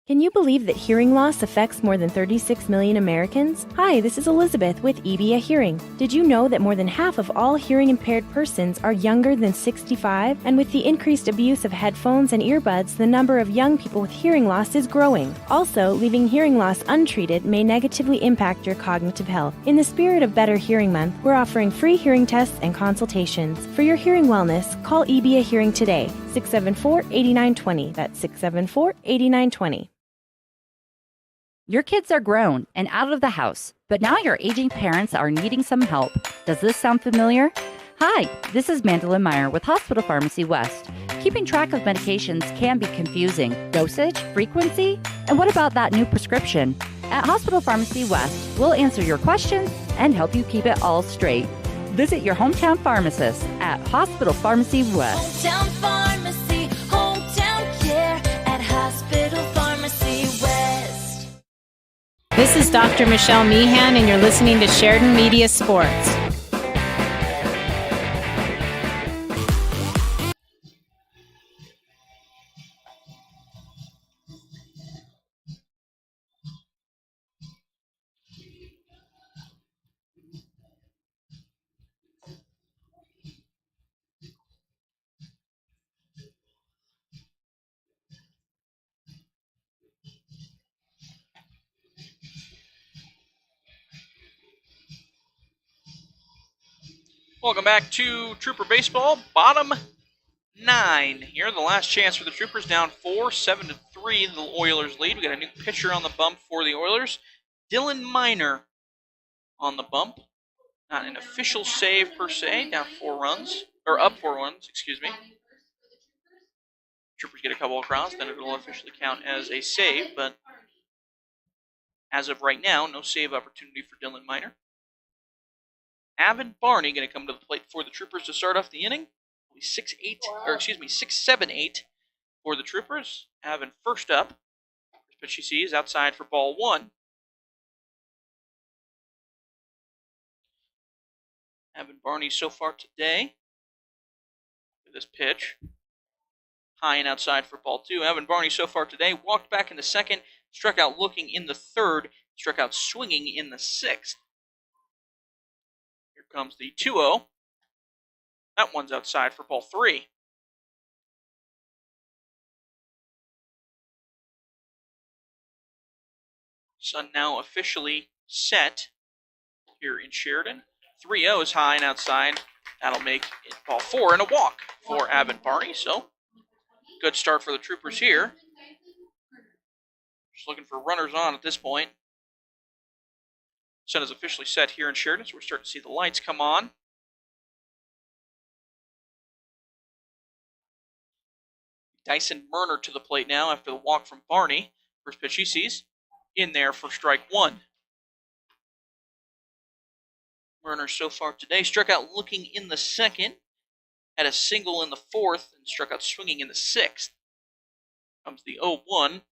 Can you believe that hearing loss affects more than 36 million Americans? Hi, this is Elizabeth with EBA Hearing. Did you know that more than half of all hearing impaired persons are younger than 65? And with the increased abuse of headphones and earbuds, the number of young people with hearing loss is growing. Also, leaving hearing loss untreated may negatively impact your cognitive health. In the spirit of Better Hearing Month, we're offering free hearing tests and consultations. For your hearing wellness, call EBA Hearing today, 674-8920. That's 674-8920. Your kids are grown and out of the house, but now your aging parents are needing some help. Does this sound familiar? Hi, this is Mandolin Meyer with Hospital Pharmacy West. Keeping track of medications can be confusing. Dosage, frequency, and what about that new prescription? At Hospital Pharmacy West, we'll answer your questions and help you keep it all straight. Visit your hometown pharmacist at Hospital Pharmacy West. Hometown pharmacy, hometown care at Hospital Pharmacy West. This is Dr. Michelle Meehan, and you're listening to Sheridan Media Sports. Welcome back to Trooper Baseball. Bottom 9 here. The last chance for the Troopers, down 4, 7-3. The Oilers lead. We got a new pitcher on the bump for the Oilers. Dylan Miner on the bump. Not an official save per se. Down 4 runs. Or up 4 runs, excuse me. Troopers get a couple of crowns, then it will officially count as a save. But as of right now, no save opportunity for Dylan Miner. Avon Barney going to come to the plate for the Troopers to start off the inning. 6-7-8 for the Troopers. Avon first up. First pitch he sees outside for ball 1. Avon Barney so far today. With this pitch. High and outside for ball 2. Avon Barney so far today walked back in the second, struck out looking in the third, struck out swinging in the 6th. Here comes the 2-0. That one's outside for ball 3. Sun now officially set here in Sheridan. 3-0 is high and outside. That'll make it ball 4 and a walk for Avon Barney. So, good start for the Troopers here. Just looking for runners on at this point. Sun is officially set here in Sheridan, so we're starting to see the lights come on. Dyson Murner to the plate now after the walk from Barney. First pitch he sees in there for strike 1. Murner so far today struck out looking in the second, had a single in the 4th, and struck out swinging in the 6th. Comes the 0-1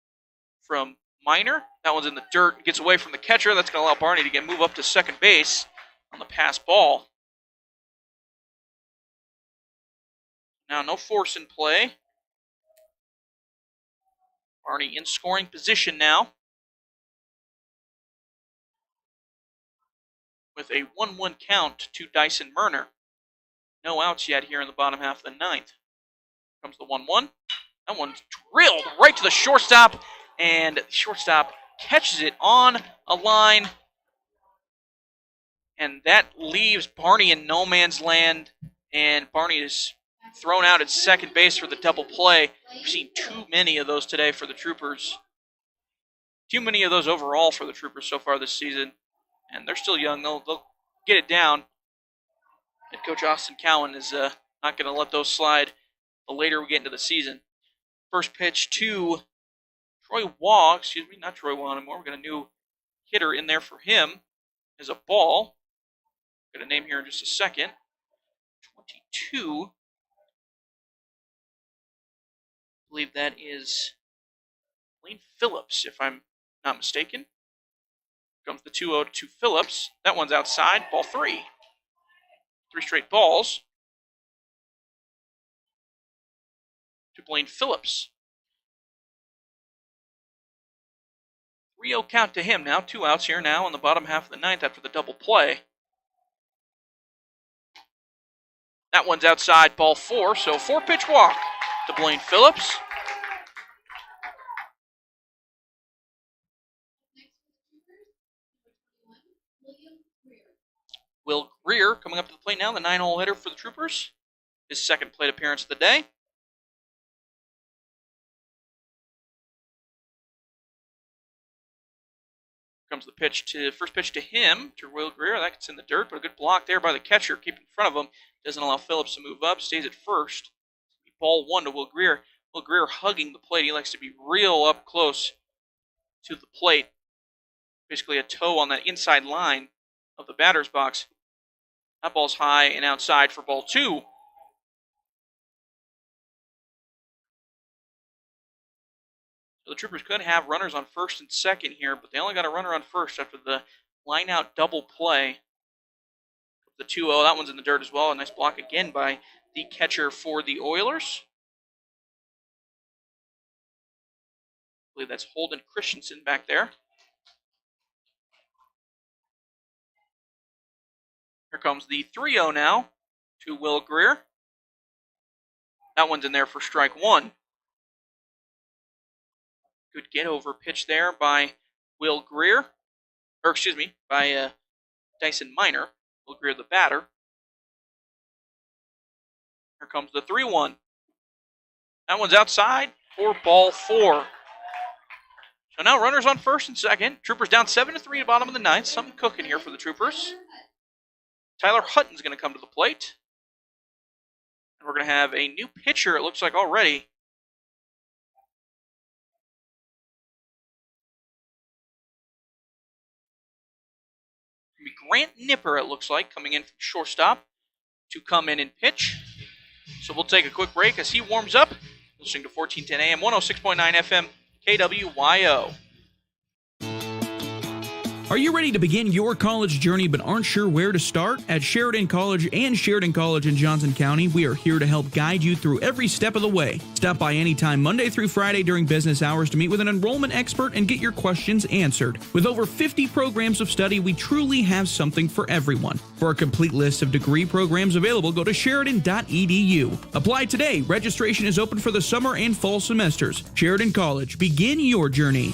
from Miner. That one's in the dirt, gets away from the catcher. That's going to allow Barney to move up to second base on the pass ball. Now no force in play. Barney in scoring position now. With a 1-1 count to Dyson Murner. No outs yet here in the bottom half of the 9th. Comes the 1-1. That one's drilled right to the shortstop. And the shortstop catches it on a line. And that leaves Barney in no man's land. and Barney is thrown out at second base for the double play. We've seen too many of those today for the Troopers. Too many of those overall for the Troopers so far this season. And they're still young. They'll get it down. And Coach Austin Cowan is not going to let those slide the later we get into the season. First pitch to Troy Waugh. Excuse me, not Troy Waugh anymore. We've got a new hitter in there for him. Is a ball. Got a name here in just a second. 22. I believe that is Lane Phillips, if I'm not mistaken. Comes the 2-0 to Phillips. That one's outside. Ball 3. 3 straight balls to Blaine Phillips. 3-0 count to him now. 2 outs here now in the bottom half of the ninth after the double play. That one's outside. Ball 4. So 4-pitch walk to Blaine Phillips. Will Greer coming up to the plate now, the 9-hole hitter for the Troopers. His second plate appearance of the day. Comes the first pitch to him, to Will Greer. That gets in the dirt, but a good block there by the catcher, keeping in front of him. Doesn't allow Phillips to move up, stays at first. Ball 1 to Will Greer. Will Greer hugging the plate. He likes to be real up close to the plate. Basically a toe on that inside line of the batter's box. That ball's high and outside for ball 2. So the Troopers could have runners on first and second here, but they only got a runner on first after the line-out double play. The 2-0, that one's in the dirt as well. A nice block again by the catcher for the Oilers. I believe that's Holden Christensen back there. Here comes the 3-0 now to Will Greer. That one's in there for strike 1. Good get-over pitch there by Will Greer. Or, excuse me, by Dyson Minor. Will Greer the batter. Here comes the 3-1. That one's outside for ball 4. So now runners on first and second. Troopers down 7-3 at the bottom of the ninth. Something cooking here for the Troopers. Tyler Hutton's going to come to the plate. And we're going to have a new pitcher, it looks like already. Grant Nipper, it looks like, coming in from shortstop to come in and pitch. So we'll take a quick break as he warms up. Listening to 1410 AM, 106.9 FM, KWYO. Are you ready to begin your college journey but aren't sure where to start? At Sheridan College and Sheridan College in Johnson County, we are here to help guide you through every step of the way. Stop by anytime Monday through Friday during business hours to meet with an enrollment expert and get your questions answered. With over 50 programs of study, we truly have something for everyone. For a complete list of degree programs available, go to sheridan.edu. Apply today. Registration is open for the summer and fall semesters. Sheridan College, begin your journey.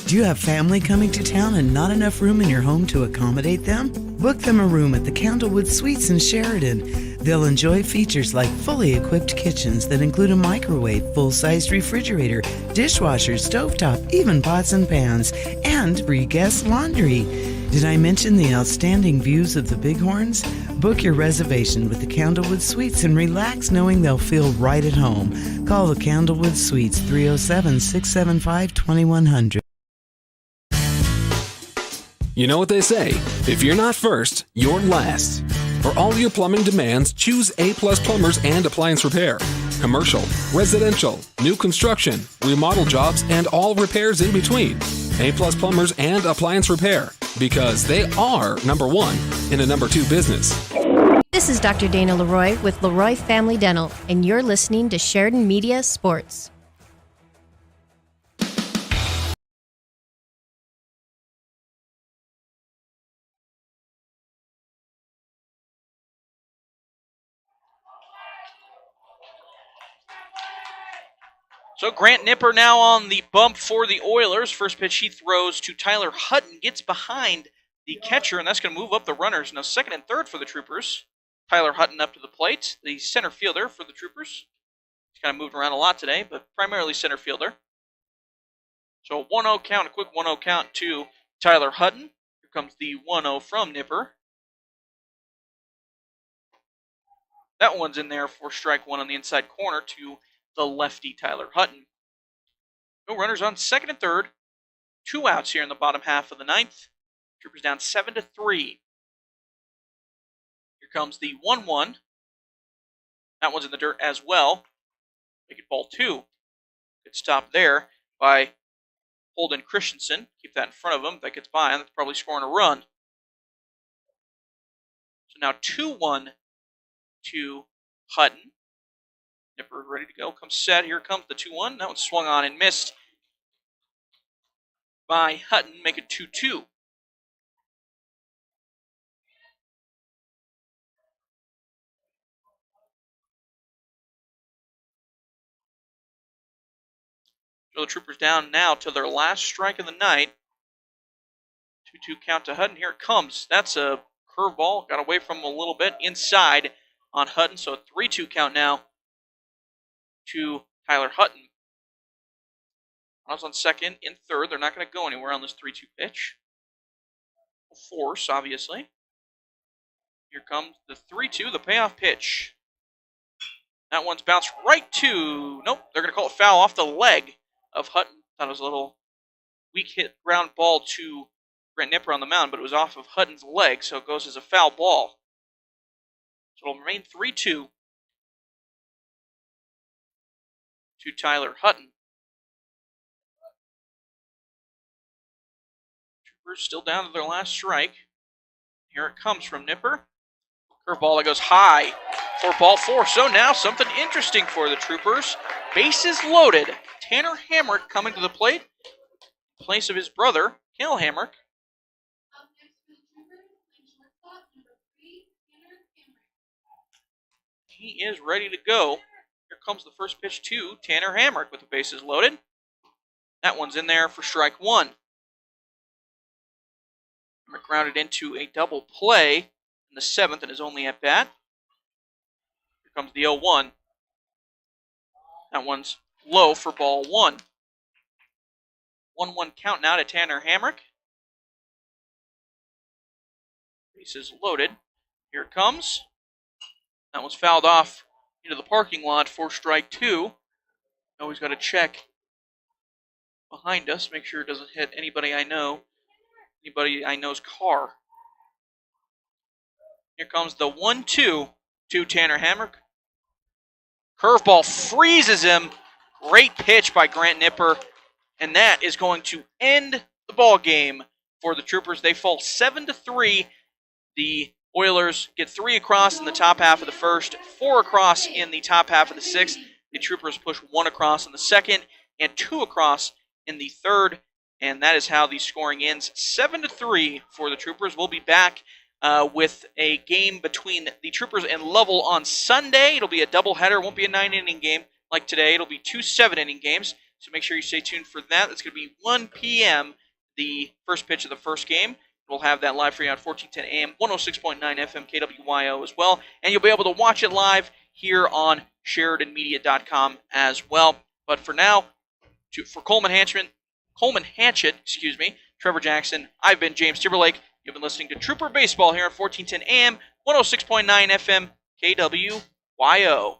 Do you have family coming to town and not enough room in your home to accommodate them? Book them a room at the Candlewood Suites in Sheridan. They'll enjoy features like fully equipped kitchens that include a microwave, full-sized refrigerator, dishwasher, stovetop, even pots and pans, and free guest laundry. Did I mention the outstanding views of the Bighorns? Book your reservation with the Candlewood Suites and relax knowing they'll feel right at home. Call the Candlewood Suites 307-675-2100. You know what they say, if you're not first, you're last. For all your plumbing demands, choose A+ Plumbers and Appliance Repair. Commercial, residential, new construction, remodel jobs, and all repairs in between. A+ Plumbers and Appliance Repair, because they are number one in a number two business. This is Dr. Dana Leroy with Leroy Family Dental, and you're listening to Sheridan Media Sports. So Grant Nipper now on the bump for the Oilers. First pitch he throws to Tyler Hutton. Gets behind the catcher, and that's going to move up the runners. Now, second and third for the Troopers. Tyler Hutton up to the plate, the center fielder for the Troopers. He's kind of moved around a lot today, but primarily center fielder. So a 1-0 count, a quick 1-0 count to Tyler Hutton. Here comes the 1-0 from Nipper. That one's in there for strike one on the inside corner to the lefty Tyler Hutton. No runners on second and third. 2 outs here in the bottom half of the ninth. Troopers down 7-3. Here comes the 1-1. That one's in the dirt as well. Make it ball 2. Good stop there by Holden Christensen. Keep that in front of him. That gets by, and that's probably scoring a run. So now 2-1 to Hutton. Nipper ready to go. Comes set. Here comes the 2-1. That one swung on and missed by Hutton. Make it 2-2. So the Troopers down now to their last strike of the night. 2-2 count to Hutton. Here it comes. That's a curveball. Got away from him a little bit. Inside on Hutton. So a 3-2 count now to Tyler Hutton. Runners on second and third. They're not going to go anywhere on this 3-2 pitch. Force, obviously. Here comes the 3-2, the payoff pitch. That one's bounced right to... Nope, they're going to call it foul off the leg of Hutton. Thought it was a little weak hit ground ball to Grant Nipper on the mound, but it was off of Hutton's leg, so it goes as a foul ball. So it'll remain 3-2 to Tyler Hutton. Troopers still down to their last strike. Here it comes from Nipper. Curveball that goes high for ball 4. So now something interesting for the Troopers. Bases loaded. Tanner Hamrick coming to the plate in place of his brother, Cal Hamrick. He is ready to go. Here comes the first pitch to Tanner Hamrick with the bases loaded. That one's in there for strike one. Hamrick grounded into a double play in the 7th and is only at bat. Here comes the 0-1. That one's low for ball 1. 1-1 count now to Tanner Hamrick. Bases loaded. Here it comes. That one's fouled off into the parking lot for strike 2. Always got to check behind us, make sure it doesn't hit anybody I know's car. Here comes the 1-2 to Tanner Hamrick. Curveball freezes him. Great pitch by Grant Nipper, and that is going to end the ball game for the Troopers. They fall 7-3. The Oilers get 3 across in the top half of the first, 4 across in the top half of the 6th. The Troopers push 1 across in the second and 2 across in the third, and that is how the scoring ends. 7-3 for the Troopers. We'll be back with a game between the Troopers and Lovell on Sunday. It'll be a doubleheader. It won't be a 9-inning game like today. It'll be 2 7-inning games, so make sure you stay tuned for that. That's going to be 1 p.m., the first pitch of the first game. We'll have that live for you on 1410 AM, 106.9 FM KWYO as well. And you'll be able to watch it live here on SheridanMedia.com as well. But for now, for Coleman Hatchet, Trevor Jackson, I've been James Timberlake. You've been listening to Trooper Baseball here on 1410 AM, 106.9 FM KWYO.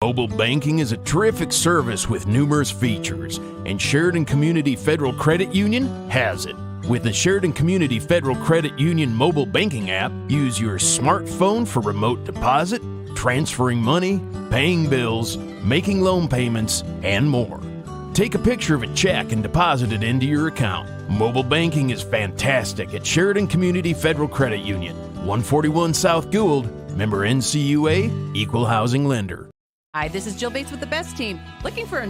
Mobile banking is a terrific service with numerous features, and Sheridan Community Federal Credit Union has it. With the Sheridan Community Federal Credit Union mobile banking app, use your smartphone for remote deposit, transferring money, paying bills, making loan payments, and more. Take a picture of a check and deposit it into your account. Mobile banking is fantastic at Sheridan Community Federal Credit Union, 141 South Gould, member NCUA, equal housing lender. Hi, this is Jill Bates with the Best Team. Looking for a